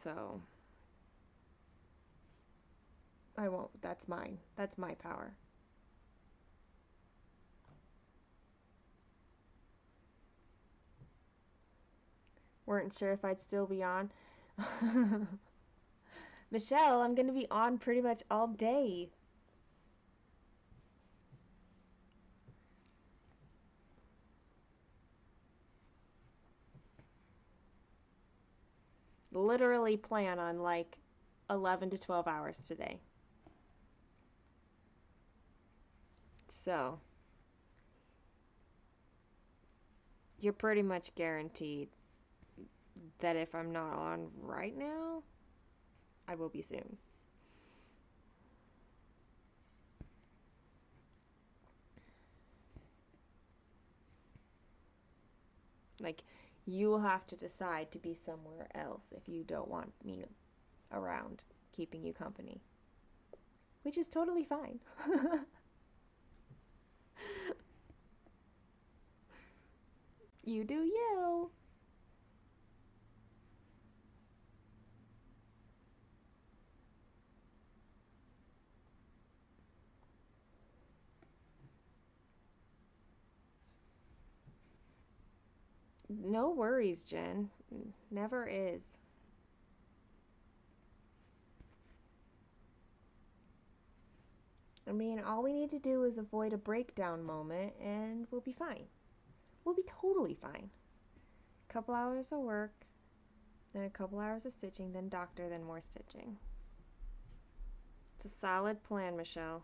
So I won't. That's mine. That's my power. Weren't sure if I'd still be on. Michelle, I'm going to be on pretty much all day. literally plan on like 11 to 12 hours today. So, you're pretty much guaranteed that if I'm not on right now, I will be soon. Like, you will have to decide to be somewhere else if you don't want me around keeping you company, which is totally fine. You do you. No worries, Jen. Never is. I mean, all we need to do is avoid a breakdown moment and we'll be fine. We'll be totally fine. A couple hours of work, then a couple hours of stitching, then doctor, then more stitching. It's a solid plan, Michelle.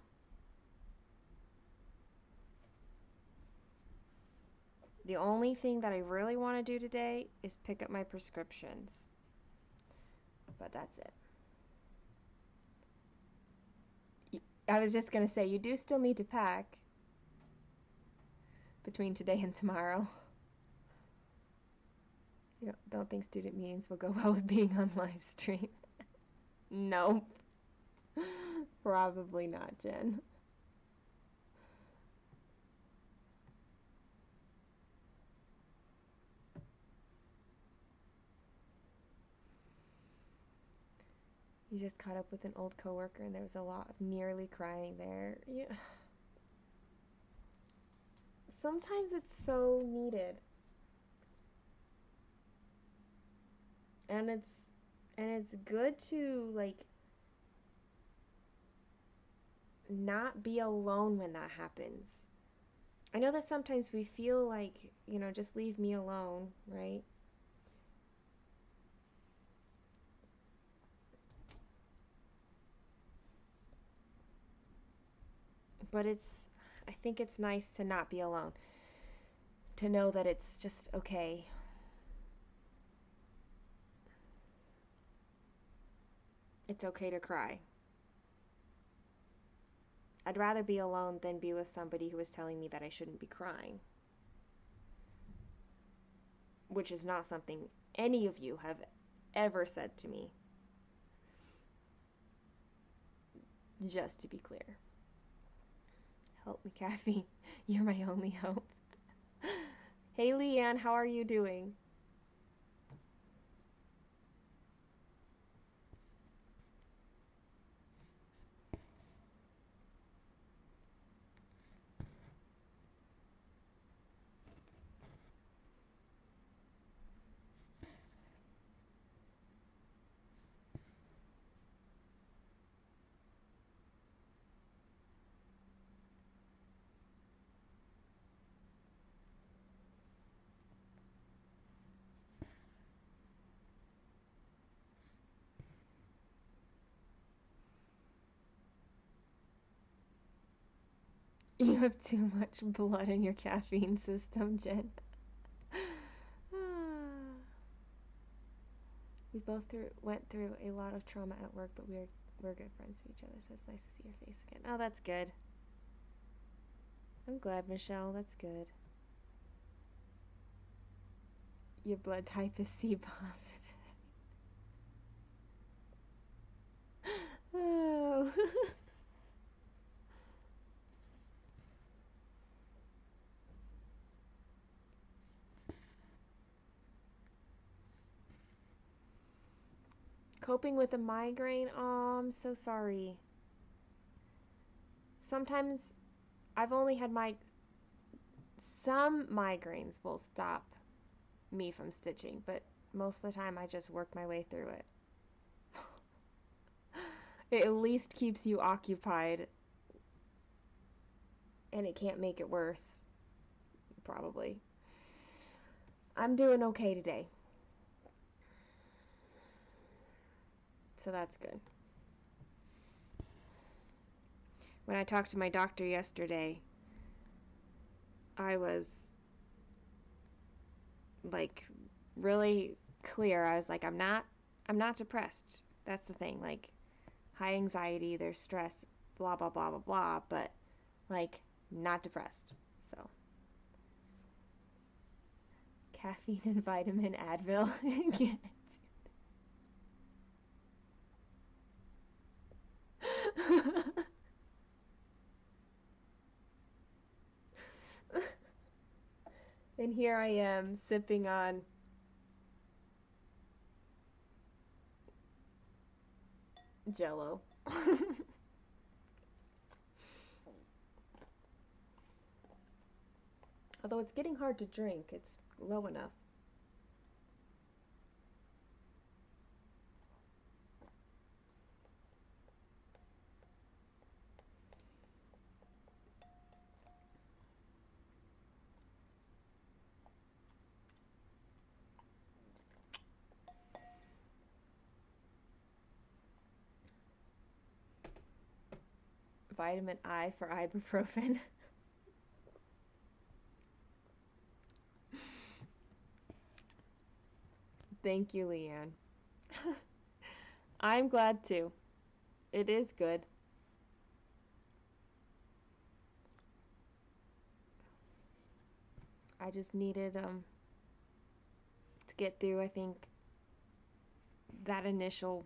The only thing that I really want to do today is pick up my prescriptions. But that's it. I was just going to say, you do still need to pack between today and tomorrow. You don't think student meetings will go well with being on live stream? Nope. Probably not, Jen. You just caught up with an old coworker and there was a lot of nearly crying there. Yeah. Sometimes it's so needed. And it's good to like not be alone when that happens. I know that sometimes we feel like, just leave me alone, right? But I think it's nice to not be alone. To know that it's just okay. It's okay to cry. I'd rather be alone than be with somebody who is telling me that I shouldn't be crying. Which is not something any of you have ever said to me. Just to be clear. Help me, Kathy. You're my only hope. Hey, Leanne, how are you doing? You have too much blood in your caffeine system, Jen. We both went through a lot of trauma at work, but we're good friends to each other, so it's nice to see your face again. Oh, that's good. I'm glad, Michelle. That's good. Your blood type is C positive. Oh. Coping with a migraine? Oh, I'm so sorry. Sometimes I've only had some migraines will stop me from stitching, but most of the time I just work my way through it. It at least keeps you occupied, and it can't make it worse, probably. I'm doing okay today. So that's good. When I talked to my doctor yesterday, I was like really clear. I was like, I'm not depressed. That's the thing. Like, high anxiety, there's stress, blah blah blah blah blah, but like not depressed. So caffeine and vitamin Advil. And here I am sipping on Jello. Although it's getting hard to drink, it's low enough. Vitamin I for ibuprofen. Thank you, Leanne. I'm glad too. It is good. I just needed to get through, I think, that initial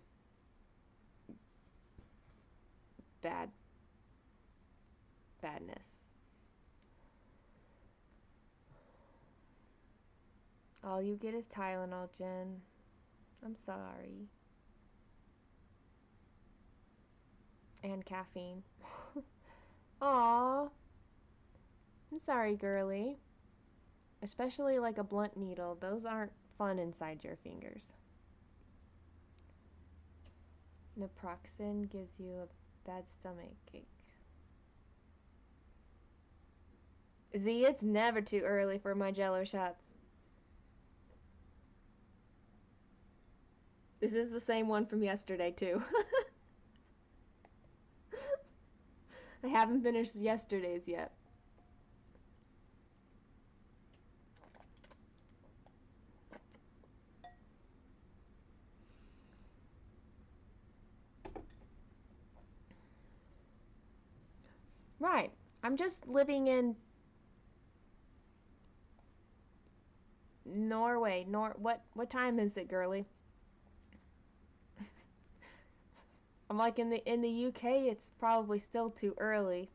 bad badness. All you get is Tylenol, Jen. I'm sorry. And caffeine. Aw. I'm sorry, girly. Especially like a blunt needle. Those aren't fun inside your fingers. Naproxen gives you a bad stomach ache. Z, it's never too early for my Jello shots. This is the same one from yesterday, too. I haven't finished yesterday's yet. Right. I'm just living in Norway. What time is it, girly? I'm like in the UK, it's probably still too early.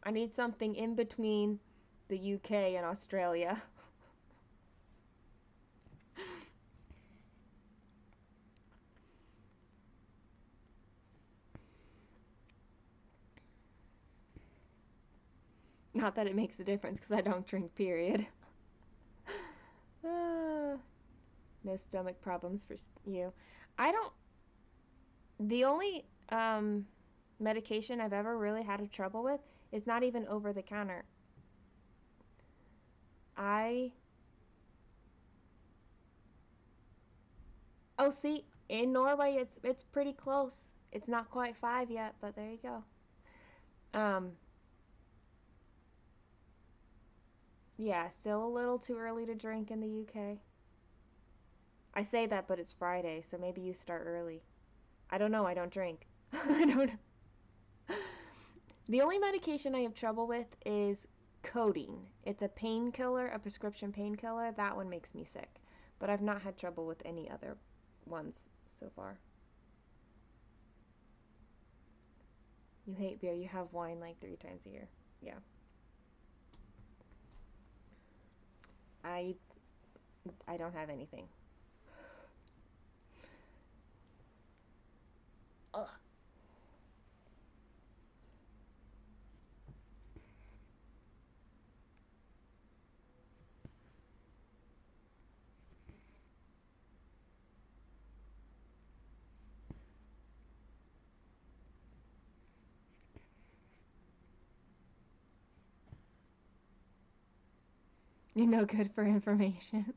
I need something in between the UK and Australia. Not that it makes a difference because I don't drink, period. No stomach problems for you. I don't. The only medication I've ever really had a trouble with is not even over the counter. I. Oh, see, in Norway, it's pretty close. It's not quite 5 yet, but there you go. Um, yeah, still a little too early to drink in the UK. I say that, but it's Friday, so maybe you start early. I don't know. I don't drink. I don't know. The only medication I have trouble with is codeine. It's a painkiller, a prescription painkiller. That one makes me sick. But I've not had trouble with any other ones so far. You hate beer. You have wine like 3 times a year. Yeah. I I don't have anything. Ugh. You're no good for information.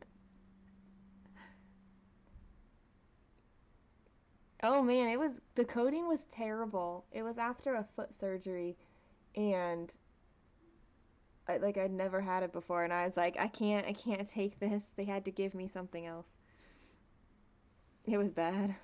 Oh man, the coding was terrible. It was after a foot surgery, and I'd never had it before, and I was like, I can't take this. They had to give me something else. It was bad.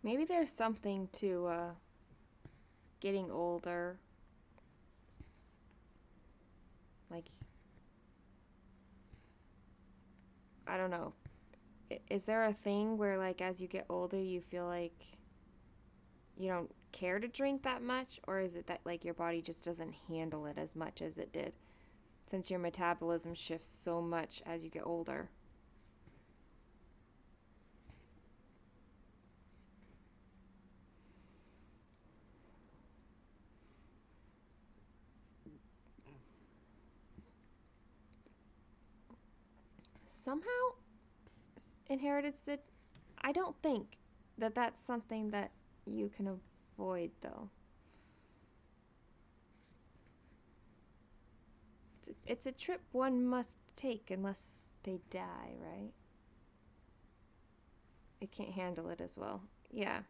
Maybe there's something to getting older. Like, I don't know. Is there a thing where, like, as you get older, you feel like you don't care to drink that much? Or is it that, like, your body just doesn't handle it as much as it did since your metabolism shifts so much as you get older? Somehow, inherited. I don't think that that's something that you can avoid, though. It's a trip one must take unless they die, right? It can't handle it as well. Yeah,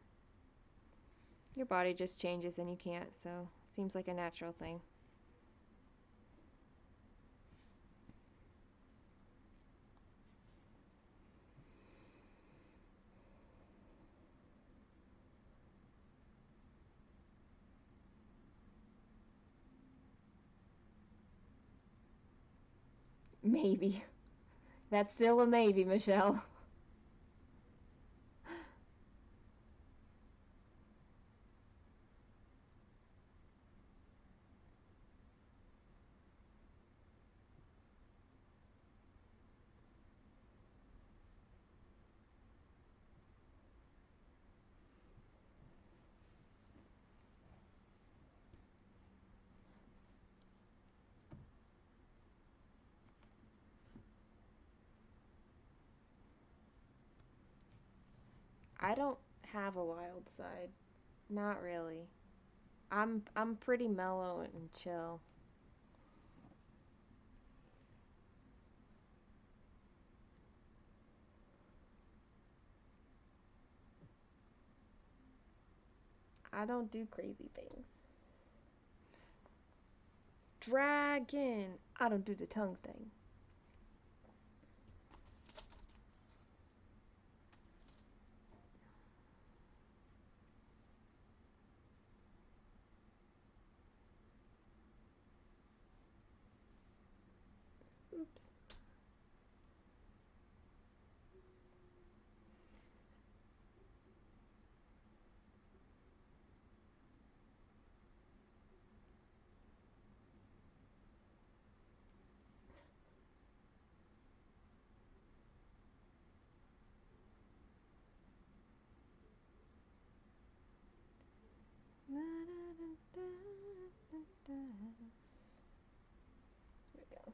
your body just changes and you can't, so seems like a natural thing. Maybe. That's still a maybe, Michelle. I don't have a wild side. Not really. I'm pretty mellow and chill. I don't do crazy things. Dragon. I don't do the tongue thing. Oops. There we go.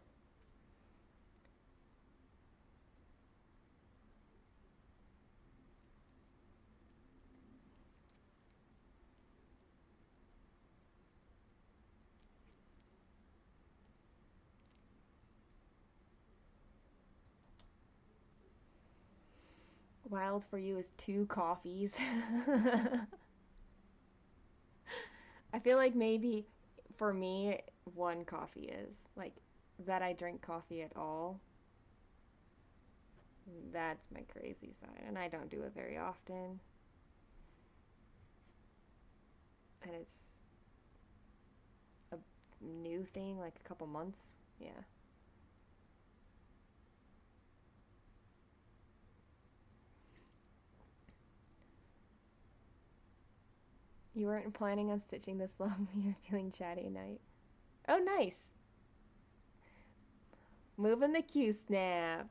Wild for you is 2 coffees. I feel like maybe for me, 1 coffee is. Like, that I drink coffee at all, that's my crazy side. And I don't do it very often. And it's a new thing, like a couple months. Yeah. You weren't planning on stitching this long when you were feeling chatty at night? Oh, nice. Moving the Q snap.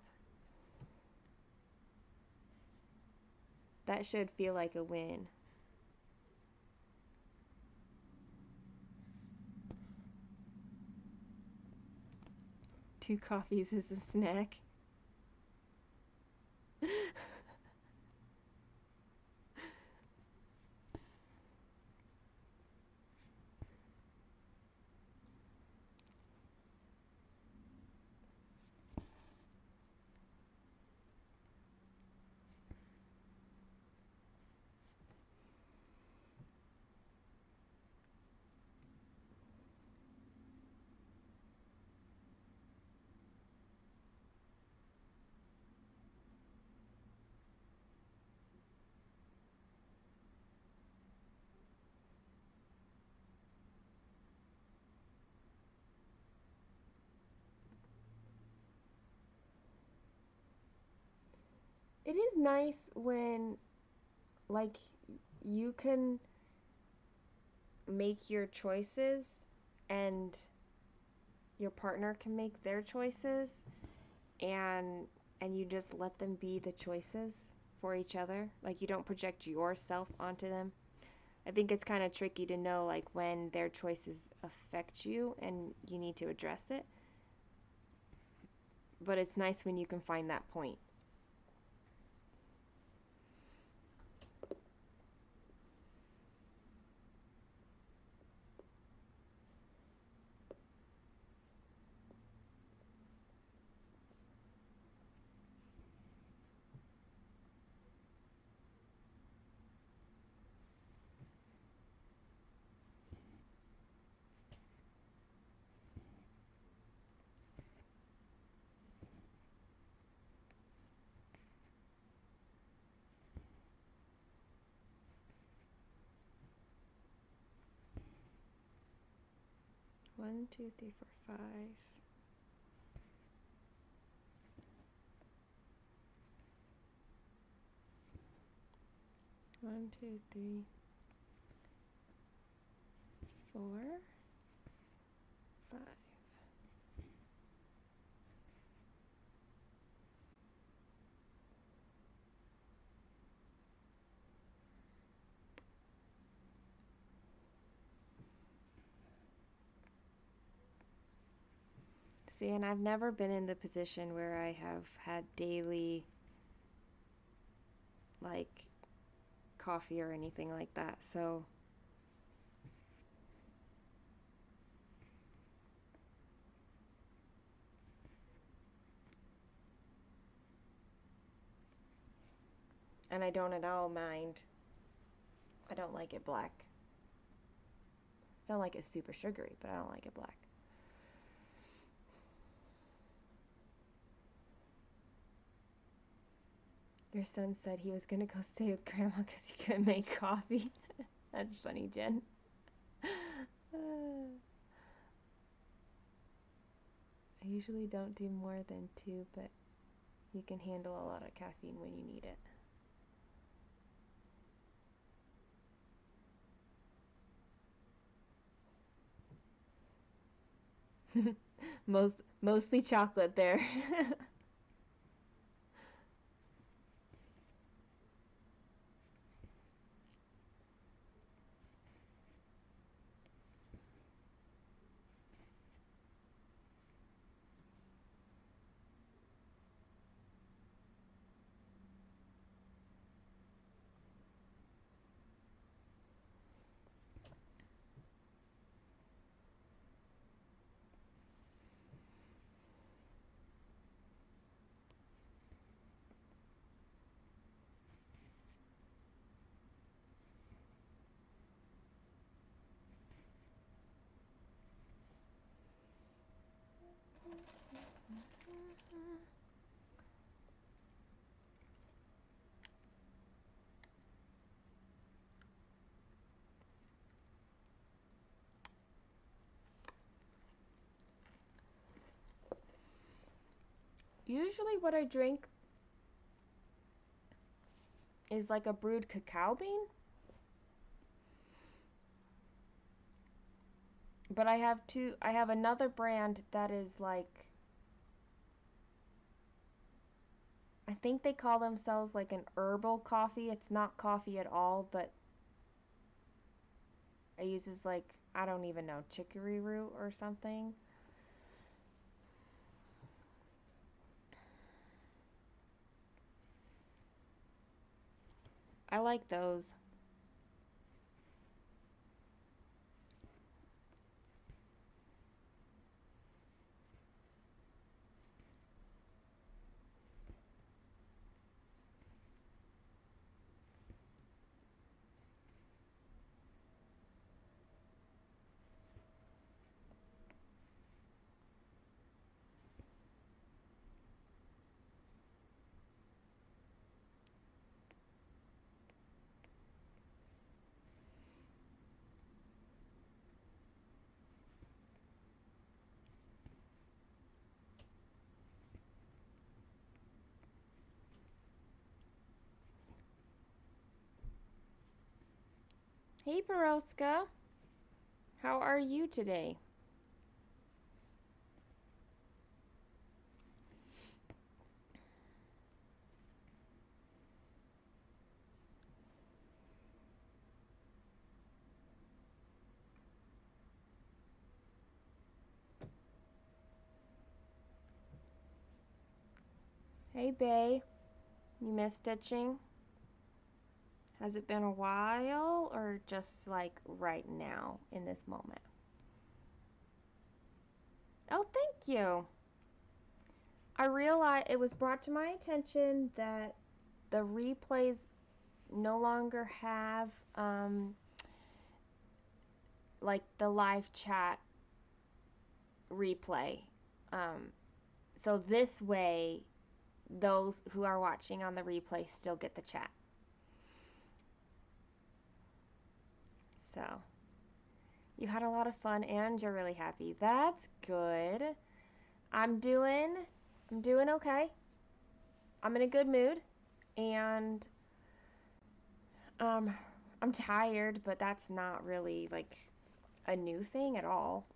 That should feel like a win. 2 coffees is a snack. It is nice when, like, you can make your choices and your partner can make their choices, and you just let them be the choices for each other. Like, you don't project yourself onto them. I think it's kind of tricky to know, like, when their choices affect you and you need to address it. But it's nice when you can find that point. One, two, three, four, five. One, two, three, four, five. See, and I've never been in the position where I have had daily, like, coffee or anything like that. So, and I don't at all mind. I don't like it black. I don't like it super sugary, but I don't like it black. Your son said he was gonna go stay with grandma because he couldn't make coffee. That's funny, Jen. I usually don't do more than 2, but you can handle a lot of caffeine when you need it. Mostly chocolate there. Usually, what I drink is like a brewed cacao bean But I have another brand that is like, I think they call themselves like an herbal coffee. It's not coffee at all, but it uses like, I don't even know, chicory root or something. I like those. Hey, Baroska. How are you today? Hey, Bay. You miss stitching? Has it been a while or just like right now in this moment? Oh, thank you. I realized it was brought to my attention that the replays no longer have like the live chat replay. Um, so this way, those who are watching on the replay still get the chat. So you had a lot of fun and you're really happy. That's good. I'm doing okay. I'm in a good mood and um I'm tired, but that's not really like a new thing at all.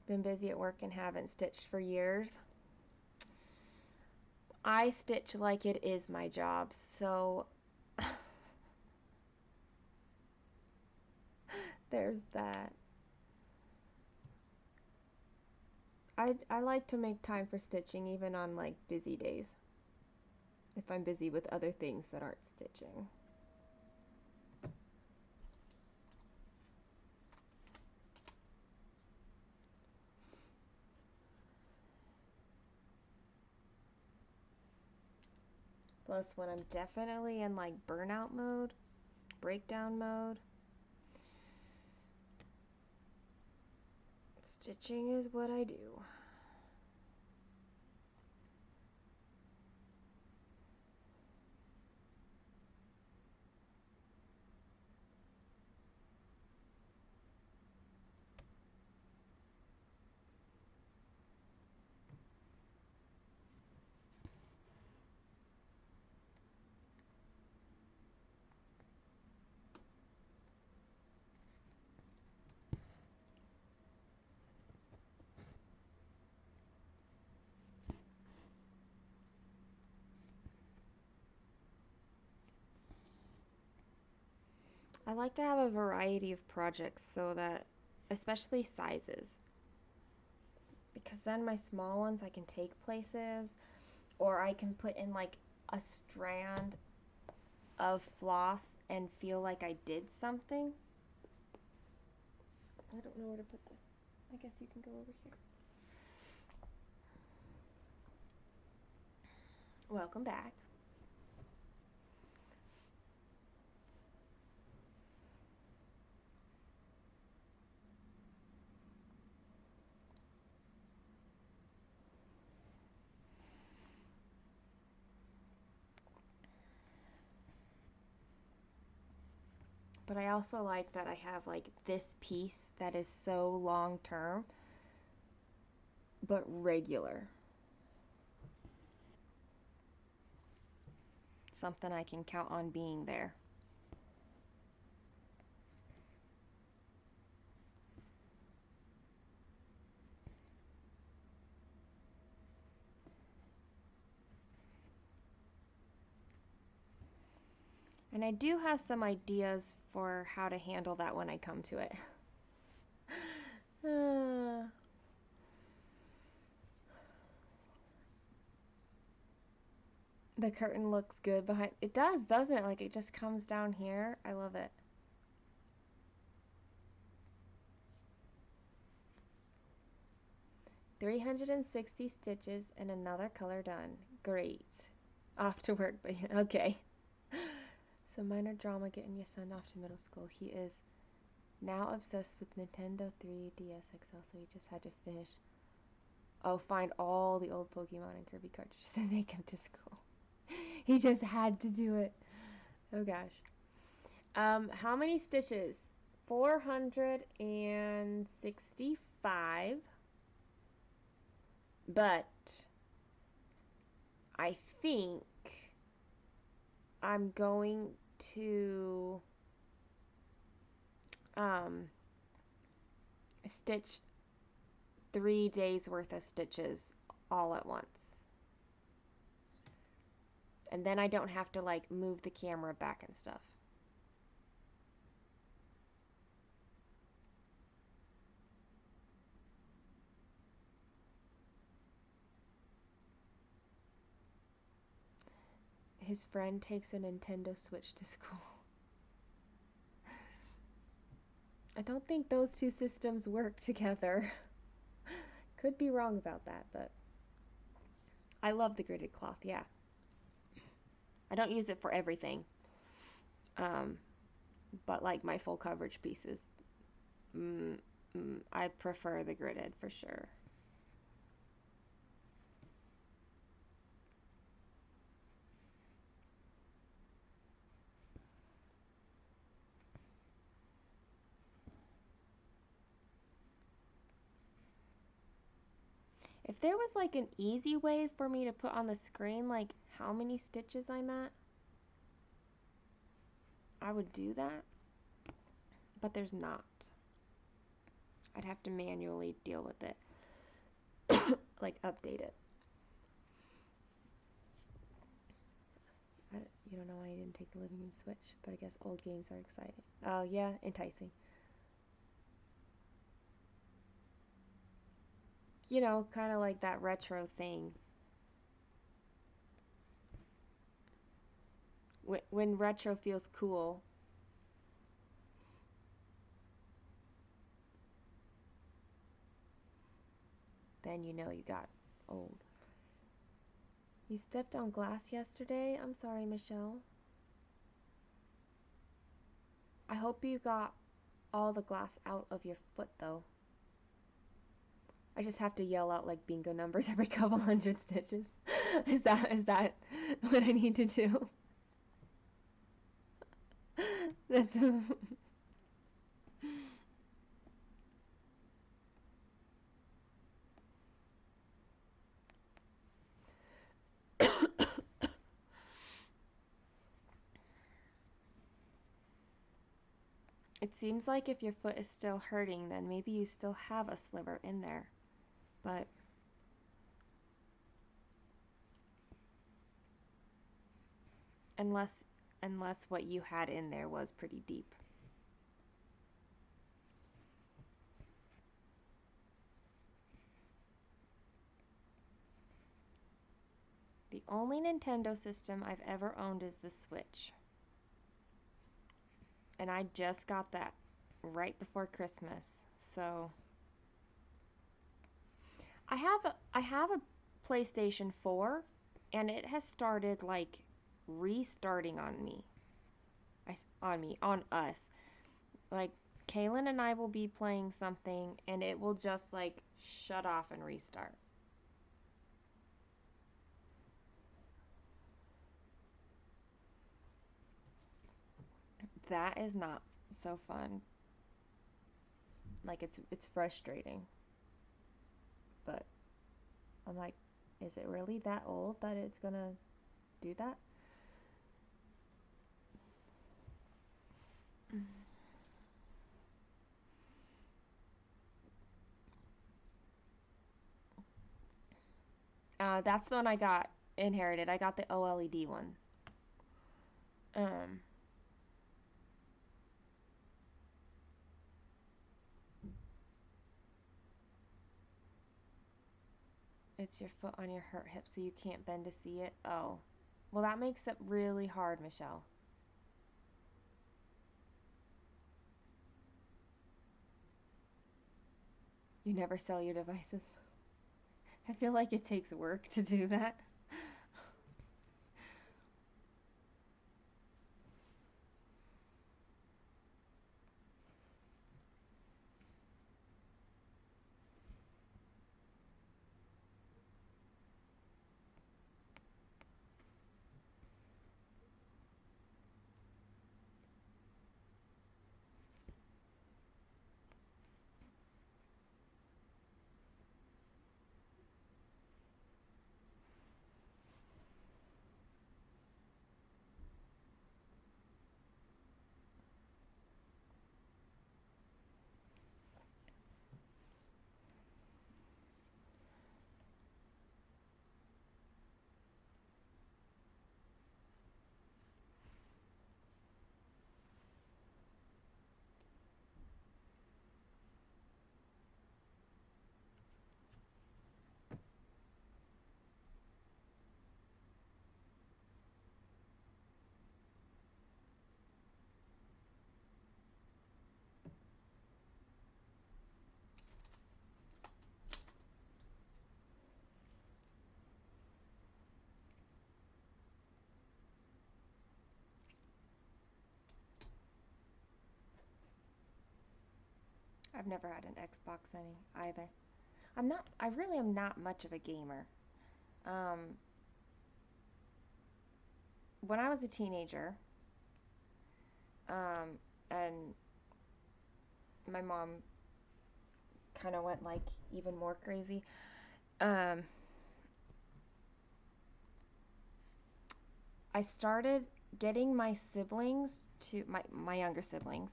Been busy at work and haven't stitched for years. I stitch like it is my job, so there's that. I like to make time for stitching even on like busy days. If I'm busy with other things that aren't stitching. Plus when I'm definitely in like burnout mode, breakdown mode, stitching is what I do. I like to have a variety of projects so that, especially sizes, because then my small ones I can take places or I can put in like a strand of floss and feel like I did something. I don't know where to put this. I guess you can go over here. Welcome back. But I also like that I have like this piece that is so long term but regular. Something I can count on being there. And I do have some ideas for how to handle that when I come to it. The curtain looks good behind. It does, doesn't it? Like it just comes down here. I love it. "360 stitches and another color done. Great. Off to work, but okay." So minor drama getting your son off to middle school. He is now obsessed with Nintendo 3DS XL, so he just had to finish. Oh, find all the old Pokemon and Kirby cartridges and take him to school. He just had to do it. Oh gosh. How many stitches? 465. But I think I'm going to stitch 3 days worth of stitches all at once. And then I don't have to like move the camera back and stuff. His friend takes a Nintendo Switch to school. I don't think those two systems work together. Could be wrong about that, but I love the gridded cloth, yeah. I don't use it for everything. But like my full coverage pieces, I prefer the gridded for sure. If there was like an easy way for me to put on the screen like how many stitches I'm at, I would do that. But there's not. I'd have to manually deal with it. Like update it. You don't know why you didn't take the living room Switch, but I guess old games are exciting. Oh yeah, enticing. You know, kind of like that retro thing. When retro feels cool. Then you know you got old. You stepped on glass yesterday? I'm sorry, Michelle. I hope you got all the glass out of your foot, though. I just have to yell out like bingo numbers every couple hundred stitches. Is that what I need to do? That's It seems like if your foot is still hurting, then maybe you still have a sliver in there. But unless what you had in there was pretty deep. The only Nintendo system I've ever owned is the Switch. And I just got that right before Christmas. So I have a PlayStation 4 and it has started like restarting on me. On us. Like Kaylin and I will be playing something and it will just like shut off and restart. That is not so fun. Like it's frustrating. But I'm like, is it really that old that it's gonna do that? That's the one I got inherited. I got the OLED one. Um, It's your foot on your hurt hip so you can't bend to see it. Oh. Well, that makes it really hard, Michelle. You never sell your devices. I feel like it takes work to do that. I've never had an Xbox any either. I really am not much of a gamer. Um, when I was a teenager, um, and my mom kind of went like even more crazy. Um, I started getting my siblings to my younger siblings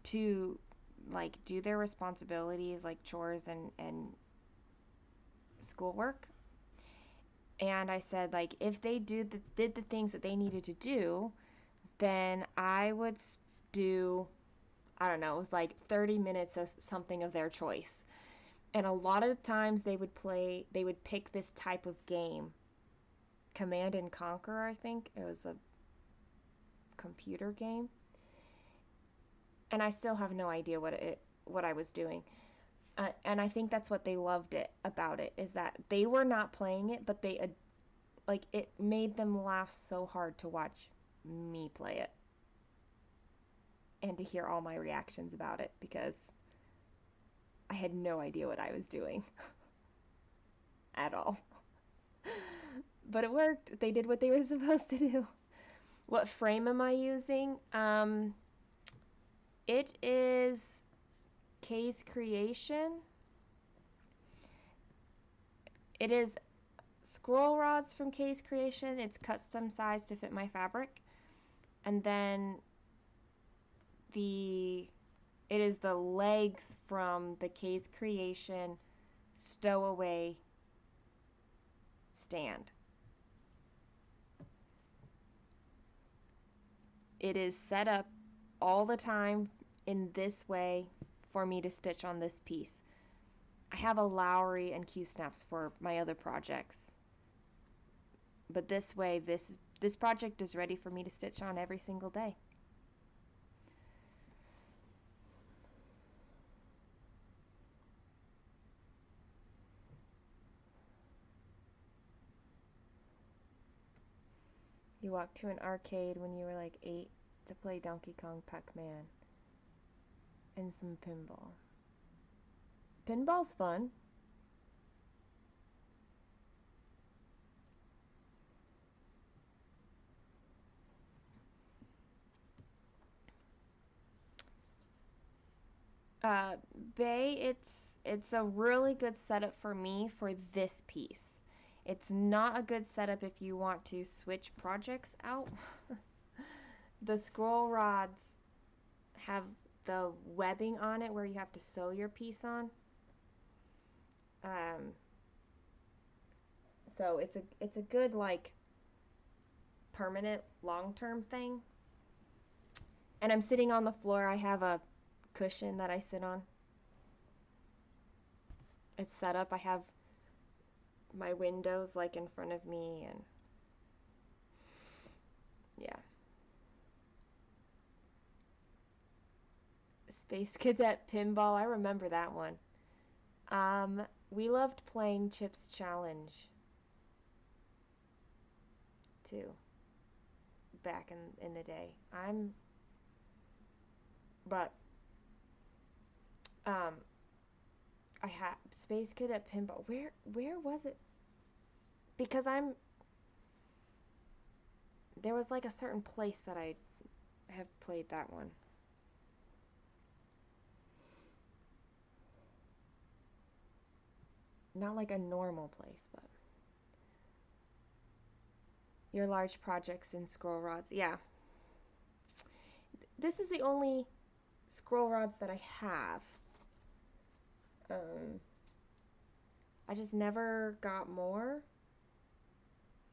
to like do their responsibilities like chores and schoolwork. And I said like if they did the things that they needed to do, then I would do, I don't know, it was like 30 minutes of something of their choice. And a lot of times they would pick this type of game. Command and Conquer, I think. It was a computer game. And I still have no idea what I was doing. And I think that's what they loved it about it, is that they were not playing it, but they like it made them laugh so hard to watch me play it and to hear all my reactions about it because I had no idea what I was doing at all. But it worked. They did what they were supposed to do. What frame am I using? It is Kay's Creation. It is scroll rods from Kay's Creation. It's custom sized to fit my fabric. And then it is the legs from the Kay's Creation stowaway stand. It is set up all the time in this way for me to stitch on this piece. I have a Lowry and Q-snaps for my other projects. But this way, this project is ready for me to stitch on every single day. You walked to an arcade when you were like 8 to play Donkey Kong Pac-Man and some pinball. Pinball's fun. Uh, Bay, it's a really good setup for me for this piece. It's not a good setup if you want to switch projects out. The scroll rods have the webbing on it where you have to sew your piece on. Um, so it's a good like permanent long-term thing. And I'm sitting on the floor. I have a cushion that I sit on. It's set up. I have my windows like in front of me, and yeah. Space Cadet Pinball, I remember that one. We loved playing Chips Challenge too, back in the day. But um, I had Space Cadet Pinball. Where was it? Because there was like a certain place that I have played that one. Not like a normal place, but your large projects in scroll rods. Yeah. This is the only scroll rods that I have. Um, I just never got more.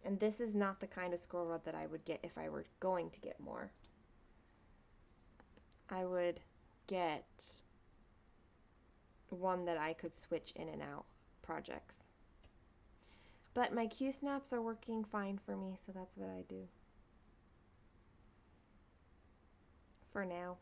And this is not the kind of scroll rod that I would get if I were going to get more. I would get one that I could switch in and out projects. But my Q snaps are working fine for me, so that's what I do. For now.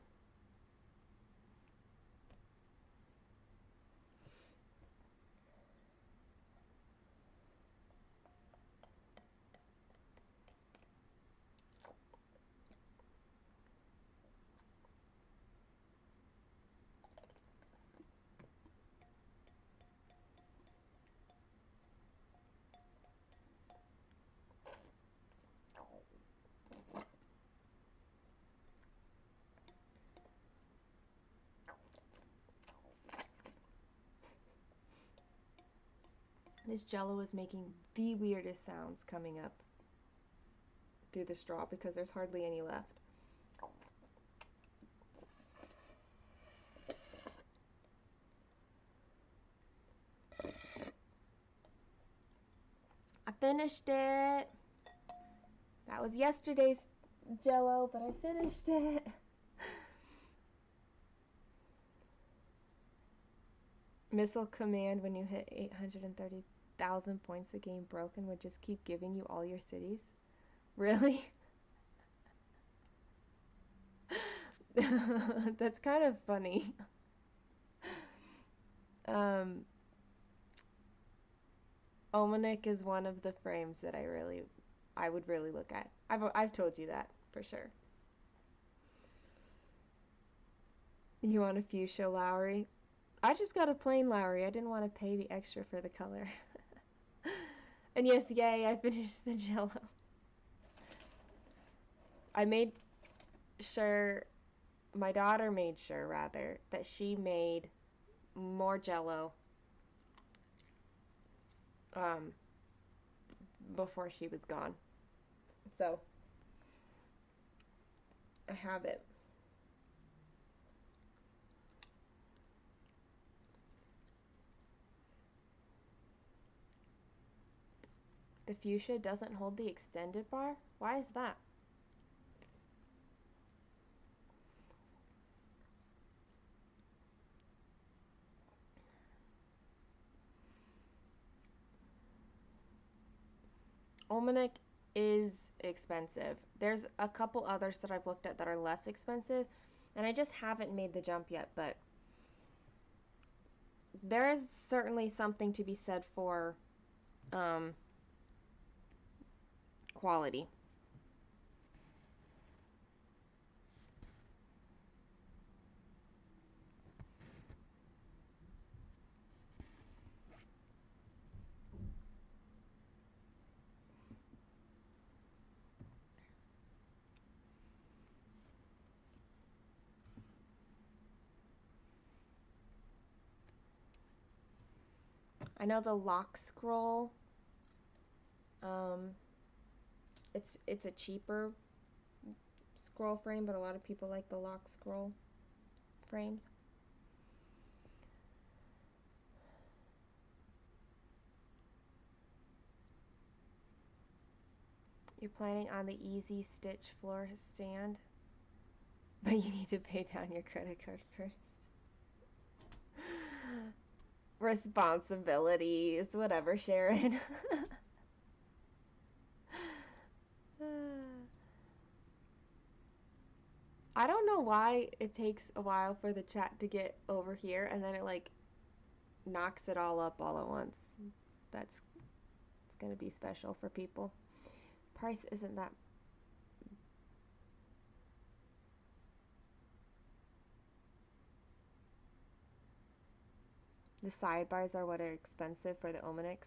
This Jello is making the weirdest sounds coming up through the straw because there's hardly any left. I finished it. That was yesterday's Jello, but I finished it. Missile command when you hit 830,000 points, the game broken would just keep giving you all your cities. Really? That's kind of funny. Um, Omanik is one of the frames that I would really look at. I've told you that for sure. You want a fuchsia Lowry? I just got a plain Lowry. I didn't want to pay the extra for the color. And yes, yay, I finished the Jello. I made sure, my daughter made sure rather, that she made more Jello before she was gone. So I have it. The fuchsia doesn't hold the extended bar? Why is that? Omanik is expensive. There's a couple others that I've looked at that are less expensive, and I just haven't made the jump yet, but there is certainly something to be said for quality. I know the lock scroll, um, it's a cheaper scroll frame, but a lot of people like the lock scroll frames. You're planning on the Easy Stitch floor stand, but you need to pay down your credit card first. responsibilities, whatever, Sharon. I don't know why it takes a while for the chat to get over here and then it like knocks it all up all at once. That's it's going to be special for people. Price isn't that. The sidebars are what are expensive for the Omanix.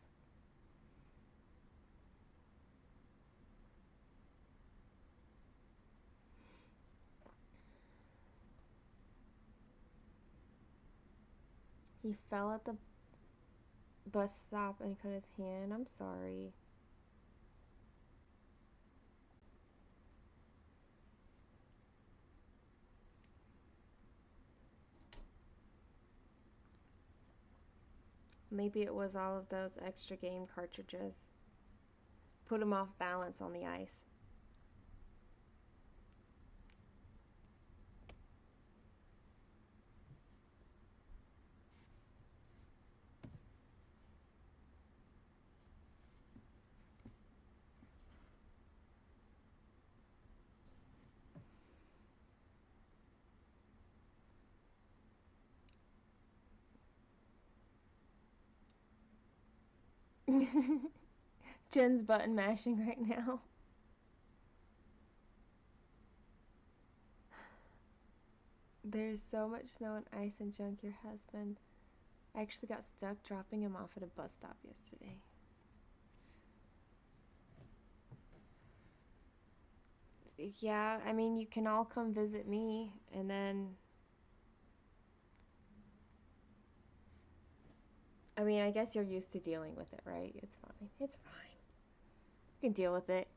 He fell at the bus stop and cut his hand. I'm sorry. Maybe it was all of those extra game cartridges. Put him off balance on the ice. Jen's button mashing right now. There's so much snow and ice and junk, your husband. I actually got stuck dropping him off at a bus stop yesterday. Yeah, I mean, you can all come visit me, and then... I mean, I guess you're used to dealing with it, right? It's fine. It's fine. You can deal with it.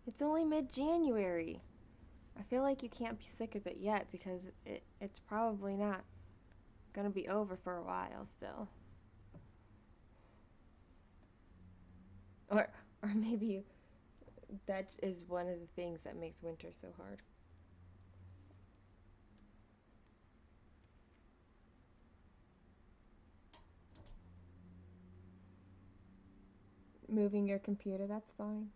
It's only mid-January. I feel like you can't be sick of it yet because it's probably not gonna be over for a while still. Or or maybe that is one of the things that makes winter so hard. Moving your computer, that's fine.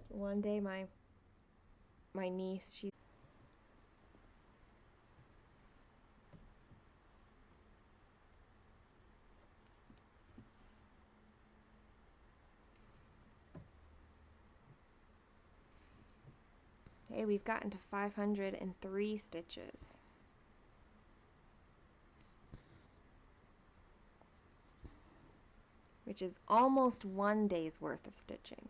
One day my niece, she... Hey, we've gotten to 503 stitches. Which is almost one day's worth of stitching.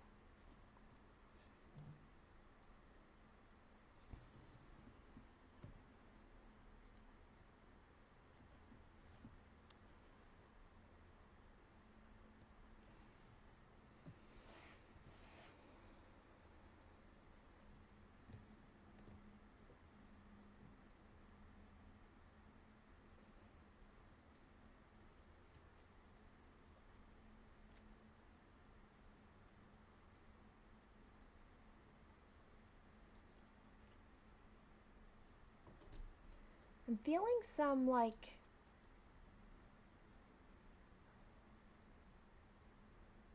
I'm feeling some, like...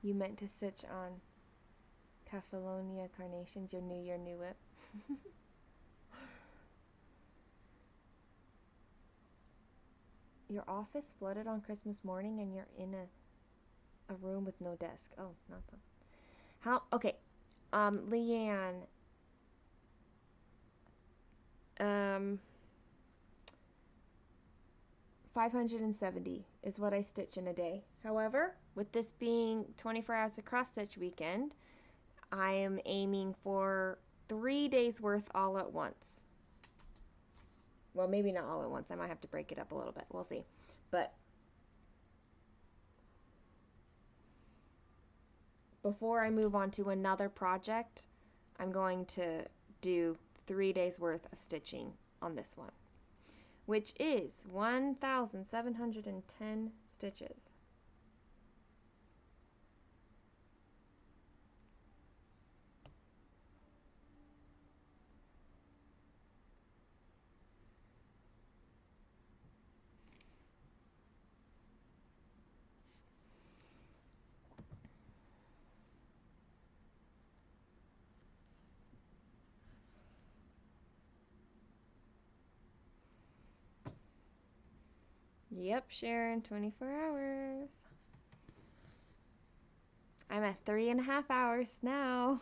You meant to stitch on Catalonia carnations, your New Year, New Whip. Your office flooded on Christmas morning and you're in a room with no desk. Oh, not so. How? Okay. Leanne. Um, 570 is what I stitch in a day. However, with this being 24 hours of cross stitch weekend, I am aiming for 3 days worth all at once. Well, maybe not all at once. I might have to break it up a little bit. We'll see. But before I move on to another project, I'm going to do 3 days worth of stitching on this one, which is 1,710 stitches. Yep, Sharon, 24 hours. I'm at 3.5 hours now.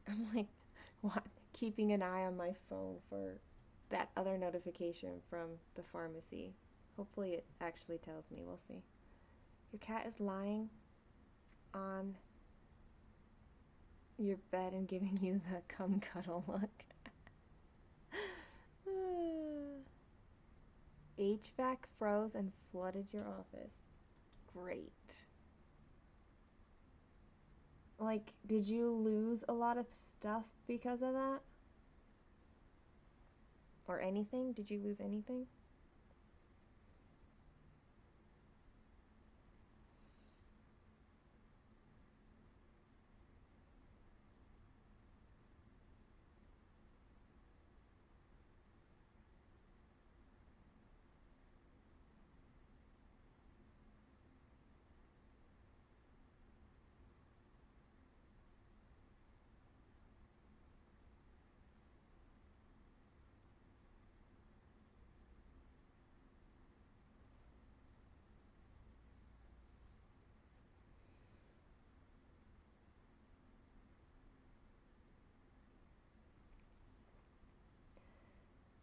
I'm like, what? Keeping an eye on my phone for that other notification from the pharmacy. Hopefully it actually tells me. We'll see. Your cat is lying on your bed and giving you the come cuddle look. HVAC froze and flooded your office. Great. Like, did you lose a lot of stuff because of that? Or anything? Did you lose anything?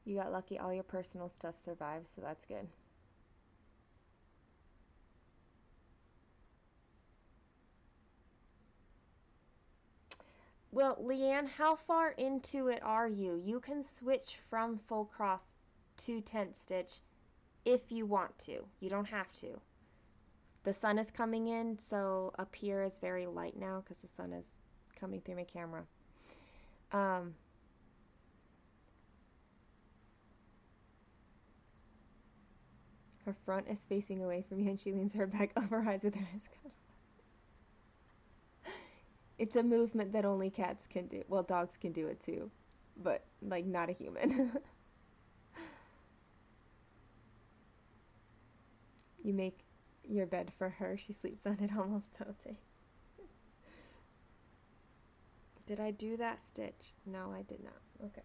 You got lucky, all your personal stuff survived, so that's good. Well, Leanne, how far into it are you? You can switch from full cross to tent stitch if you want to. You don't have to. The sun is coming in, so up here is very light now because the sun is coming through my camera. Her front is facing away from you and she leans her back over eyes with her eyes closed. It's a movement that only cats can do. Well, dogs can do it too, but like not a human. You make your bed for her. She sleeps on it almost all day. Did I do that stitch? No, I did not. Okay.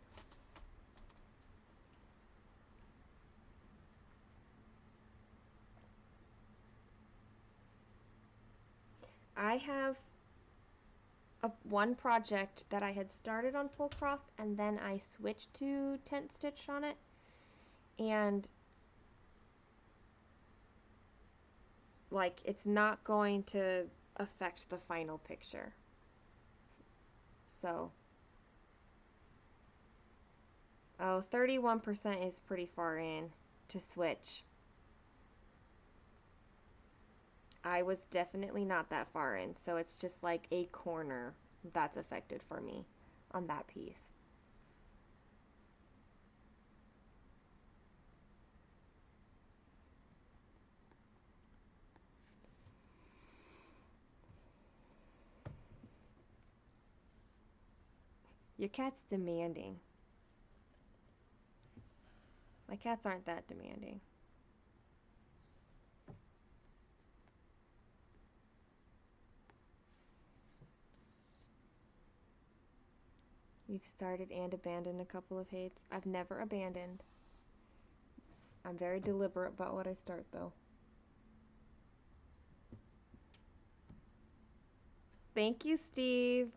I have one project that I had started on full cross and then I switched to tent stitch on it, and like it's not going to affect the final picture. So, oh, 31% is pretty far in to switch. I was definitely not that far in, so it's just like a corner that's affected for me on that piece. Your cat's demanding. My cats aren't that demanding. You've started and abandoned a couple of hates. I've never abandoned. I'm very deliberate about what I start, though. Thank you, Steve.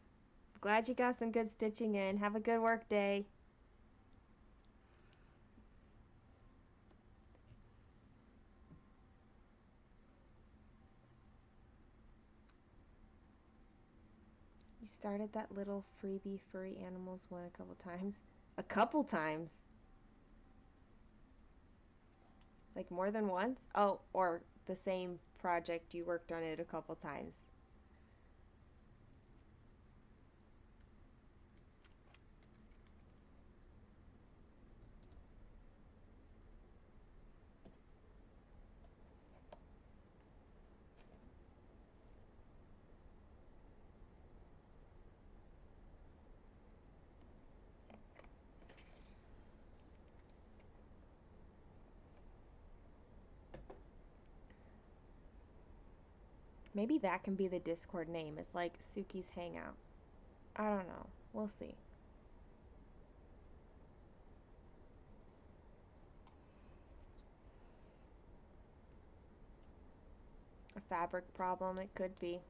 Glad you got some good stitching in. Have a good work day. You started that little freebie furry animals one a couple times. A couple times? Like more than once? Oh, or the same project you worked on it a couple times. Maybe that can be the Discord name. It's like Suki's Hangout. I don't know. We'll see. A fabric problem, it could be.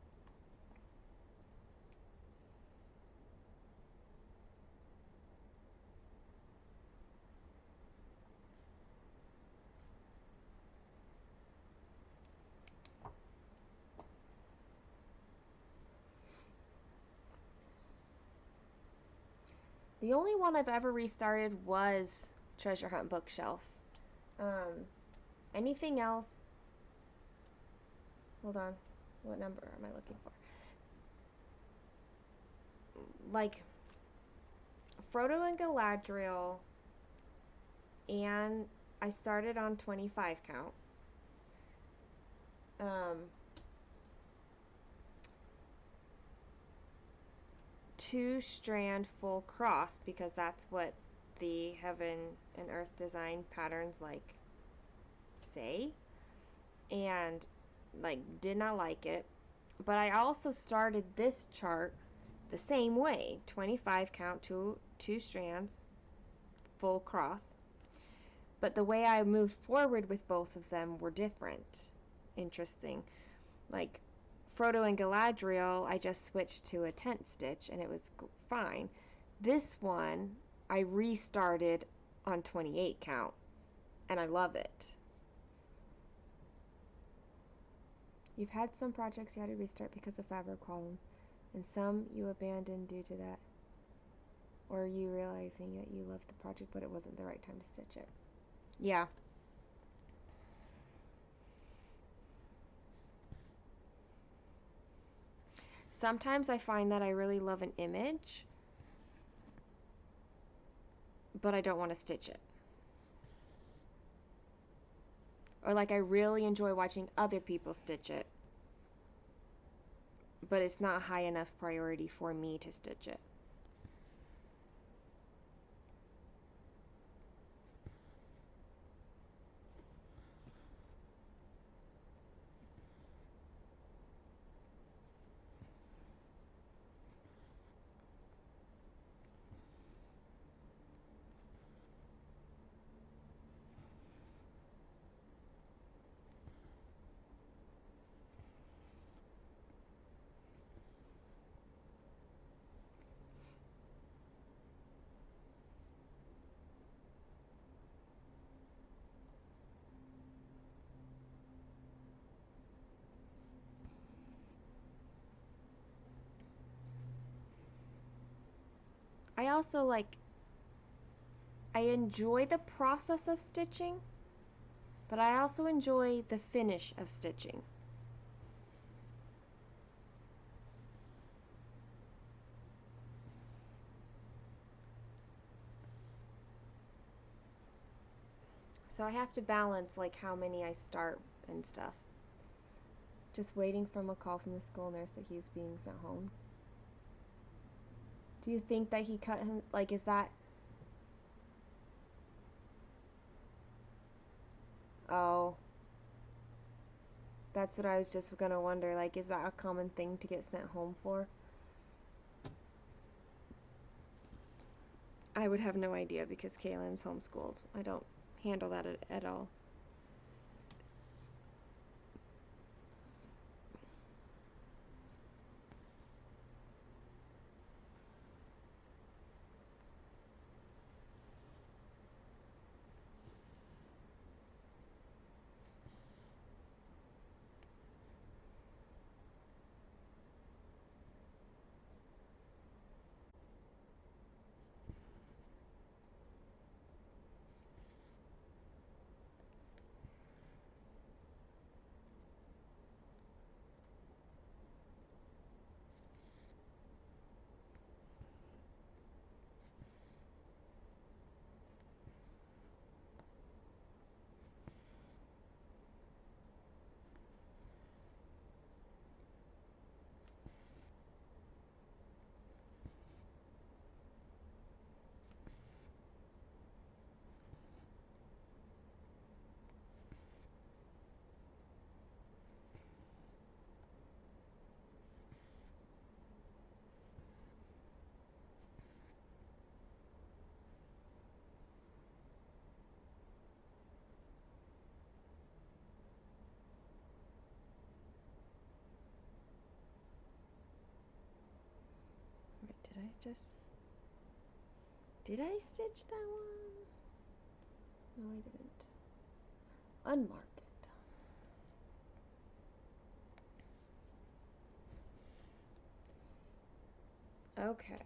The only one I've ever restarted was Treasure Hunt Bookshelf. Anything else? Hold on. What number am I looking for? Like Frodo and Galadriel, and I started on 25 count. Two strand full cross, because that's what the Heaven and Earth design patterns like say, and like did not like it. But I also started this chart the same way, 25 count, two strands full cross, but the way I moved forward with both of them were different. Interesting. Like Frodo and Galadriel, I just switched to a tent stitch and it was fine. This one, I restarted on 28 count and I love it. You've had some projects you had to restart because of fabric problems, and some you abandoned due to that. Or you realizing that you loved the project but it wasn't the right time to stitch it. Yeah. Sometimes I find that I really love an image, but I don't want to stitch it. Or like I really enjoy watching other people stitch it, but it's not high enough priority for me to stitch it. I also I enjoy the process of stitching, but I also enjoy the finish of stitching. So I have to balance like how many I start and stuff. Just waiting from a call from the school nurse that he's being sent home. Do you think that he cut him? Like, is that... Oh. That's what I was just gonna wonder. Like, is that a common thing to get sent home for? I would have no idea because Kaylin's homeschooled. I don't handle that at all. Wait, did I stitch that one? No, I didn't. Unmark it. Okay.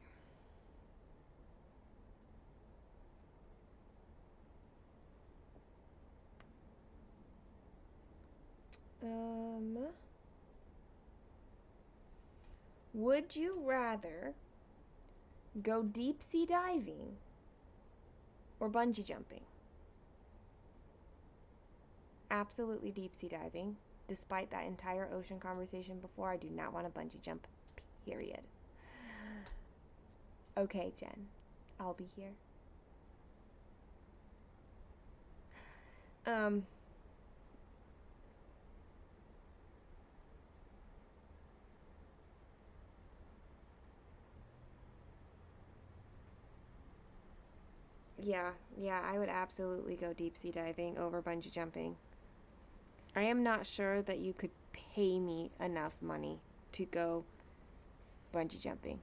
Would you rather go deep sea diving or bungee jumping? Absolutely deep sea diving. Despite that entire ocean conversation before, I do not want to bungee jump, period. Okay, Jen, I'll be here. Um, yeah, I would absolutely go deep sea diving over bungee jumping. I am not sure that you could pay me enough money to go bungee jumping.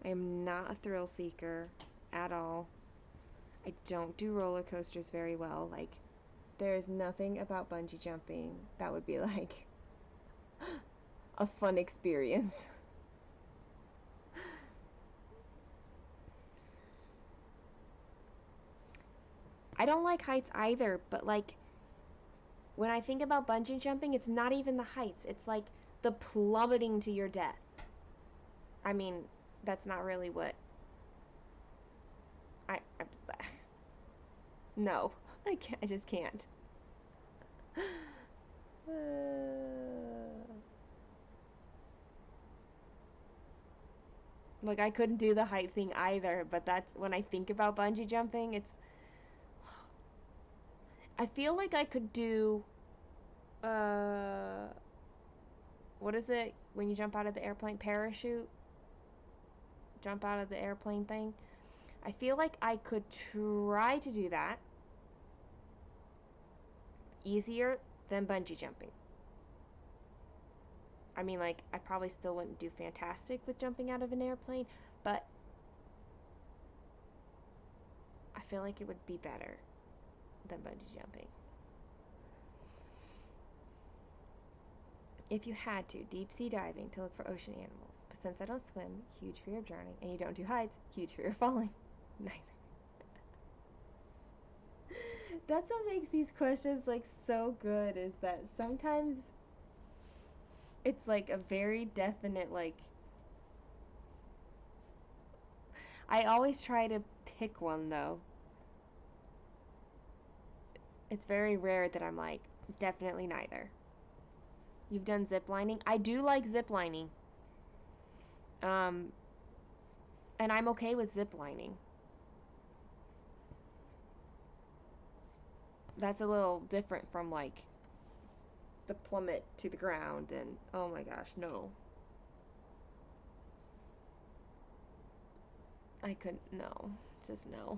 I am not a thrill seeker at all. I don't do roller coasters very well. Like, there's nothing about bungee jumping that would be like a fun experience. I don't like heights either, but like when I think about bungee jumping, it's not even the heights. It's like the plummeting to your death. I mean, that's not really what I no, I can't. I just can't. Like I couldn't do the height thing either, but that's when I think about bungee jumping, it's I feel like I could do uh what is it when you jump out of the airplane? Parachute? Jump out of the airplane thing? I feel like I could try to do that easier than bungee jumping. I mean, like, I probably still wouldn't do fantastic with jumping out of an airplane, but I feel like it would be better than bungee jumping. If you had to, deep sea diving to look for ocean animals. But since I don't swim, huge fear of drowning, and you don't do heights, huge fear of falling. Neither. That's what makes these questions like so good is that sometimes it's like a very definite like I always try to pick one though. It's very rare that I'm like definitely neither. You've done zip lining? I do like zip lining. Um and I'm okay with zip lining. That's a little different from like the plummet to the ground, and oh my gosh, no. I couldn't, no. Just no.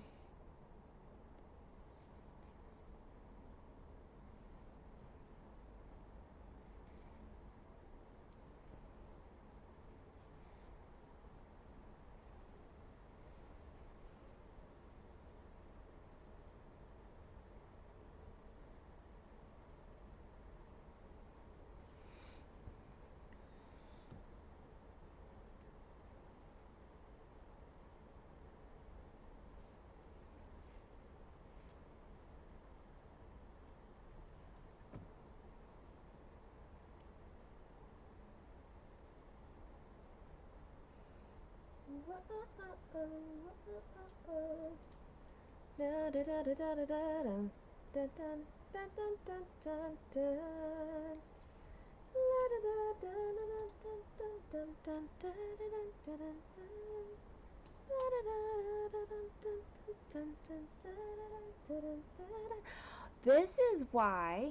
This is why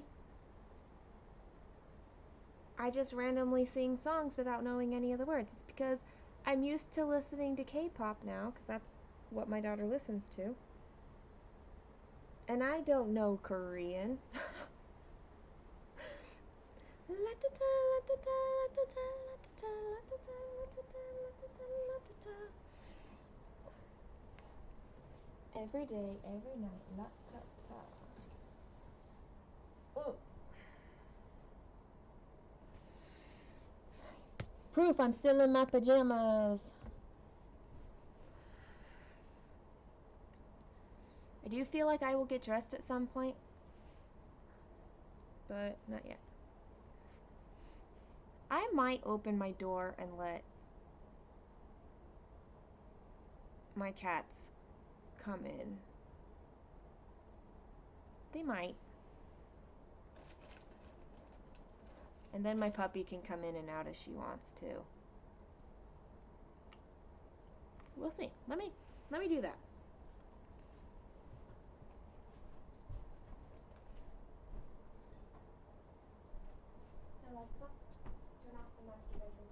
I just randomly sing songs without knowing any of the words. It's because I'm used to listening to K-pop now, because that's what my daughter listens to. And I don't know Korean. Every day, every night, la ta ta. Oh. Proof I'm still in my pajamas. I do feel like I will get dressed at some point, but not yet. I might open my door and let my cats come in. They might. And then my puppy can come in and out as she wants to. We'll see. Let me do that. Alexa, turn off the master bedroom.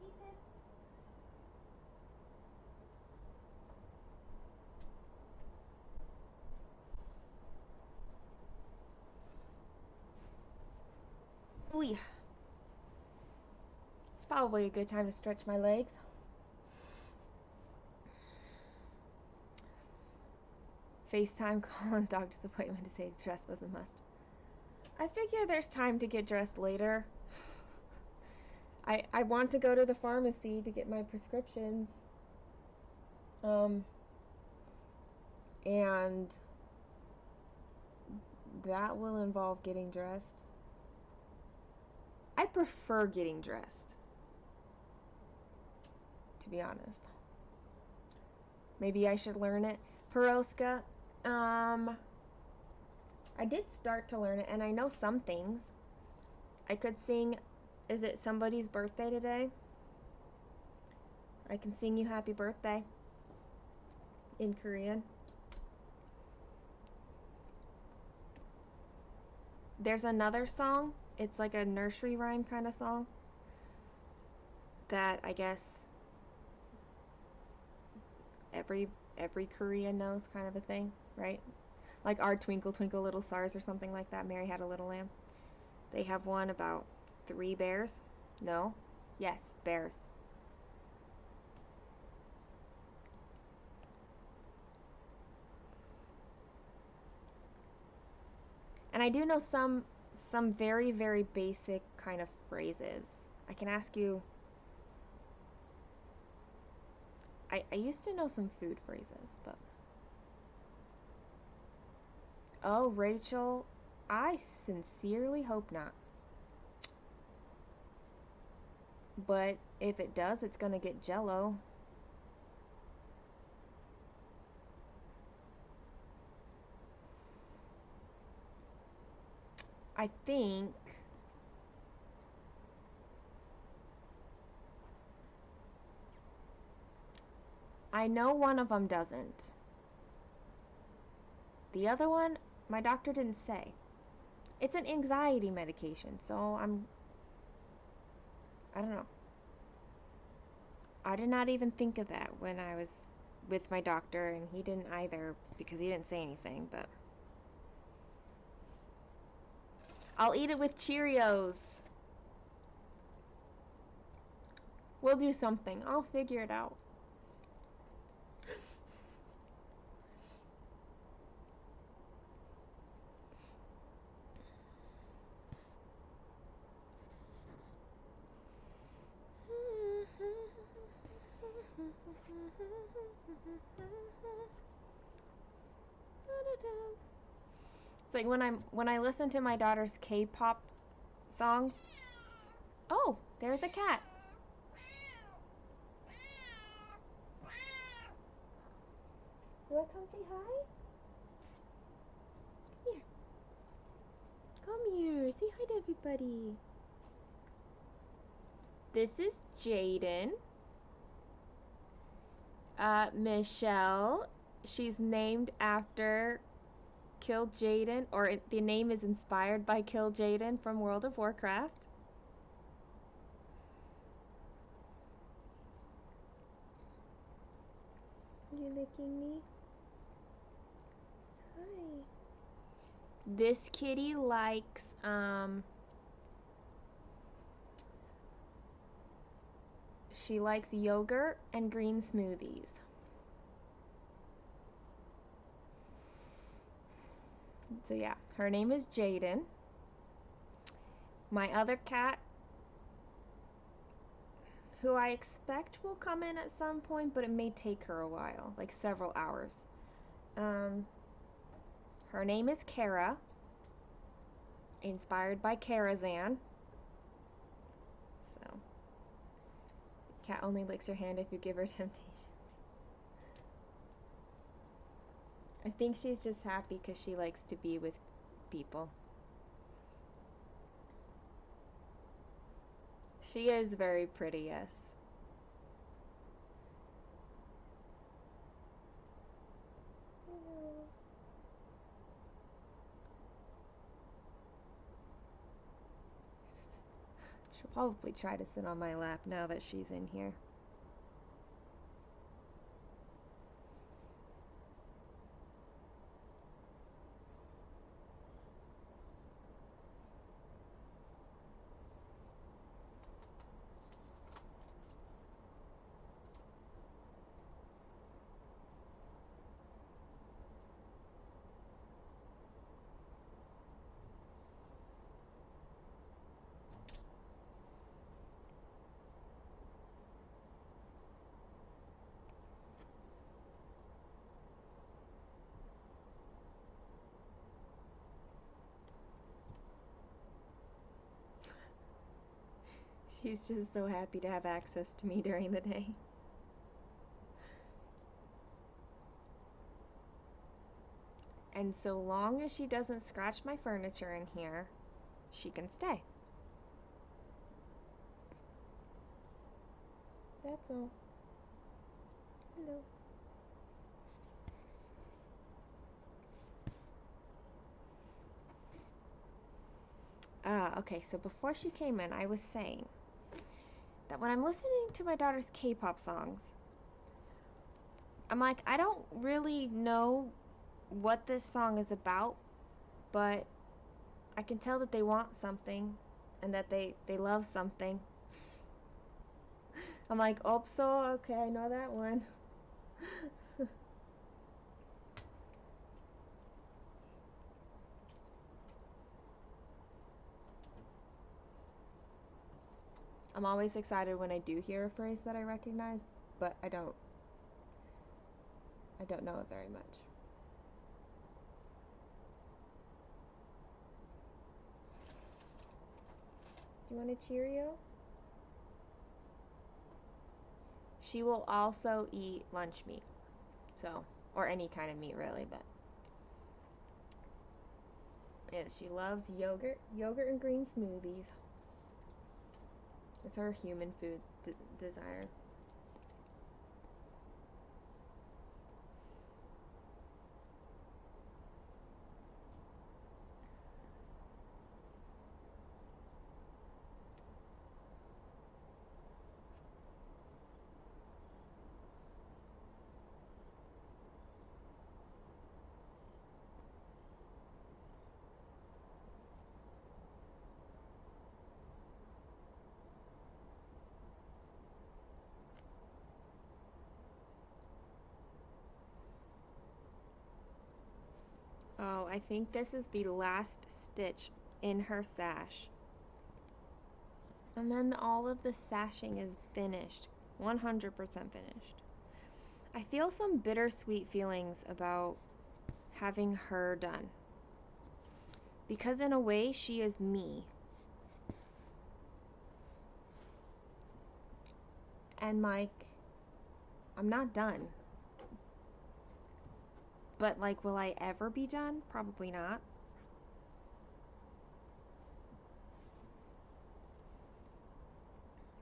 Okay. Ooh. It's probably a good time to stretch my legs. FaceTime call and doctor's appointment to say dress was a must. I figure there's time to get dressed later. I want to go to the pharmacy to get my prescriptions. And that will involve getting dressed. I prefer getting dressed, to be honest. Maybe I should learn it. Peroska, I did start to learn it, and I know some things. I could sing, is it somebody's birthday today? I can sing you happy birthday in Korean. There's another song, it's like a nursery rhyme kind of song that I guess every Korean knows, kind of a thing, right? Like Our Twinkle Twinkle Little Stars or something like that. Mary Had a Little Lamb. They have one about 3 bears. No? Yes, bears. And I do know some very, very basic kind of phrases. I can ask you. I used to know some food phrases, but. Oh, Rachel, I sincerely hope not. But if it does, it's gonna get Jello. I think I know one of them doesn't. The other one, my doctor didn't say. It's an anxiety medication, so I don't know. I did not even think of that when I was with my doctor, and he didn't either because he didn't say anything, but I'll eat it with Cheerios. We'll do something. I'll figure it out. It's like when I listen to my daughter's K-pop songs. Oh, there's a cat. You want to come say hi? Come here. Say hi to everybody. This is Jaden. Michelle. She's named after Kill Jaden, or the name is inspired by Kill Jaden from World of Warcraft. Are you licking me? Hi. This kitty likes she likes yogurt and green smoothies. So yeah, her name is Jaden. My other cat, who I expect will come in at some point, but it may take her a while, like several hours. Her name is Kara, inspired by Karazhan. So, cat only licks her hand if you give her temptation. I think she's just happy because she likes to be with people. She is very pretty, yes. She'll probably try to sit on my lap now that she's in here. She's just so happy to have access to me during the day. And so long as she doesn't scratch my furniture in here, she can stay. That's all. Hello. Okay, so before she came in, I was saying that when I'm listening to my daughter's K-pop songs, I'm like, I don't really know what this song is about, but I can tell that they want something and that they love something. I'm like, oh, so okay, I know that one. I'm always excited when I do hear a phrase that I recognize, but I don't know it very much. Do you want a Cheerio? She will also eat lunch meat. So, or any kind of meat really, but yeah, she loves yogurt and green smoothies. It's her human food desire. I think this is the last stitch in her sash. And then all of the sashing is finished, 100% finished. I feel some bittersweet feelings about having her done. Because in a way, she is me. And like, I'm not done. But like, will I ever be done? Probably not.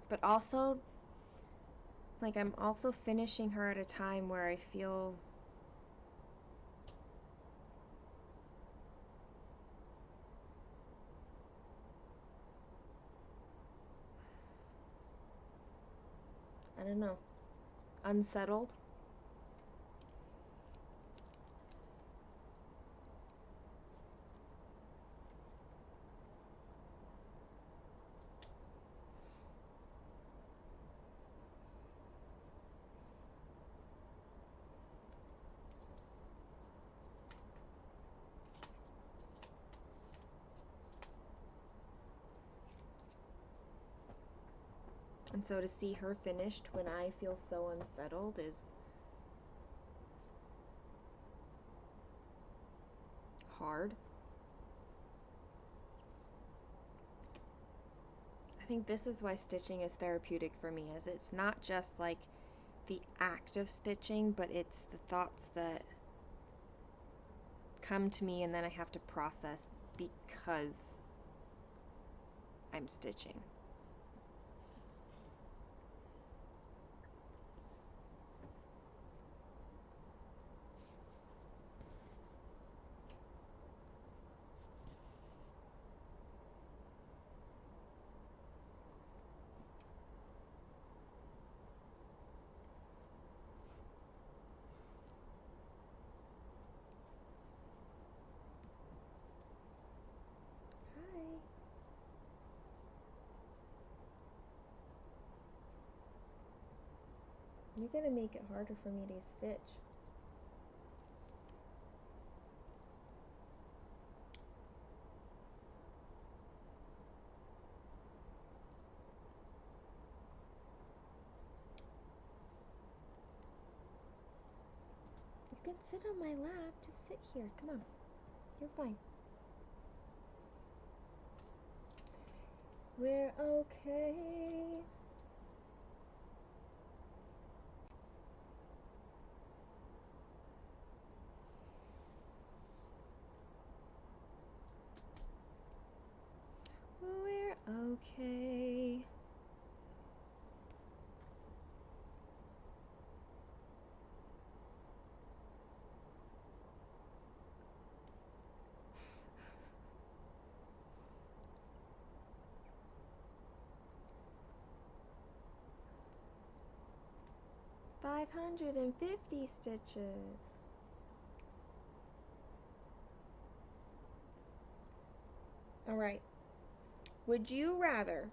But also, like, I'm also finishing her at a time where I feel I don't know, unsettled. And so to see her finished when I feel so unsettled is hard. I think this is why stitching is therapeutic for me, is it's not just like the act of stitching, but it's the thoughts that come to me and then I have to process because I'm stitching. Hi. You're gonna make it harder for me to stitch. You can sit on my lap. Just sit here. Come on. You're fine. We're okay. We're okay. $550 stitches. All right. Would you rather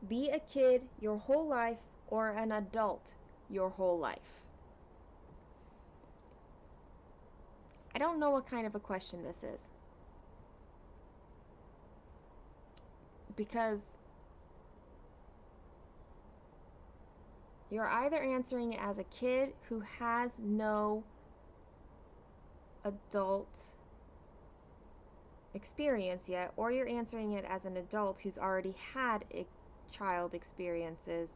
be a kid your whole life or an adult your whole life? I don't know what kind of a question this is, because you're either answering it as a kid who has no adult experience yet, or you're answering it as an adult who's already had child experiences.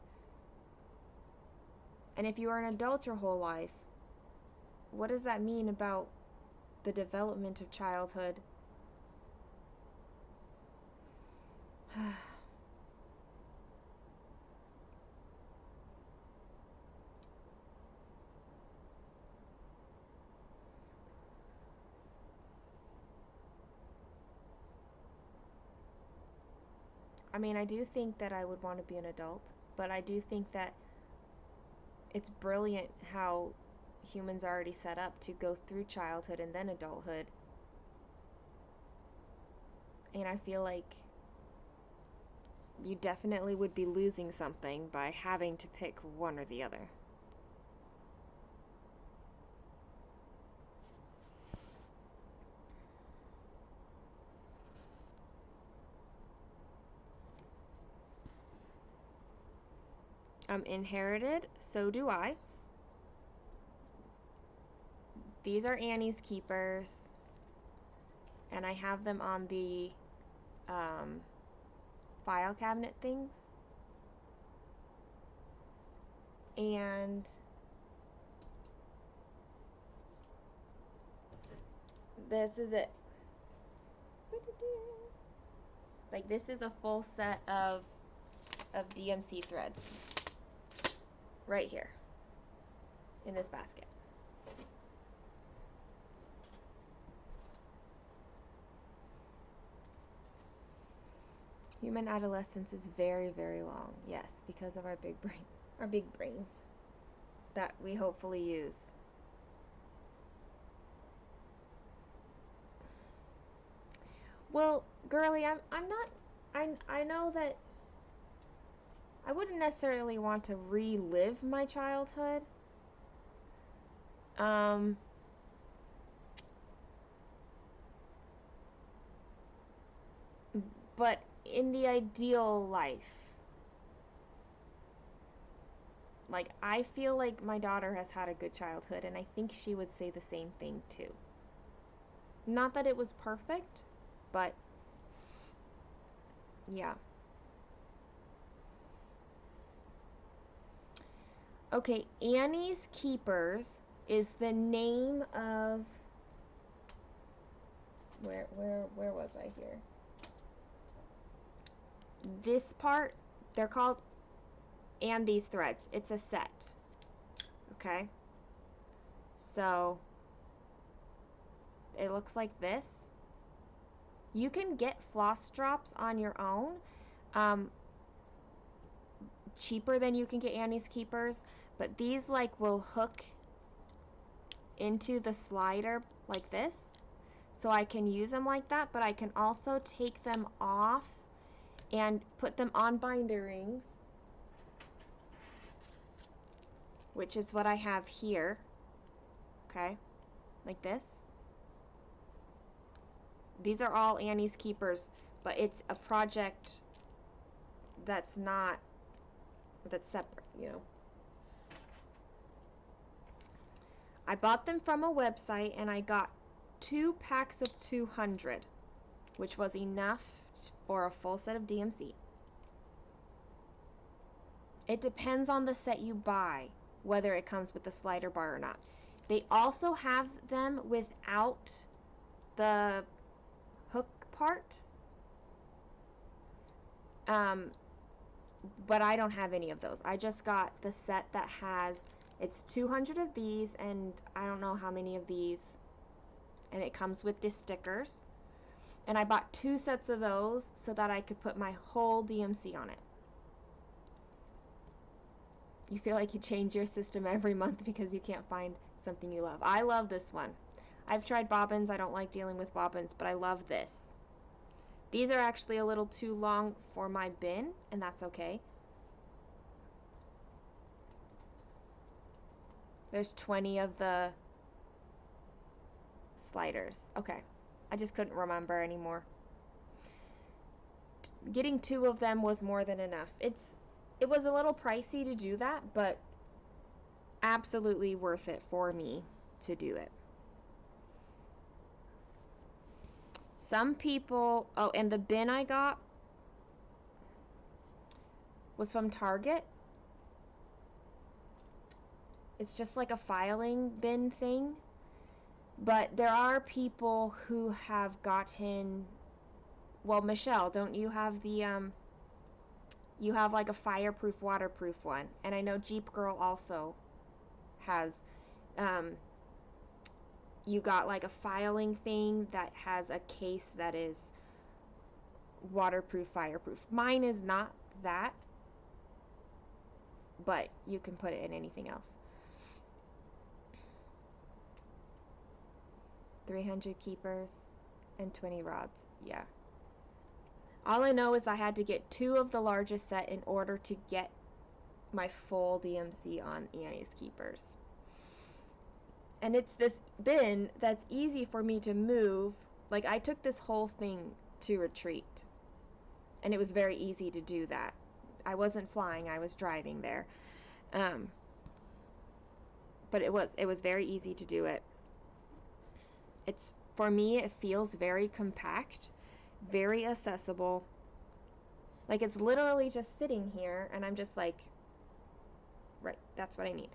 And if you are an adult your whole life, what does that mean about the development of childhood? I mean, I do think that I would want to be an adult, but I do think that it's brilliant how humans are already set up to go through childhood and then adulthood. And I feel like you definitely would be losing something by having to pick one or the other. Inherited, so do I. These are Annie's keepers, and I have them on the file cabinet things. And this is it. Like, this is a full set of DMC threads right here in this basket. Human adolescence is very, very long. Yes, because of our big brains that we hopefully use. Well, girly, I'm not. I know that I wouldn't necessarily want to relive my childhood. But in the ideal life, like, I feel like my daughter has had a good childhood, and I think she would say the same thing too. Not that it was perfect, but yeah. Okay, Annie's Keepers is the name of where was I here? This part, they're called And These Threads. It's a set. Okay? So it looks like this. You can get floss drops on your own, cheaper than you can get Annie's Keepers, but these like will hook into the slider like this, so I can use them like that, but I can also take them off and put them on binder rings, which is what I have here. Okay, like this. These are all Annie's Keepers, but it's a project that's separate, you know. I bought them from a website, and I got 2 packs of 200, which was enough for a full set of DMC. It depends on the set you buy, whether it comes with the slider bar or not. They also have them without the hook part, but I don't have any of those. I just got the set that has, it's 200 of these, and I don't know how many of these, and it comes with the stickers. And I bought 2 sets of those so that I could put my whole DMC on it. You feel like you change your system every month because you can't find something you love. I love this one. I've tried bobbins. I don't like dealing with bobbins, but I love this. These are actually a little too long for my bin, and that's okay. There's 20 of the sliders. Okay. I just couldn't remember anymore. Getting 2 of them was more than enough. It was a little pricey to do that, but absolutely worth it for me to do it. Some people, oh, and the bin I got was from Target. It's just like a filing bin thing. But there are people who have gotten, well, Michelle, don't you have the, you have like a fireproof, waterproof one. And I know Jeep Girl also has, you got like a filing thing that has a case that is waterproof, fireproof. Mine is not that, but you can put it in anything else. 300 keepers and 20 rods. Yeah. All I know is I had to get 2 of the largest set in order to get my full DMC on Annie's Keepers. And it's this bin that's easy for me to move. Like, I took this whole thing to retreat, and it was very easy to do that. I wasn't flying, I was driving there. But it was very easy to do it. It's, for me, it feels very compact, very accessible. Like it's literally just sitting here and I'm just like, right, that's what I need.